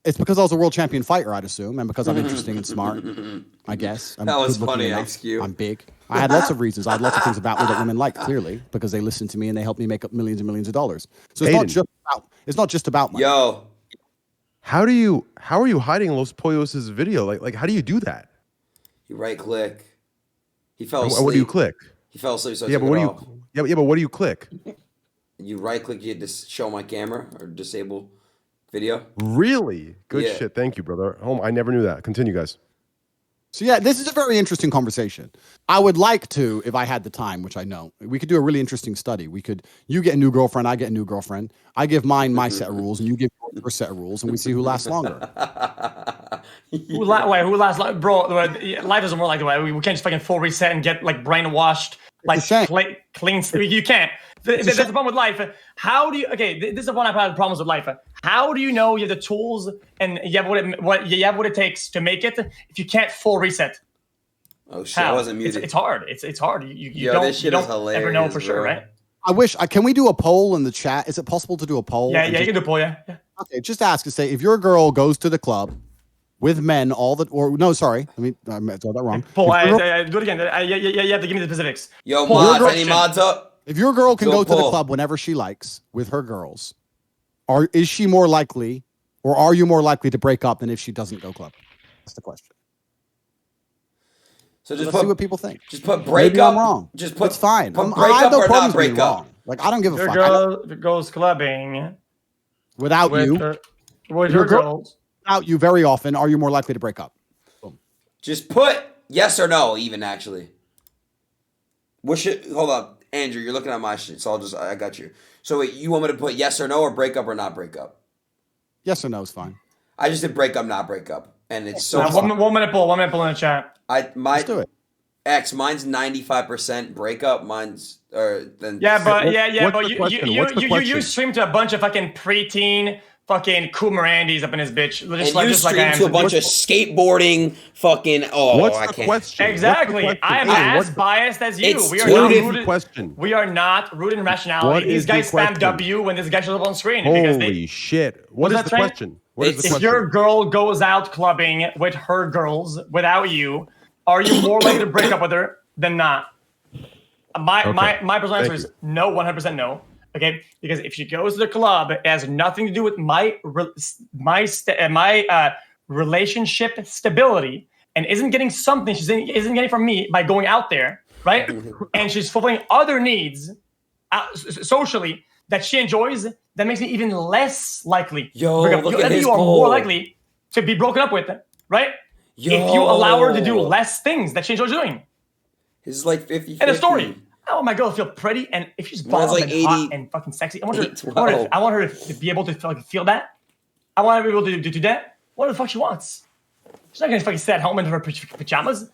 [SPEAKER 5] It's because I was a world champion fighter, I'd assume, and because I'm interesting and smart, I guess. I'm
[SPEAKER 3] That was
[SPEAKER 5] good-looking
[SPEAKER 3] funny,
[SPEAKER 5] enough.
[SPEAKER 3] XQ.
[SPEAKER 5] I'm big. I had lots of reasons. I had lots of things about me that women like, clearly, because they listened to me and they helped me make up millions and millions of dollars. So it's not just about money.
[SPEAKER 3] Yo,
[SPEAKER 7] How are you hiding Los Pollos' video? Like how do you do that?
[SPEAKER 3] you right click. He fell
[SPEAKER 7] And
[SPEAKER 3] asleep.
[SPEAKER 7] what do you click?
[SPEAKER 3] He fell asleep, so I
[SPEAKER 7] Yeah,
[SPEAKER 3] took
[SPEAKER 7] but what
[SPEAKER 3] it
[SPEAKER 7] do you?
[SPEAKER 3] off.
[SPEAKER 7] Yeah, but what do you click?
[SPEAKER 3] You right click, you just show my camera or disable video.
[SPEAKER 7] Really? Good
[SPEAKER 3] Yeah.
[SPEAKER 7] shit. Thank you, brother. I never knew that. Continue, guys.
[SPEAKER 5] So yeah, this is a very interesting conversation. I would like to, if I had the time, which I know, we could do a really interesting study. You get a new girlfriend, I get a new girlfriend. I give mine my set of rules, and you give your set of rules, and we see who lasts longer.
[SPEAKER 1] Who lasts? Like, bro, life doesn't work like that. We can't just fucking full reset and get like brainwashed, like
[SPEAKER 5] It's a shame.
[SPEAKER 1] clean. You can't. That's the problem with life. How do you? Okay, this is one I've had problems with life. How do you know you have the tools and you have what it takes to make it if you can't full reset?
[SPEAKER 3] Oh shit,
[SPEAKER 1] How?
[SPEAKER 3] I wasn't muted.
[SPEAKER 1] It's hard. It's hard. You
[SPEAKER 3] Yo,
[SPEAKER 1] don't,
[SPEAKER 3] this shit
[SPEAKER 1] you
[SPEAKER 3] is
[SPEAKER 1] don't ever know
[SPEAKER 3] hilarious,
[SPEAKER 1] for sure,
[SPEAKER 3] bro.
[SPEAKER 1] right?
[SPEAKER 5] I wish. Can we do a poll in the chat? Is it possible to do a poll?
[SPEAKER 1] Yeah,
[SPEAKER 5] and
[SPEAKER 1] you
[SPEAKER 5] just-
[SPEAKER 1] can do a poll, yeah.
[SPEAKER 5] Okay, just ask and say if your girl goes to the club with men let me I got that wrong.
[SPEAKER 1] Poll,
[SPEAKER 5] If your-
[SPEAKER 1] do it again. You have to give me the specifics.
[SPEAKER 3] Yo,
[SPEAKER 1] Poll.
[SPEAKER 3] mods,
[SPEAKER 1] Your
[SPEAKER 3] any
[SPEAKER 1] girl-
[SPEAKER 3] mods up?
[SPEAKER 5] If your girl can
[SPEAKER 3] Go
[SPEAKER 5] go to the
[SPEAKER 3] pull.
[SPEAKER 5] club whenever she likes with her girls, is she more likely, or are you more likely to break up than if she doesn't go club? That's the question.
[SPEAKER 3] So just
[SPEAKER 5] Let's see what
[SPEAKER 3] put
[SPEAKER 5] people think.
[SPEAKER 3] just put break
[SPEAKER 5] Maybe
[SPEAKER 3] up.
[SPEAKER 5] I'm wrong.
[SPEAKER 3] Just put
[SPEAKER 5] It's fine.
[SPEAKER 3] Put
[SPEAKER 5] I
[SPEAKER 3] break
[SPEAKER 5] have
[SPEAKER 3] up
[SPEAKER 5] no
[SPEAKER 3] or not
[SPEAKER 5] problems being
[SPEAKER 3] break up.
[SPEAKER 5] wrong. Like I don't give a
[SPEAKER 1] Your
[SPEAKER 5] fuck.
[SPEAKER 1] girl goes clubbing
[SPEAKER 5] Without
[SPEAKER 1] with
[SPEAKER 5] you,
[SPEAKER 1] with
[SPEAKER 5] Your
[SPEAKER 1] your
[SPEAKER 5] girl-
[SPEAKER 1] girls.
[SPEAKER 5] without you, very often, are you more likely to break up?
[SPEAKER 3] Just put yes or no, even actually. Hold up, Andrew, you're looking at my shit, so I got you. So wait, you want me to put yes or no or break up or not break up?
[SPEAKER 5] Yes or no is fine.
[SPEAKER 3] I just did break up, not break up. And it's so
[SPEAKER 1] One minute poll in the chat.
[SPEAKER 5] Let's do it.
[SPEAKER 3] Mine's 95% breakup. Mine's then
[SPEAKER 1] Yeah, but
[SPEAKER 7] what's the question? What's the
[SPEAKER 1] you
[SPEAKER 7] question?
[SPEAKER 1] stream to a bunch of fucking preteen fucking cool Mirandis up in his bitch.
[SPEAKER 3] and you stream to a bunch of skateboarding fucking. Oh,
[SPEAKER 7] What's
[SPEAKER 3] I
[SPEAKER 7] the
[SPEAKER 3] can't.
[SPEAKER 7] question?
[SPEAKER 1] Exactly.
[SPEAKER 7] What's the
[SPEAKER 1] I am
[SPEAKER 7] question?
[SPEAKER 1] as
[SPEAKER 7] What's the-
[SPEAKER 1] biased as you.
[SPEAKER 3] It's
[SPEAKER 1] We are
[SPEAKER 3] two
[SPEAKER 1] not
[SPEAKER 3] different
[SPEAKER 1] rooted.
[SPEAKER 7] question.
[SPEAKER 1] We are not rooted in rationality.
[SPEAKER 7] What
[SPEAKER 1] These
[SPEAKER 7] is the
[SPEAKER 1] guys spam
[SPEAKER 7] question?
[SPEAKER 1] W when this guy shows up on screen because
[SPEAKER 7] Holy shit! What
[SPEAKER 1] Was
[SPEAKER 7] is
[SPEAKER 1] that
[SPEAKER 7] the
[SPEAKER 1] train?
[SPEAKER 7] question? What is the
[SPEAKER 3] It's-
[SPEAKER 1] if
[SPEAKER 7] question?
[SPEAKER 1] your girl goes out clubbing with her girls without you, are you more likely to break up with her than not? My personal answer is no, 100% no. Okay, because if she goes to the club, it has nothing to do with my relationship stability, and isn't getting something isn't getting from me by going out there, right? And she's fulfilling other needs socially that she enjoys. That makes me even less likely.
[SPEAKER 3] Yo,
[SPEAKER 1] to break up.
[SPEAKER 3] look at his
[SPEAKER 1] you are
[SPEAKER 3] poll.
[SPEAKER 1] more likely to be broken up with, right?
[SPEAKER 3] Yo.
[SPEAKER 1] If you allow her to do less things that she enjoys doing.
[SPEAKER 3] This is like 50.
[SPEAKER 1] And a story. I want my girl to feel pretty, and if she's
[SPEAKER 3] Mine's
[SPEAKER 1] bomb
[SPEAKER 3] like
[SPEAKER 1] and hot
[SPEAKER 3] 80
[SPEAKER 1] and fucking sexy, I want
[SPEAKER 3] $8.12.
[SPEAKER 1] her to be able to feel that. I want her to be able to do that. What the fuck she wants? She's not gonna fucking stay at home in her pajamas.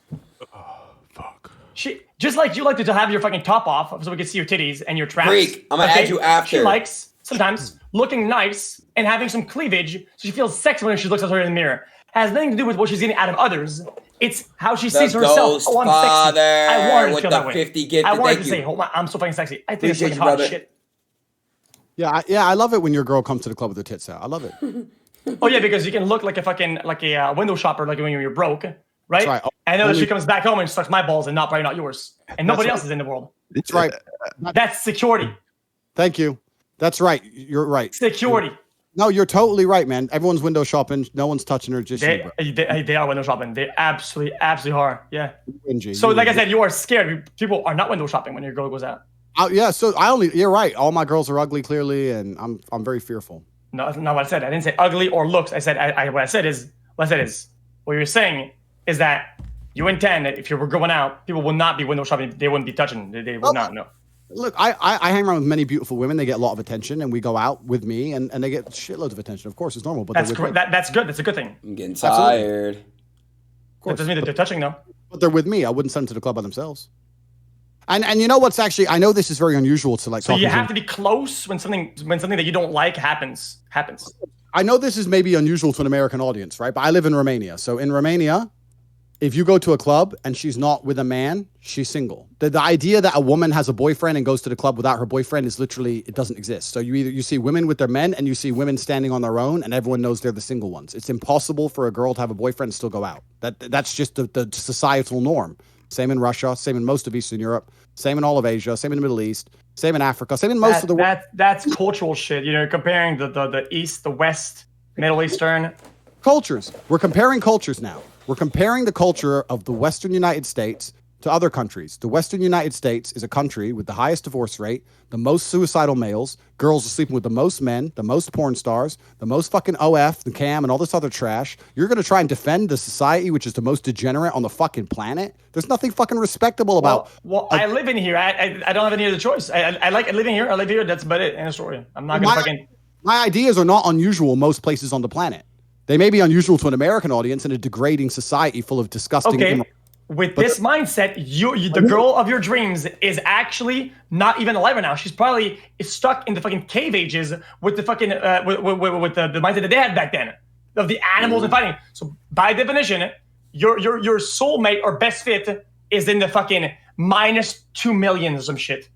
[SPEAKER 7] Fuck.
[SPEAKER 1] She just like you like to have your fucking top off so we can see your titties and your traps.
[SPEAKER 3] Freak, I'm gonna add you after.
[SPEAKER 1] She likes sometimes looking nice and having some cleavage, so she feels sexy when she looks at her in the mirror. Has nothing to do with what she's getting out of others. It's how she sees herself.
[SPEAKER 3] Ghost
[SPEAKER 1] Oh, I'm
[SPEAKER 3] father
[SPEAKER 1] sexy. I want her to
[SPEAKER 3] with
[SPEAKER 1] feel
[SPEAKER 3] the
[SPEAKER 1] that way.
[SPEAKER 3] 50 gifted.
[SPEAKER 1] I want her
[SPEAKER 3] Thank
[SPEAKER 1] to
[SPEAKER 3] you.
[SPEAKER 1] say, "Oh my, I'm so fucking sexy." I think it's
[SPEAKER 3] Appreciate
[SPEAKER 1] fucking
[SPEAKER 3] you,
[SPEAKER 1] hot as
[SPEAKER 3] brother.
[SPEAKER 1] shit.
[SPEAKER 5] Yeah, I love it when your girl comes to the club with her tits out. I love it.
[SPEAKER 1] Oh yeah, because you can look like a window shopper, like when you're broke, right?
[SPEAKER 5] right.
[SPEAKER 1] I know that
[SPEAKER 5] Only-
[SPEAKER 1] she comes back home and sucks my balls and probably not yours, and nobody
[SPEAKER 5] right.
[SPEAKER 1] else is in the world.
[SPEAKER 5] That's right.
[SPEAKER 1] That's security.
[SPEAKER 5] Thank you. That's right. You're right.
[SPEAKER 1] Security.
[SPEAKER 5] No, you're totally right, man. Everyone's window shopping. No one's touching her. Just you, bro.
[SPEAKER 1] They are window shopping. They absolutely are. Yeah.
[SPEAKER 5] Whingy,
[SPEAKER 1] So
[SPEAKER 5] you
[SPEAKER 1] like I
[SPEAKER 5] whingy.
[SPEAKER 1] said, you are scared. People are not window shopping when your girl goes out.
[SPEAKER 5] Yeah. So you're right. All my girls are ugly, clearly, and I'm very fearful.
[SPEAKER 1] No, that's not what I said. I didn't say ugly or looks. I said what I said is what you're saying is that you intend that if you were going out, people will not be window shopping. They wouldn't be touching. They would not. No.
[SPEAKER 5] Look, I hang around with many beautiful women. They get a lot of attention, and we go out with me, and they get shitloads of attention. Of course, it's normal, but
[SPEAKER 1] That's
[SPEAKER 5] they're
[SPEAKER 1] great.
[SPEAKER 5] with me.
[SPEAKER 1] That's good. That's a good thing.
[SPEAKER 3] I'm getting
[SPEAKER 5] Absolutely.
[SPEAKER 3] tired.
[SPEAKER 5] Of
[SPEAKER 1] That
[SPEAKER 5] course.
[SPEAKER 1] doesn't mean that they're touching though.
[SPEAKER 5] But they're with me. I wouldn't send them to the club by themselves. And you know what's actually? I know this is very unusual to like.
[SPEAKER 1] So you
[SPEAKER 5] talking
[SPEAKER 1] have to be close when something that you don't like happens.
[SPEAKER 5] I know this is maybe unusual to an American audience, right? But I live in Romania. So in Romania, if you go to a club and she's not with a man, she's single. The idea that a woman has a boyfriend and goes to the club without her boyfriend is literally, it doesn't exist. So you see women with their men and you see women standing on their own and everyone knows they're the single ones. It's impossible for a girl to have a boyfriend and still go out. That's just the societal norm. Same in Russia, same in most of Eastern Europe, same in all of Asia, same in the Middle East, same in Africa, same in most of the world.
[SPEAKER 1] That's cultural shit. You know, comparing the East, the West, Middle Eastern.
[SPEAKER 5] Cultures. We're comparing cultures now. We're comparing the culture of the Western United States to other countries. The Western United States is a country with the highest divorce rate, the most suicidal males, girls are sleeping with the most men, the most porn stars, the most fucking OF, the cam, and all this other trash. You're going to try and defend the society which is the most degenerate on the fucking planet? There's nothing fucking respectable about...
[SPEAKER 1] Well, I live in here. I don't have any other choice. I like living here. I live here. That's about it. End of story. I'm not going to fucking...
[SPEAKER 5] My ideas are not unusual most places on the planet. They may be unusual to an American audience in a degrading society full of disgusting...
[SPEAKER 1] Okay, with this mindset, the girl of your dreams is actually not even alive right now. She's probably stuck in the fucking cave ages with the fucking with the mindset that they had back then of the animals and fighting. So by definition, your soulmate or best fit is in the fucking -2 million or some shit.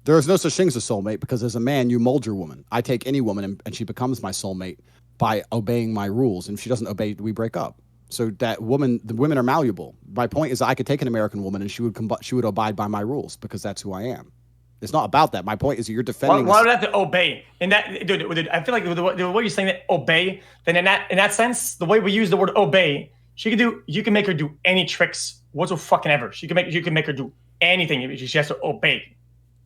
[SPEAKER 5] There is no such thing as a soulmate because as a man, you mold your woman. I take any woman and she becomes my soulmate by obeying my rules. And if she doesn't obey, we break up. So the women are malleable. My point is I could take an American woman and she would abide by my rules because that's who I am. It's not about that. My point is that you're defending...
[SPEAKER 1] Why would I have to obey? And that, dude, I feel like the way you're saying that obey, then in that sense, the way we use the word obey, you can make her do any tricks whatsoever fucking ever. You can make her do anything. She has to obey.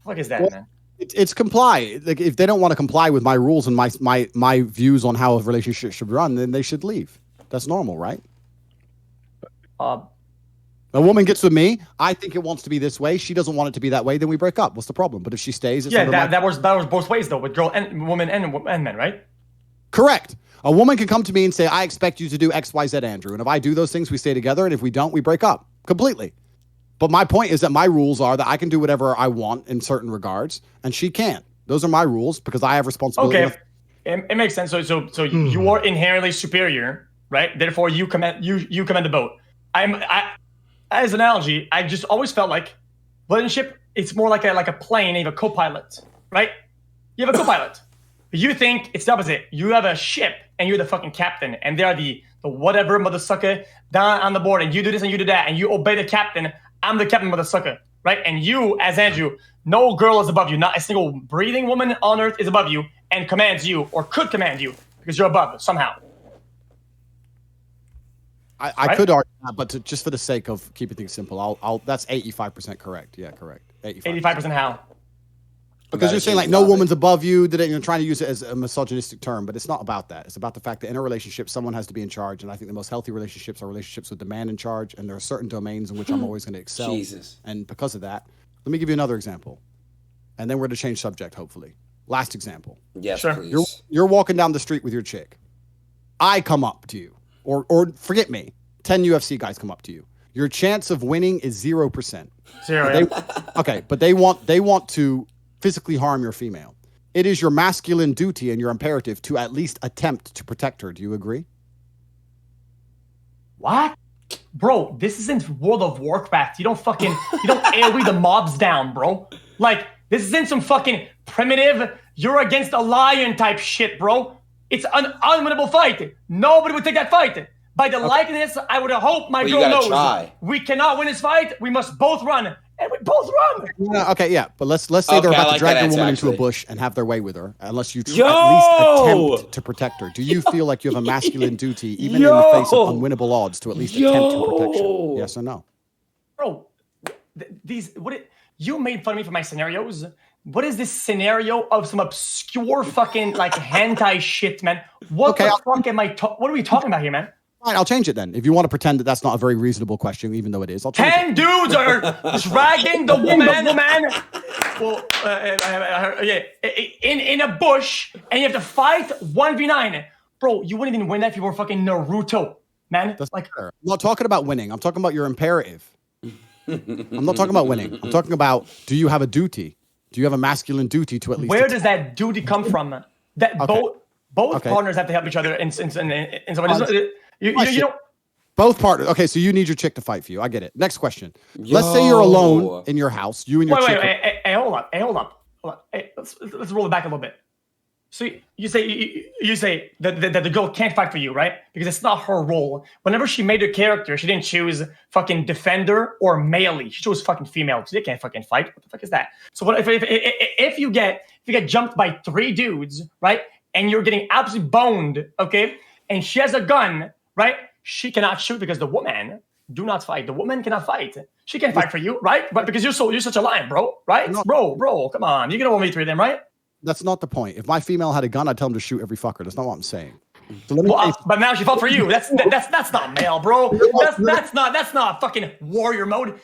[SPEAKER 1] What is that, man?
[SPEAKER 5] It's comply. Like if they don't want to comply with my rules and my views on how a relationship should run, then they should leave. That's normal, right? A woman gets with me. I think it wants to be this way. She doesn't want it to be that way. Then we break up. What's the problem? But if she stays, it's
[SPEAKER 1] that was both ways though, with girl and woman and men, right?
[SPEAKER 5] Correct. A woman can come to me and say, "I expect you to do X, Y, Z, Andrew." And if I do those things, we stay together. And if we don't, we break up completely. But my point is that my rules are that I can do whatever I want in certain regards, and she can't. Those are my rules because I have responsibility.
[SPEAKER 1] Okay, it makes sense. So you are inherently superior, right? Therefore, you command the boat. As an analogy, I just always felt like relationship. It's more like a plane. You have a co-pilot, right? You have a co-pilot. You think it's the opposite. You have a ship, and you're the fucking captain, and they're the whatever motherfucker down on the board, and you do this and you do that, and you obey the captain. I'm the captain, motherfucker, right? And you, as Andrew, no girl is above you. Not a single breathing woman on earth is above you and commands you or could command you because you're above somehow.
[SPEAKER 5] I could argue that, but just for the sake of keeping things simple, that's 85% correct. Yeah, correct.
[SPEAKER 1] 85% how?
[SPEAKER 5] Because you're saying like no woman's above you, that you're trying to use it as a misogynistic term, but it's not about that. It's about the fact that in a relationship, someone has to be in charge, and I think the most healthy relationships are relationships with the man in charge, and there are certain domains in which I'm always going to excel.
[SPEAKER 3] Jesus.
[SPEAKER 5] And because of that, let me give you another example, and then we're going to change subject, hopefully. Last example.
[SPEAKER 3] Yes,
[SPEAKER 1] sure.
[SPEAKER 3] please.
[SPEAKER 5] You're walking down the street with your chick. I come up to you, or forget me, 10 UFC guys come up to you. Your chance of winning is 0%. Okay, but they want to physically harm your female. It is your masculine duty and your imperative to at least attempt to protect her. Do you agree?
[SPEAKER 1] What? Bro, this isn't World of Warcraft. You don't AoE the mobs down, bro. Like, this isn't some fucking primitive, you're against a lion type shit, bro. It's an unwinnable fight. Nobody would take that fight. By the likeness, I would hope my girl knows.
[SPEAKER 3] Try.
[SPEAKER 1] We cannot win this fight. We must both run. And we both run.
[SPEAKER 5] No, okay, yeah, but let's say they're about to drag a woman into a bush and have their way with her, unless you at least attempt to protect her. Do you feel like you have a masculine duty, even in the face of unwinnable odds, to at least attempt to protect her? Yes or no?
[SPEAKER 1] Bro, you made fun of me for my scenarios. What is this scenario of some obscure fucking like hentai shit, man? What the fuck am what are we talking about here, man?
[SPEAKER 5] Fine, I'll change it then. If you want to pretend that that's not a very reasonable question, even though it is, I'll change
[SPEAKER 1] 10 dudes are dragging the woman in a bush, and you have to fight 1v9. Bro, you wouldn't even win that if you were fucking Naruto, man.
[SPEAKER 5] That's like, I'm not talking about winning. I'm talking about your imperative. I'm not talking about winning. I'm talking about, do you have a duty? Do you have a masculine duty to at least...
[SPEAKER 1] Where does that duty come from? That both partners have to help each other in some way. You know,
[SPEAKER 5] Both partners. Okay, so you need your chick to fight for you. I get it. Next question. Let's say you're alone in your house. You and your chick.
[SPEAKER 1] Hey, hold up. Hey, let's roll it back a little bit. So you say that the girl can't fight for you, right? Because it's not her role. Whenever she made her character, she didn't choose fucking defender or melee. She chose fucking female. So they can't fucking fight. What the fuck is that? So what if you get jumped by 3 dudes, right? And you're getting absolutely boned, okay? And she has a gun, right? She cannot shoot because the woman do not fight. The woman cannot fight. She can't fight for you, right? But because you're such a lion, bro, right? Bro, come on. You're gonna 1v3 them, right?
[SPEAKER 5] That's not the point. If my female had a gun, I'd tell him to shoot every fucker. That's not what I'm saying. So
[SPEAKER 1] but now she fought for you. That's not male, bro. That's not fucking warrior mode.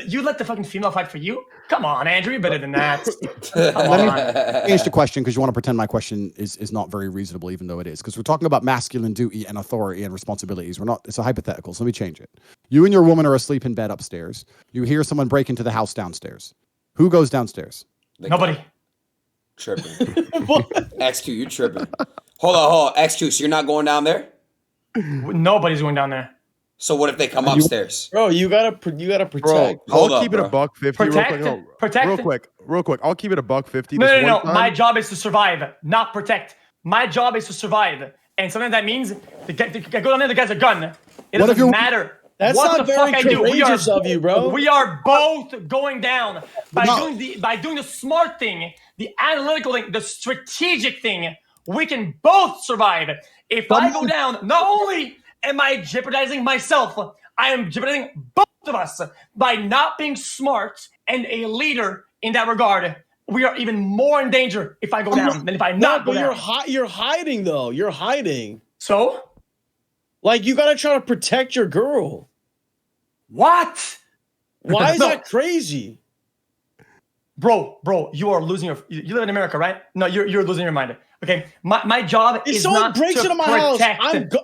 [SPEAKER 1] You let the fucking female fight for you? Come on, Andrew, you're better than that.
[SPEAKER 5] Let me change the question because you want to pretend my question is not very reasonable, even though it is. Because we're talking about masculine duty and authority and responsibilities. We're not. It's a hypothetical. So let me change it. You and your woman are asleep in bed upstairs. You hear someone break into the house downstairs. Who goes downstairs?
[SPEAKER 1] Nobody.
[SPEAKER 3] Tripping. XQ, you tripping. Hold on. XQ, so you're not going down there?
[SPEAKER 1] Nobody's going down there.
[SPEAKER 3] So what if they come upstairs?
[SPEAKER 6] Bro, you gotta protect.
[SPEAKER 7] Bro, I'll keep it $150
[SPEAKER 1] Protect.
[SPEAKER 7] real quick. I'll keep it $150.
[SPEAKER 1] No. My job is to survive, not protect. My job is to survive. And sometimes that means to go down there, the guy's a gun. It doesn't matter.
[SPEAKER 6] That's
[SPEAKER 1] what
[SPEAKER 6] not
[SPEAKER 1] the
[SPEAKER 6] very
[SPEAKER 1] fuck I do.
[SPEAKER 6] courageous of you, bro.
[SPEAKER 1] We are both going down by doing the smart thing, the analytical thing, the strategic thing. We can both survive. If I go down, not only am I jeopardizing myself, I am jeopardizing both of us by not being smart and a leader in that regard. We are even more in danger if I go down than if I not go down.
[SPEAKER 6] You're hiding though. You're hiding.
[SPEAKER 1] So,
[SPEAKER 6] like, you gotta try to protect your girl.
[SPEAKER 1] What?
[SPEAKER 6] Why is that crazy?
[SPEAKER 1] Bro, you are losing you live in America, right? No, you're losing your mind. Okay, my job is not to protect. If someone breaks into my house,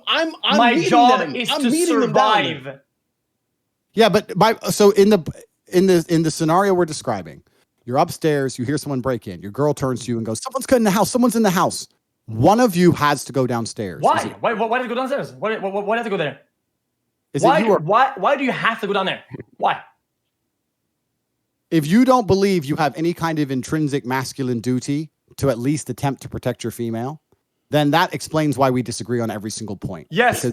[SPEAKER 1] I'm my job is to survive.
[SPEAKER 5] Yeah, but so in the scenario we're describing, you're upstairs, you hear someone break in, your girl turns to you and goes, "Someone's in the house. Someone's in the house." One of you has to go downstairs.
[SPEAKER 1] Why? Why does it go downstairs? Why does it go there? Why do you have to go down there? Why?
[SPEAKER 5] If you don't believe you have any kind of intrinsic masculine duty to at least attempt to protect your female, then that explains why we disagree on every single point.
[SPEAKER 1] Yes, I'm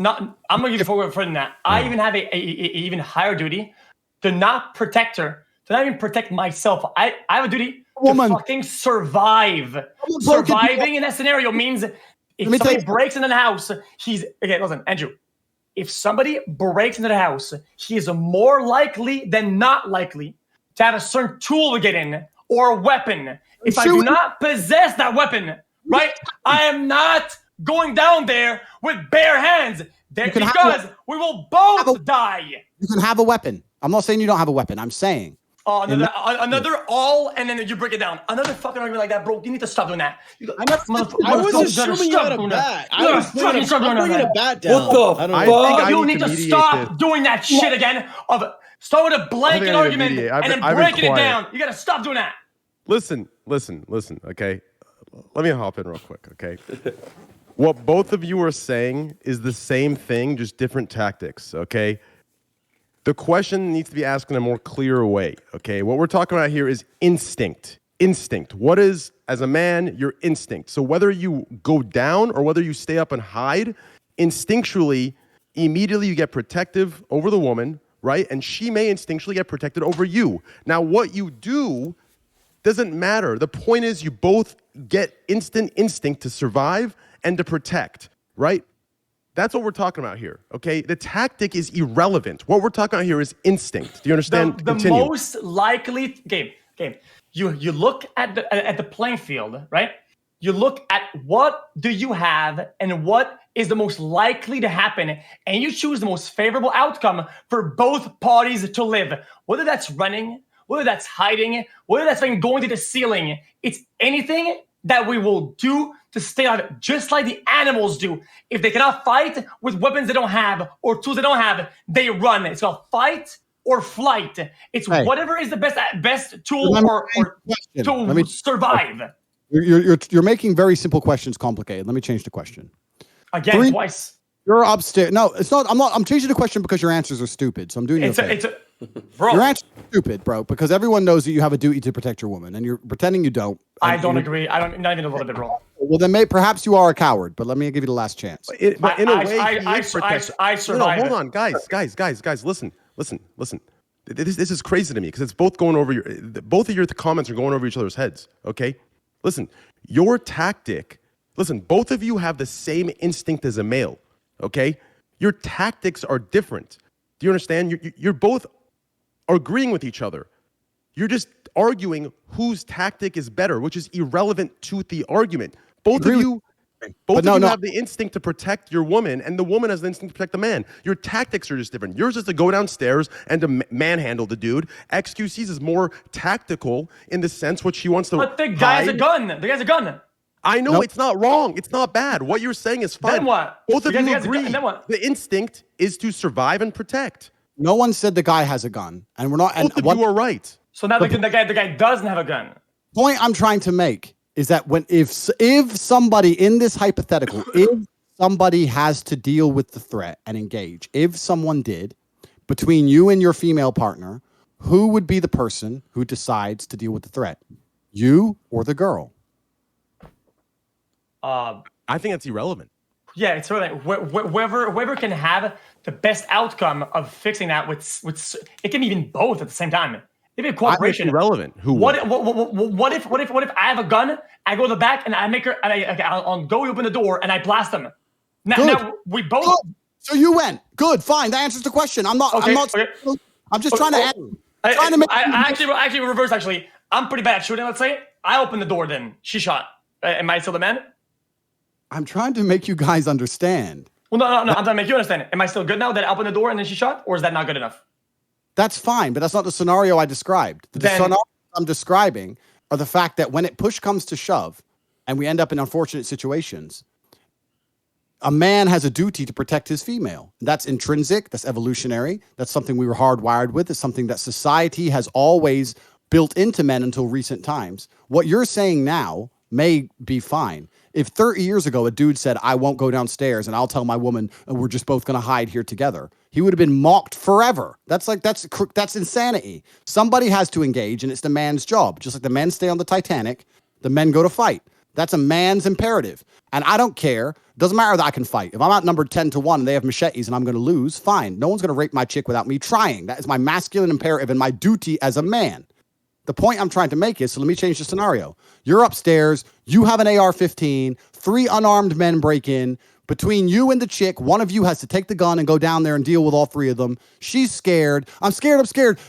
[SPEAKER 1] gonna give you forward than that. I even have a even higher duty to not protect her, to not even protect myself. I have a duty to fucking survive. Surviving in that scenario means if somebody breaks into the house, listen, Andrew. If somebody breaks into the house, he is more likely than not likely to have a certain tool to get in or a weapon. If I do not possess that weapon, right, I am not going down there with bare hands because we will both die.
[SPEAKER 5] You can have a weapon. I'm not saying you don't have a weapon. I'm saying.
[SPEAKER 1] Another and then you break it down. Another fucking argument like that, bro. You need to stop doing that.
[SPEAKER 6] I was assuming you had a bat. I was bringing a bat down.
[SPEAKER 3] What the fuck?
[SPEAKER 1] You need to stop doing that shit again. Start with a blanket argument and then breaking it down. You gotta stop doing that.
[SPEAKER 7] Listen, okay? Let me hop in real quick, okay? What both of you are saying is the same thing, just different tactics, okay? The question needs to be asked in a more clear way, okay? What we're talking about here is instinct. Instinct. What is, as a man, your instinct? So whether you go down or whether you stay up and hide, instinctually, immediately you get protective over the woman, right? And she may instinctually get protected over you. Now, what you do doesn't matter. The point is you both get instant instinct to survive and to protect, right? That's what we're talking about here, okay? The tactic is irrelevant. What we're talking about here is instinct. Do you understand?
[SPEAKER 1] The most likely game. You look at the playing field, right? You look at what do you have and what is the most likely to happen, and you choose the most favorable outcome for both parties to live. Whether that's running, whether that's hiding, whether that's going to the ceiling, it's anything that we will do to stay alive, just like the animals do. If they cannot fight with weapons they don't have or tools they don't have, they run. It's called fight or flight. It's whatever is the best tool to survive.
[SPEAKER 5] You're making very simple questions complicated. Let me change the question.
[SPEAKER 1] Again, twice.
[SPEAKER 5] You're upstairs. No, it's not. I'm changing the question because your answers are stupid. So I'm doing you a favor.
[SPEAKER 1] Bro.
[SPEAKER 5] Your answer is stupid, bro, because everyone knows that you have a duty to protect your woman, and you're pretending you don't.
[SPEAKER 1] I don't agree. I don't. Not even a little bit, bro.
[SPEAKER 5] Well, then perhaps you are a coward. But let me give you the last chance.
[SPEAKER 7] But in a way,
[SPEAKER 1] I survived.
[SPEAKER 7] Hold on, guys. Listen. This is crazy to me because it's both going over both of your comments are going over each other's heads. Okay, listen, your tactic. Listen, both of you have the same instinct as a male. Okay, your tactics are different. Do you understand? You're both agreeing with each other. You're just arguing whose tactic is better, which is irrelevant to the argument. Both of you have the instinct to protect your woman, and the woman has the instinct to protect the man. Your tactics are just different. Yours is to go downstairs and to manhandle the dude. XQC's is more tactical in the sense which he wants to.
[SPEAKER 1] But the guy has a gun. The guy's a gun.
[SPEAKER 7] I know it's not wrong. It's not bad. What you're saying is fine.
[SPEAKER 1] Then what?
[SPEAKER 7] Both of you agree.
[SPEAKER 1] Then what?
[SPEAKER 7] The instinct is to survive and protect.
[SPEAKER 5] No one said the guy has a gun, and we're not.
[SPEAKER 7] Both of you are right.
[SPEAKER 1] So now the guy doesn't have a gun.
[SPEAKER 5] Point I'm trying to make is that if somebody in this hypothetical, if somebody has to deal with the threat and engage, if someone did, between you and your female partner, who would be the person who decides to deal with the threat? You or the girl?
[SPEAKER 7] I think that's irrelevant.
[SPEAKER 1] Yeah, it's really whoever can have the best outcome of fixing that with it can be even both at the same time. Maybe a cooperation.
[SPEAKER 7] Irrelevant.
[SPEAKER 1] What if I have a gun? I go to the back and I make her. I'll go open the door and I blast them. Now we both.
[SPEAKER 5] Good. So you went. Good. Fine. That answers the question. I'm not.
[SPEAKER 1] Okay,
[SPEAKER 5] I'm just trying to.
[SPEAKER 1] Actually reverse. Actually, I'm pretty bad at shooting. Let's say I open the door. Then she shot. Am I still the man?
[SPEAKER 5] I'm trying to make you guys understand.
[SPEAKER 1] Well, no. I'm trying to make you understand. Am I still good now that I opened the door and then she shot, or is that not good enough?
[SPEAKER 5] That's fine, but that's not the scenario I described. The scenario I'm describing are the fact that when push comes to shove and we end up in unfortunate situations, a man has a duty to protect his female. That's intrinsic. That's evolutionary. That's something we were hardwired with. It's something that society has always built into men until recent times. What you're saying now may be fine. If 30 years ago a dude said, I won't go downstairs and I'll tell my woman and we're just both going to hide here together, he would have been mocked forever. That's insanity. Somebody has to engage and it's the man's job. Just like the men stay on the Titanic, the men go to fight. That's a man's imperative. And I don't care. Doesn't matter that I can fight. If I'm outnumbered 10-1 and they have machetes and I'm going to lose, fine. No one's going to rape my chick without me trying. That is my masculine imperative and my duty as a man. The point I'm trying to make is, so let me change the scenario. You're upstairs, you have an AR-15, 3 unarmed men break in. Between you and the chick, one of you has to take the gun and go down there and deal with all 3 of them. She's scared. I'm scared.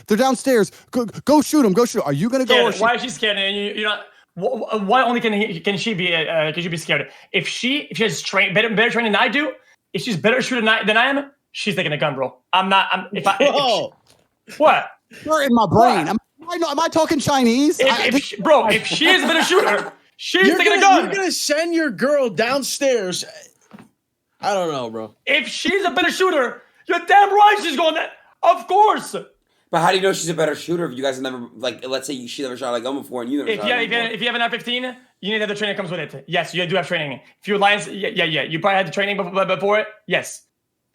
[SPEAKER 5] They're downstairs. Go shoot them. Are you going to go?
[SPEAKER 1] Why is she scared? And you're not. Why only can she be scared? If she has better training than I do, if she's better shooter than I am, she's taking a gun, bro. I'm not. What?
[SPEAKER 5] You're in my brain. Am I talking Chinese?
[SPEAKER 1] If she is a better shooter, she's taking a gun.
[SPEAKER 6] You're gonna send your girl downstairs. I don't know, bro.
[SPEAKER 1] If she's a better shooter, you're damn right she's going there. Of course.
[SPEAKER 3] But how do you know she's a better shooter if you guys have never, let's say she never shot a gun before and you never shot a gun before? If
[SPEAKER 1] you have an R-15, you need to have the training that comes with it. Yes, you do have training. If you're Lions, yeah. You probably had the training before it. Yes.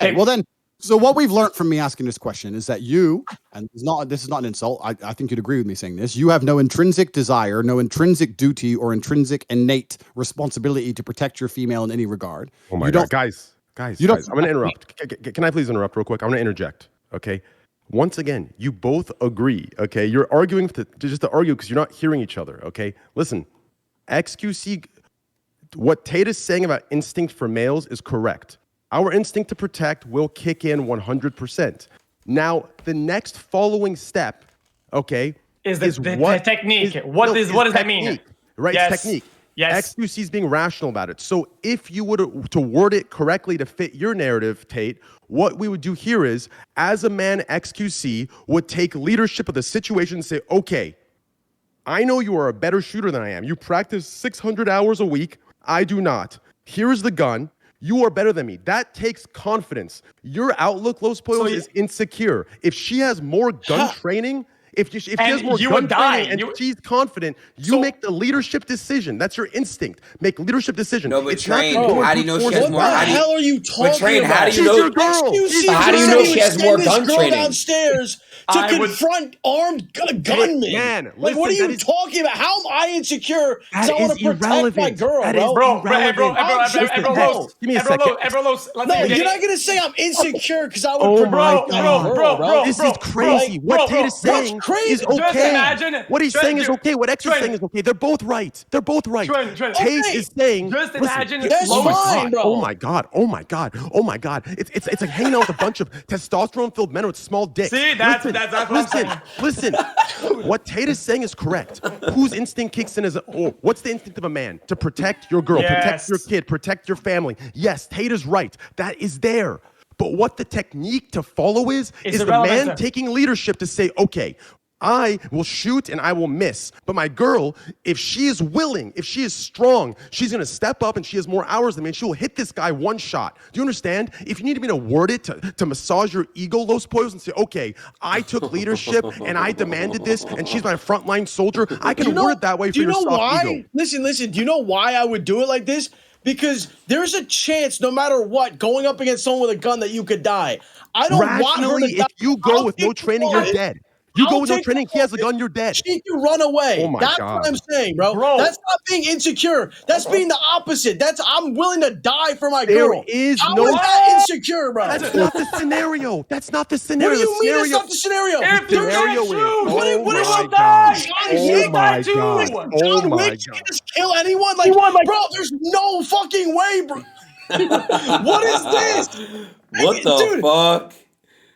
[SPEAKER 5] Okay, well then, so what we've learned from me asking this question is that you, and this is not an insult, I think you'd agree with me saying this, you have no intrinsic desire, no intrinsic duty or intrinsic innate responsibility to protect your female in any regard.
[SPEAKER 7] Oh my God, guys, I'm going to interrupt. Can I please interrupt real quick? I'm going to interject, okay? Once again, you both agree, okay? You're arguing just to argue because you're not hearing each other, okay? Listen, XQC, what Tate is saying about instinct for males is correct. Our instinct to protect will kick in 100%. Now, the next following step, okay,
[SPEAKER 1] is the technique. What does that mean?
[SPEAKER 7] Right,
[SPEAKER 1] yes.
[SPEAKER 7] It's technique.
[SPEAKER 1] Yes.
[SPEAKER 7] XQC is being rational about it. So if you were to word it correctly to fit your narrative, Tate, what we would do here is, as a man, XQC would take leadership of the situation and say, okay, I know you are a better shooter than I am. You practice 600 hours a week. I do not. Here's the gun. You are better than me. That takes confidence. Your outlook, Los Pollos, is insecure. If she has more gun training If she
[SPEAKER 1] And
[SPEAKER 7] has more
[SPEAKER 1] you
[SPEAKER 7] gun
[SPEAKER 1] would die.
[SPEAKER 7] training and
[SPEAKER 1] You-
[SPEAKER 7] she's confident, you
[SPEAKER 1] So-
[SPEAKER 7] make the leadership decision. That's your instinct. Make leadership decision.
[SPEAKER 3] No, but
[SPEAKER 7] It's not
[SPEAKER 3] Train,
[SPEAKER 7] the door
[SPEAKER 3] how do you know she has
[SPEAKER 6] What
[SPEAKER 3] more?
[SPEAKER 6] the
[SPEAKER 3] How do you,
[SPEAKER 6] hell are you talking
[SPEAKER 3] Train,
[SPEAKER 6] about?
[SPEAKER 3] how do you
[SPEAKER 7] She's
[SPEAKER 3] know?
[SPEAKER 7] your girl.
[SPEAKER 6] XQC
[SPEAKER 3] How do you
[SPEAKER 6] just
[SPEAKER 3] know
[SPEAKER 6] said
[SPEAKER 3] she
[SPEAKER 6] he
[SPEAKER 3] has
[SPEAKER 6] would
[SPEAKER 3] more
[SPEAKER 6] send this
[SPEAKER 3] gun
[SPEAKER 6] girl
[SPEAKER 3] training?
[SPEAKER 6] downstairs to
[SPEAKER 1] I would-
[SPEAKER 6] confront armed gunmen.
[SPEAKER 7] Man,
[SPEAKER 6] like,
[SPEAKER 7] listen,
[SPEAKER 6] what are you
[SPEAKER 7] that is-
[SPEAKER 6] talking about? How am I insecure? Because
[SPEAKER 7] That
[SPEAKER 6] I want
[SPEAKER 7] is
[SPEAKER 6] to protect my
[SPEAKER 7] irrelevant.
[SPEAKER 6] girl,
[SPEAKER 7] That
[SPEAKER 6] bro.
[SPEAKER 7] is
[SPEAKER 1] Bro,
[SPEAKER 7] irrelevant.
[SPEAKER 1] Give me a
[SPEAKER 7] second.
[SPEAKER 1] let's
[SPEAKER 6] No,
[SPEAKER 1] say
[SPEAKER 6] you're not gonna say I'm insecure because I would
[SPEAKER 7] Oh
[SPEAKER 6] protect
[SPEAKER 7] my
[SPEAKER 6] my
[SPEAKER 7] God.
[SPEAKER 6] girl, bro.
[SPEAKER 7] This is crazy. What Tate is saying
[SPEAKER 6] crazy?
[SPEAKER 7] is
[SPEAKER 6] Just
[SPEAKER 7] okay.
[SPEAKER 1] imagine-
[SPEAKER 7] What he's saying is
[SPEAKER 1] Trent,
[SPEAKER 7] okay. What X is
[SPEAKER 1] Trent.
[SPEAKER 7] saying is okay. They're both right. They're both right.
[SPEAKER 1] Trent,
[SPEAKER 7] Tate
[SPEAKER 6] okay.
[SPEAKER 7] is saying.
[SPEAKER 1] Just
[SPEAKER 7] listen,
[SPEAKER 1] imagine-
[SPEAKER 6] That's
[SPEAKER 7] oh my
[SPEAKER 6] fine,
[SPEAKER 7] God.
[SPEAKER 6] bro.
[SPEAKER 7] Oh my God. Oh my God. Oh my God. It's like hanging out with a bunch of testosterone-filled men with small dicks.
[SPEAKER 1] See, that's what I'm saying.
[SPEAKER 7] Listen. What Tate is saying is correct. Whose instinct kicks in what's the instinct of a man? To protect your girl, protect
[SPEAKER 1] Yes.
[SPEAKER 7] your kid, protect your family. Yes, Tate is right. That is there. But what the technique to follow is the
[SPEAKER 1] irrelevant.
[SPEAKER 7] man taking leadership to say, okay, I will shoot and I will miss. But my girl, if she is willing, if she is strong, she's going to step up and she has more hours than me and she will hit this guy one shot. Do you understand? If you need me to word it to massage your ego, Los Pollos, and say, okay, I took leadership and I demanded this and she's my frontline soldier, I can word it that way for
[SPEAKER 6] Do you
[SPEAKER 7] your
[SPEAKER 6] know
[SPEAKER 7] soft
[SPEAKER 6] why?
[SPEAKER 7] ego.
[SPEAKER 6] Listen. Do you know why I would do it like this? Because there's a chance, no matter what, going up against someone with a gun that you could die. I don't want her
[SPEAKER 7] Rationally,
[SPEAKER 6] to die.
[SPEAKER 7] if you go
[SPEAKER 6] I'll
[SPEAKER 7] with no
[SPEAKER 6] take the
[SPEAKER 7] training, you're
[SPEAKER 6] bullet.
[SPEAKER 7] dead. You go
[SPEAKER 6] I'll
[SPEAKER 7] with no
[SPEAKER 6] take
[SPEAKER 7] training,
[SPEAKER 6] the
[SPEAKER 7] he has a
[SPEAKER 6] bullet.
[SPEAKER 7] gun, you're dead.
[SPEAKER 6] She can run away.
[SPEAKER 7] Oh my
[SPEAKER 6] That's
[SPEAKER 7] God.
[SPEAKER 6] what I'm saying, bro.
[SPEAKER 1] Bro.
[SPEAKER 6] That's not being insecure. That's being the opposite. That's I'm willing to die for my
[SPEAKER 7] There
[SPEAKER 6] girl.
[SPEAKER 7] is
[SPEAKER 6] How
[SPEAKER 7] no-
[SPEAKER 6] is that insecure, bro?
[SPEAKER 7] That's not the scenario. That's not the
[SPEAKER 6] What
[SPEAKER 7] scenario.
[SPEAKER 6] do you mean
[SPEAKER 7] the
[SPEAKER 6] it's not the scenario?
[SPEAKER 1] If
[SPEAKER 7] The
[SPEAKER 1] you
[SPEAKER 7] scenario
[SPEAKER 1] can't
[SPEAKER 7] is,
[SPEAKER 1] choose,
[SPEAKER 7] oh
[SPEAKER 6] what is
[SPEAKER 7] my
[SPEAKER 6] your
[SPEAKER 7] God.
[SPEAKER 6] John
[SPEAKER 7] Oh
[SPEAKER 6] Wick
[SPEAKER 7] my
[SPEAKER 1] too.
[SPEAKER 7] God.
[SPEAKER 6] John
[SPEAKER 7] Oh my
[SPEAKER 6] Wick
[SPEAKER 7] God.
[SPEAKER 6] can just kill anyone? Like, bro, there's no fucking way, bro. What is this?
[SPEAKER 3] What the
[SPEAKER 6] Dude,
[SPEAKER 3] fuck?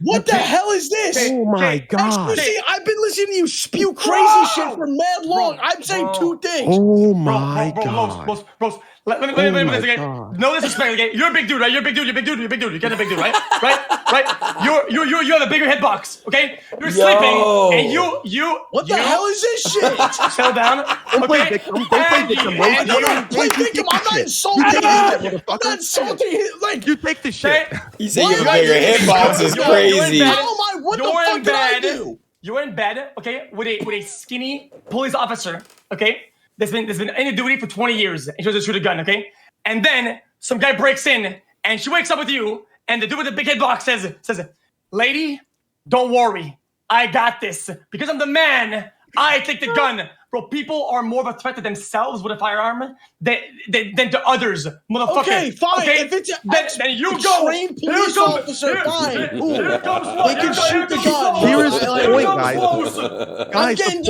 [SPEAKER 6] What the hell is this?
[SPEAKER 7] Oh my
[SPEAKER 1] Okay,
[SPEAKER 7] God.
[SPEAKER 6] See, I've been listening to you spew crazy shit for mad long. I'm saying two things.
[SPEAKER 7] Oh my God.
[SPEAKER 1] Bros. Let me
[SPEAKER 7] Oh
[SPEAKER 1] this
[SPEAKER 7] my
[SPEAKER 1] again.
[SPEAKER 7] God.
[SPEAKER 1] No disrespect, okay? You're a big dude, right? You're a big dude. You're a big dude. You get a big dude, right? Right? You have a bigger hitbox, okay? You're sleeping, and you.
[SPEAKER 6] What the hell is this shit?
[SPEAKER 1] Settle down.
[SPEAKER 7] Don't play
[SPEAKER 1] okay?
[SPEAKER 7] victim. Don't play
[SPEAKER 1] And
[SPEAKER 7] victim,
[SPEAKER 1] you-
[SPEAKER 7] bro.
[SPEAKER 1] and
[SPEAKER 7] No,
[SPEAKER 1] you-
[SPEAKER 7] no,
[SPEAKER 6] Play
[SPEAKER 7] you take
[SPEAKER 6] victim.
[SPEAKER 7] the
[SPEAKER 6] I'm not
[SPEAKER 7] shit.
[SPEAKER 6] insulting
[SPEAKER 7] You take the
[SPEAKER 6] him.
[SPEAKER 7] shit,
[SPEAKER 6] I'm
[SPEAKER 7] motherfucker.
[SPEAKER 6] not insulting him. Like,
[SPEAKER 7] You take the shit.
[SPEAKER 3] He said
[SPEAKER 6] Why
[SPEAKER 3] your
[SPEAKER 6] am I
[SPEAKER 3] bigger
[SPEAKER 6] getting-
[SPEAKER 3] hitbox is
[SPEAKER 1] You're
[SPEAKER 3] crazy.
[SPEAKER 1] in bed.
[SPEAKER 6] how am I? What the
[SPEAKER 1] You're
[SPEAKER 6] fuck
[SPEAKER 1] in
[SPEAKER 6] did I
[SPEAKER 1] bed.
[SPEAKER 6] do?
[SPEAKER 1] You're in bed, okay, with a skinny police officer, okay, that's been in duty for 20 years, and she was to shoot a gun, okay, and then some guy breaks in, and she wakes up with you, and the dude with the big hitbox says, lady, don't worry, I got this, because I'm the man. I take the gun. Bro, people are more of a threat to themselves with a firearm than to others, motherfucker.
[SPEAKER 6] Okay, fine.
[SPEAKER 1] Okay?
[SPEAKER 6] If it's
[SPEAKER 1] then you
[SPEAKER 6] a
[SPEAKER 1] go.
[SPEAKER 6] trained police officer, fine.
[SPEAKER 1] Here
[SPEAKER 6] Ooh.
[SPEAKER 1] comes
[SPEAKER 6] They can shoot the gun.
[SPEAKER 7] Here is the
[SPEAKER 6] Like,
[SPEAKER 7] point,
[SPEAKER 6] I'm
[SPEAKER 7] guys.
[SPEAKER 6] I'm getting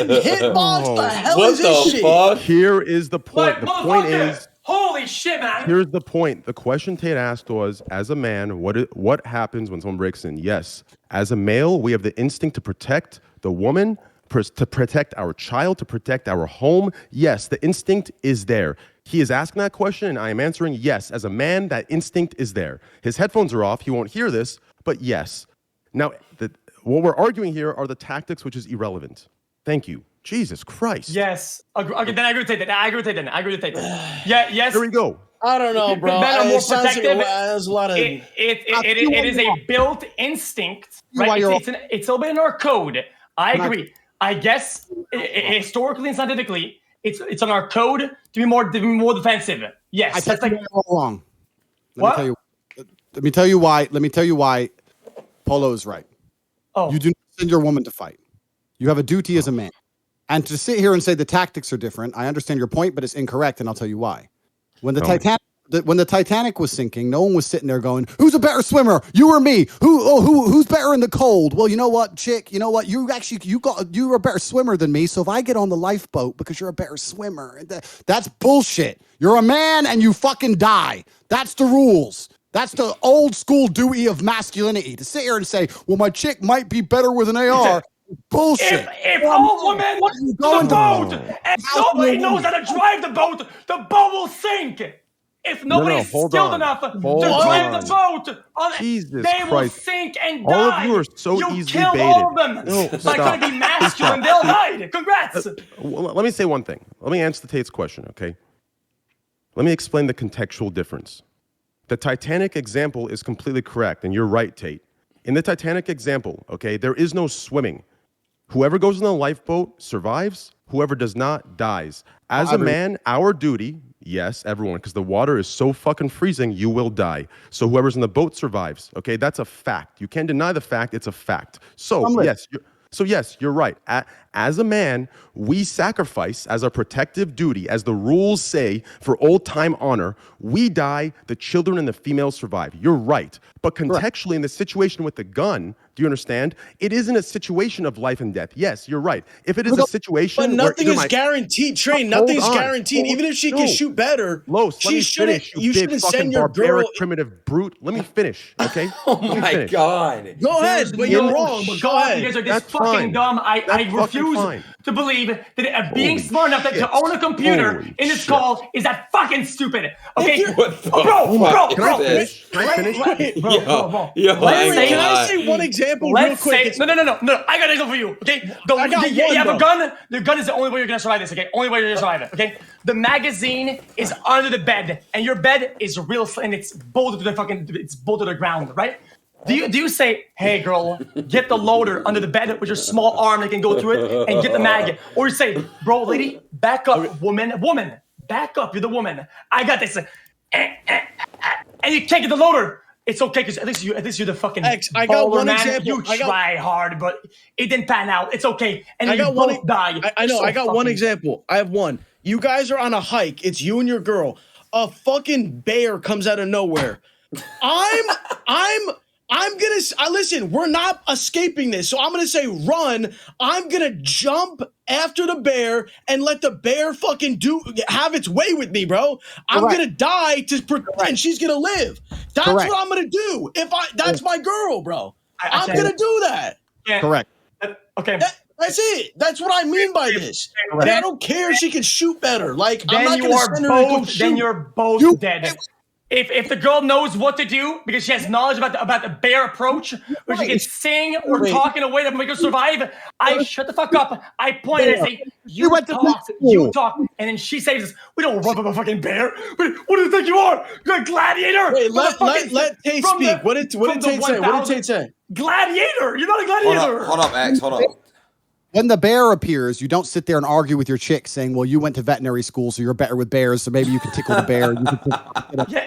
[SPEAKER 6] hitboxed. The hell
[SPEAKER 3] What
[SPEAKER 6] is this
[SPEAKER 3] the
[SPEAKER 6] shit?
[SPEAKER 3] fuck?
[SPEAKER 7] Here is the point.
[SPEAKER 1] Like,
[SPEAKER 7] The point
[SPEAKER 1] motherfucker,
[SPEAKER 7] is,
[SPEAKER 1] holy shit, man.
[SPEAKER 7] here's the point. The question Tate asked was, as a man, what happens when someone breaks in? Yes, as a male, we have the instinct to protect the woman, to protect our child, to protect our home. Yes, the instinct is there. He is asking that question, and I am answering yes. As a man, that instinct is there. His headphones are off. He won't hear this, but yes. Now, what we're arguing here are the tactics, which is irrelevant. Thank you. Jesus Christ.
[SPEAKER 1] Yes. Okay, then I agree with that. I agree with that. Yeah, yes.
[SPEAKER 7] There we go.
[SPEAKER 6] I don't know, bro.
[SPEAKER 1] Men are more
[SPEAKER 6] It sounds like
[SPEAKER 1] protective.
[SPEAKER 6] there's a lot of.
[SPEAKER 1] It is a built instinct, right? It's a little bit in our code. I agree. I guess historically and scientifically, it's on our code to be more defensive. Yes,
[SPEAKER 5] I
[SPEAKER 1] that's
[SPEAKER 5] think
[SPEAKER 1] like
[SPEAKER 5] you're all wrong.
[SPEAKER 1] What?
[SPEAKER 5] Let me tell you why. Let me tell you why Polo is right.
[SPEAKER 1] oh,
[SPEAKER 5] You do not send your woman to fight. You have a duty as a man. And to sit here and say the tactics are different, I understand your point, but it's incorrect, and I'll tell you why. When the Titanic was sinking, no one was sitting there going, "Who's a better swimmer, you or me? Who's better in the cold?" Well, you know what, chick? You know what? You're a better swimmer than me. So if I get on the lifeboat because you're a better swimmer, that's bullshit. You're a man and you fucking die. That's the rules. That's the old school duty of masculinity. To sit here and say, "Well, my chick might be better with an AR." Bullshit.
[SPEAKER 1] if all women on the boat and nobody knows how to drive the boat will sink. If nobody's
[SPEAKER 7] hold
[SPEAKER 1] skilled
[SPEAKER 7] on.
[SPEAKER 1] enough to
[SPEAKER 7] Hold
[SPEAKER 1] drive
[SPEAKER 7] on.
[SPEAKER 1] the boat,
[SPEAKER 7] Jesus
[SPEAKER 1] they will
[SPEAKER 7] Christ.
[SPEAKER 1] sink and die.
[SPEAKER 7] All of you are so
[SPEAKER 1] you
[SPEAKER 7] easily
[SPEAKER 1] killed
[SPEAKER 7] baited.
[SPEAKER 1] all of them.
[SPEAKER 7] No,
[SPEAKER 1] By
[SPEAKER 7] stop.
[SPEAKER 1] trying to be masculine, they all died. Congrats.
[SPEAKER 7] Well, let me say one thing. Let me answer Tate's question, okay? Let me explain the contextual difference. The Titanic example is completely correct, and you're right, Tate. In the Titanic example, okay, there is no swimming. Whoever goes in the lifeboat survives. Whoever does not dies. As a man, our duty, yes, everyone, because the water is so fucking freezing, you will die. So whoever's in the boat survives. Okay, that's a fact. You can't deny the fact. It's a fact. So yes, you're right. As a man, we sacrifice as a protective duty, as the rules say, for old time honor. We die, the children and the females survive. You're right. But contextually, in the situation with the gun, do you understand? It isn't a situation of life and death. Yes, you're right. If it is a situation,
[SPEAKER 6] but nothing is guaranteed, Train. Nothing's guaranteed. Even if she can shoot better,
[SPEAKER 7] Los, let me finish. You big fucking barbaric, primitive brute. Let me finish, okay?
[SPEAKER 3] Oh my god.
[SPEAKER 6] Go ahead, but you're wrong. But go ahead.
[SPEAKER 1] You guys are this fucking dumb. I refuse to believe that being smart enough to own a computer in this call is that fucking stupid. Okay, bro.
[SPEAKER 7] Can I finish?
[SPEAKER 1] Bro.
[SPEAKER 6] Can I say one example real quick?
[SPEAKER 1] No. I got an example for you. Okay, you have a gun. The gun is the only way you're gonna survive this. Okay, only way you're gonna survive it. Okay, the magazine is under the bed, and your bed is real, and it's bolted to the ground, right? Do you say, hey girl, get the loader under the bed with your small arm that can go through it and get the mag? Or you say, bro, lady, back up, woman, back up, you're the woman. I got this. And you can't get the loader. It's okay, because at least you're the fucking
[SPEAKER 6] I got one example.
[SPEAKER 1] You try hard, but it didn't pan out. It's okay. And
[SPEAKER 6] I got
[SPEAKER 1] both die.
[SPEAKER 6] I know, I got one example. I have one. You guys are on a hike. It's you and your girl. A fucking bear comes out of nowhere. I'm gonna listen. We're not escaping this, so I'm gonna say run. I'm gonna jump after the bear and let the bear fucking have its way with me, bro. I'm gonna die and she's gonna live. That's what I'm gonna do. That's my girl, bro. I'm gonna do that.
[SPEAKER 1] Yeah.
[SPEAKER 5] Correct.
[SPEAKER 1] Okay.
[SPEAKER 6] That's it. That's what I mean by this. And I don't care if she can shoot better. Like,
[SPEAKER 1] then
[SPEAKER 6] I'm not gonna send her to go shoot.
[SPEAKER 1] Then you're both dead. If the girl knows what to do because she has knowledge about the bear approach, or she can sing or talk in a way that will make her survive, I shut the fuck up. I point and say, you talk, and then she says, "We don't run from a fucking bear. What do you think you are? You're a gladiator."
[SPEAKER 6] Wait, let Tate speak. What did Tate say? What did Tate say?
[SPEAKER 1] Gladiator. You're not a gladiator.
[SPEAKER 3] Hold up, X. Hold up.
[SPEAKER 5] When the bear appears, you don't sit there and argue with your chick saying, well, you went to veterinary school, so you're better with bears, so maybe you can tickle the bear.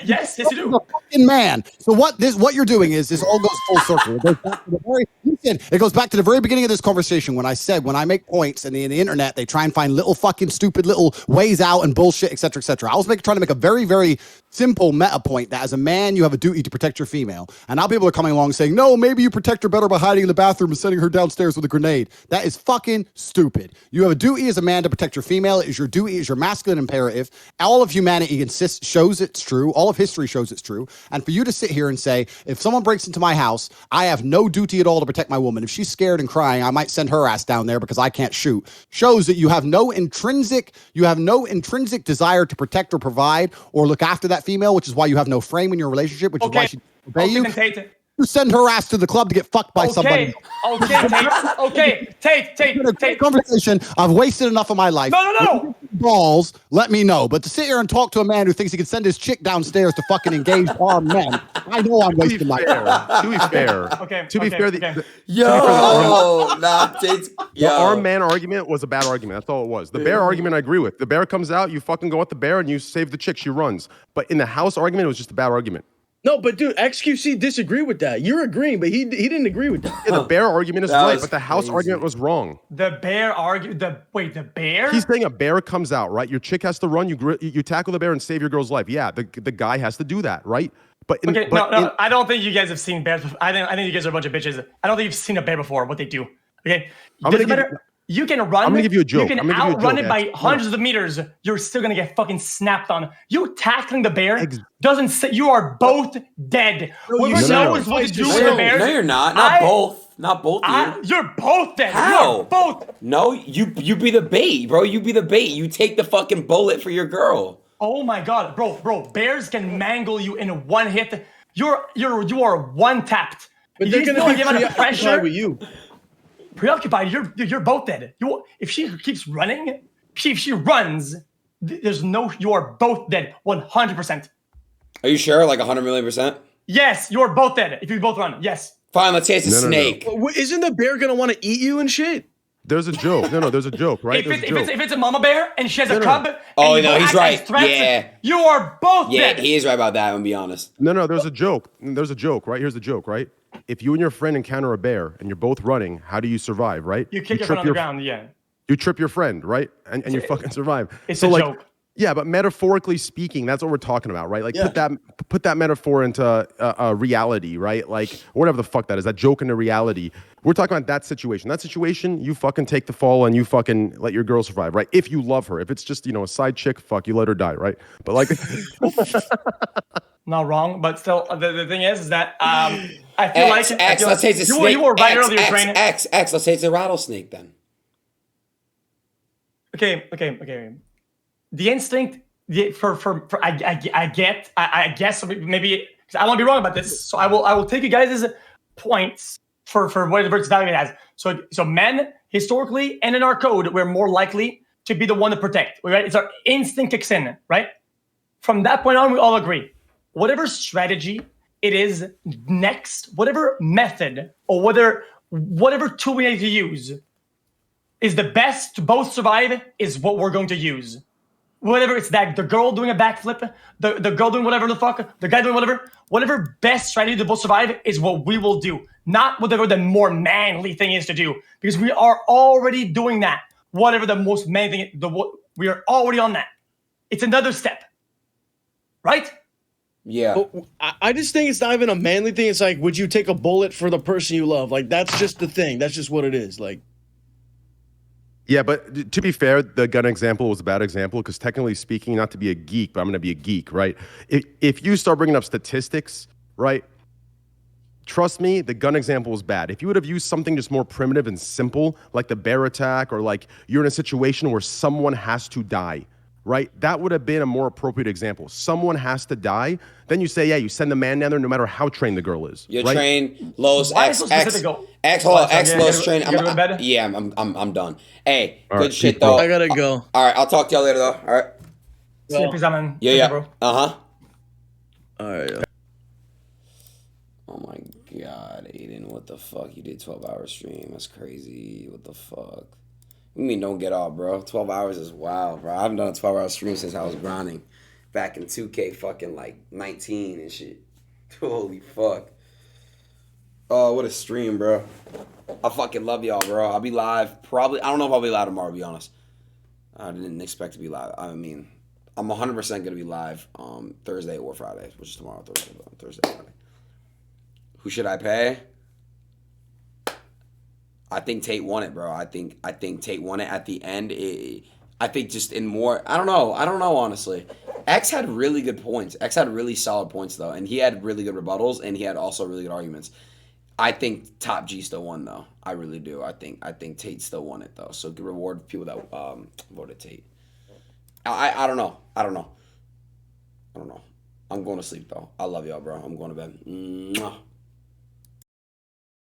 [SPEAKER 1] Yes, you do.
[SPEAKER 5] Fucking man. So what you're doing is this all goes full circle. It goes back to the very beginning of this conversation when I said, when I make points and in the internet, they try and find little fucking stupid little ways out and bullshit, et cetera, et cetera. I was trying to make a very, very simple meta point that as a man, you have a duty to protect your female. And now people are coming along saying, no, maybe you protect her better by hiding in the bathroom and sending her downstairs with a grenade. That is fucking stupid. You have a duty as a man to protect your female. It is your duty, it is your masculine imperative. All of humanity shows it's true. All of history shows it's true. And for you to sit here and say, if someone breaks into my house, I have no duty at all to protect my woman. If she's scared and crying, I might send her ass down there because I can't shoot. Shows that you have no intrinsic desire to protect or provide or look after that female, which is why you have no frame in your relationship, which is why she obey you. You send her ass to the club to get fucked by somebody.
[SPEAKER 1] Okay, Tate.
[SPEAKER 5] Conversation. I've wasted enough of my life.
[SPEAKER 1] No.
[SPEAKER 5] Balls, let me know. But to sit here and talk to a man who thinks he can send his chick downstairs to fucking engage armed men, I know I'm wasting my time.
[SPEAKER 7] To be fair, the armed man argument was a bad argument. That's all it was. The bear argument I agree with. The bear comes out, you fucking go at the bear, and you save the chick. She runs. But in the house argument, it was just a bad argument.
[SPEAKER 6] No, but dude, XQC disagreed with that. You're agreeing, but he didn't agree with that.
[SPEAKER 7] Yeah, the bear argument is right, but the house argument was wrong.
[SPEAKER 1] The bear?
[SPEAKER 7] He's saying a bear comes out, right? Your chick has to run. You tackle the bear and save your girl's life. Yeah, the guy has to do that, right? But
[SPEAKER 1] I don't think you guys have seen bears. I think you guys are a bunch of bitches. I don't think you've seen a bear before. What they do? Okay, you can run.
[SPEAKER 7] I'm gonna give you a joke.
[SPEAKER 1] You can outrun it by hundreds of meters. You're still gonna get fucking snapped on. You tackling the bear doesn't say you are both dead. Whoever knows what to do with the bear.
[SPEAKER 3] No, you're not. Not both. Not both of you.
[SPEAKER 1] You're both dead.
[SPEAKER 3] How?
[SPEAKER 1] You're both.
[SPEAKER 3] No, you be the bait, bro. You be the bait. You take the fucking bullet for your girl.
[SPEAKER 1] Oh my god, bro. Bears can mangle you in one hit. You are one tapped.
[SPEAKER 6] But they're gonna be preoccupied with you.
[SPEAKER 1] Preoccupied, you're both dead. If she keeps running, if she runs, you are both dead, 100%.
[SPEAKER 3] Are you sure? Like 100 million %?
[SPEAKER 1] Yes, you're both dead if you both run. Yes.
[SPEAKER 3] Fine, let's say it's a snake.
[SPEAKER 6] No. Isn't the bear gonna want to eat you and shit?
[SPEAKER 7] There's a joke. No, there's a joke, right? There's a joke.
[SPEAKER 1] If it's a mama bear and she has a
[SPEAKER 7] No.
[SPEAKER 1] cub,
[SPEAKER 3] Oh,
[SPEAKER 1] and you
[SPEAKER 3] no,
[SPEAKER 1] both
[SPEAKER 3] he's
[SPEAKER 1] act
[SPEAKER 3] right.
[SPEAKER 1] as threats,
[SPEAKER 3] Yeah.
[SPEAKER 1] you are both
[SPEAKER 3] Yeah,
[SPEAKER 1] dead.
[SPEAKER 3] he is right about that. I'm gonna be honest.
[SPEAKER 7] No, there's a joke. There's a joke, right? Here's the joke, right? If you and your friend encounter a bear and you're both running, how do you survive, right?
[SPEAKER 1] You kick your friend on the ground, yeah.
[SPEAKER 7] You trip your friend, right? And you fucking survive.
[SPEAKER 1] It's
[SPEAKER 7] so
[SPEAKER 1] a
[SPEAKER 7] like,
[SPEAKER 1] joke.
[SPEAKER 7] Yeah, but metaphorically speaking, that's what we're talking about, right? Like put that metaphor into reality, right? Like whatever the fuck that is, that joke into reality. We're talking about that situation. That situation, you fucking take the fall and you fucking let your girl survive, right? If you love her. If it's just, a side chick, fuck, you let her die, right? But like
[SPEAKER 1] Not wrong, but still, the thing is that I feel
[SPEAKER 3] X,
[SPEAKER 1] like
[SPEAKER 3] let's say it's a snake.
[SPEAKER 1] you were right
[SPEAKER 3] X,
[SPEAKER 1] earlier, Train.
[SPEAKER 3] X, let's say it's a rattlesnake then.
[SPEAKER 1] Okay. The instinct, I guess maybe because I want to be wrong about this, so I will take you guys' points for whatever its value it has. So men historically and in our code, we're more likely to be the one to protect. Right? It's our instinct kicks in, right? From that point on, we all agree. Whatever strategy it is next, whatever method or whatever tool we need to use is the best to both survive is what we're going to use. Whatever it's that, the girl doing a backflip, the girl doing whatever the fuck, the guy doing whatever best strategy to both survive is what we will do. Not whatever the more manly thing is to do. Because we are already doing that. Whatever the most manly thing, we are already on that. It's another step. Right?
[SPEAKER 3] Yeah.
[SPEAKER 6] But I just think it's not even a manly thing. It's like, would you take a bullet for the person you love? Like, that's just the thing. That's just what it is. Like,
[SPEAKER 7] yeah, but to be fair, the gun example was a bad example because technically speaking, not to be a geek, but I'm going to be a geek, right? If you start bringing up statistics, right? Trust me, the gun example was bad. If you would have used something just more primitive and simple, like the bear attack, or like you're in a situation where someone has to die, right? That would have been a more appropriate example. Someone has to die. Then you say, yeah, you send the man down there no matter how trained the girl is.
[SPEAKER 3] You're
[SPEAKER 7] right?
[SPEAKER 3] trained, Los,
[SPEAKER 1] Why
[SPEAKER 3] X,
[SPEAKER 1] is it so
[SPEAKER 3] X,
[SPEAKER 1] specific go?
[SPEAKER 3] X, hold on,
[SPEAKER 1] Sorry,
[SPEAKER 3] X,
[SPEAKER 1] yeah,
[SPEAKER 3] Los,
[SPEAKER 1] you
[SPEAKER 3] train.
[SPEAKER 1] gotta go to bed?
[SPEAKER 3] Yeah, I'm done. Hey,
[SPEAKER 7] All
[SPEAKER 3] good
[SPEAKER 7] right,
[SPEAKER 3] shit
[SPEAKER 7] peace,
[SPEAKER 3] though.
[SPEAKER 7] bro.
[SPEAKER 6] I gotta go.
[SPEAKER 3] All right, I'll talk to y'all later though. All right.
[SPEAKER 1] See you, peace out, man.
[SPEAKER 3] Yeah,
[SPEAKER 1] Take
[SPEAKER 3] yeah.
[SPEAKER 1] care, bro.
[SPEAKER 3] Uh-huh.
[SPEAKER 6] All right.
[SPEAKER 3] Oh my God, Aiden, what the fuck? You did 12-hour stream. That's crazy. What the fuck? You mean don't get off, bro? 12 hours is wild, bro. I haven't done a 12-hour stream since I was grinding back in 2K fucking like 19 and shit. Holy fuck. Oh, what a stream, bro. I fucking love y'all, bro. I'll be live probably. I don't know if I'll be live tomorrow, to be honest. I didn't expect to be live. I mean, I'm 100% going to be live Thursday or Friday, which is tomorrow, Thursday, Friday. Who should I pay? I think Tate won it, bro. I think Tate won it at the end. I think just in more. I don't know, honestly. X had really good points. X had really solid points, though. And he had really good rebuttals, and he had also really good arguments. I think Top G still won, though. I really do. I think Tate still won it, though. So good reward people that voted Tate. I don't know. I don't know. I'm going to sleep, though. I love y'all, bro. I'm going to bed. Mwah.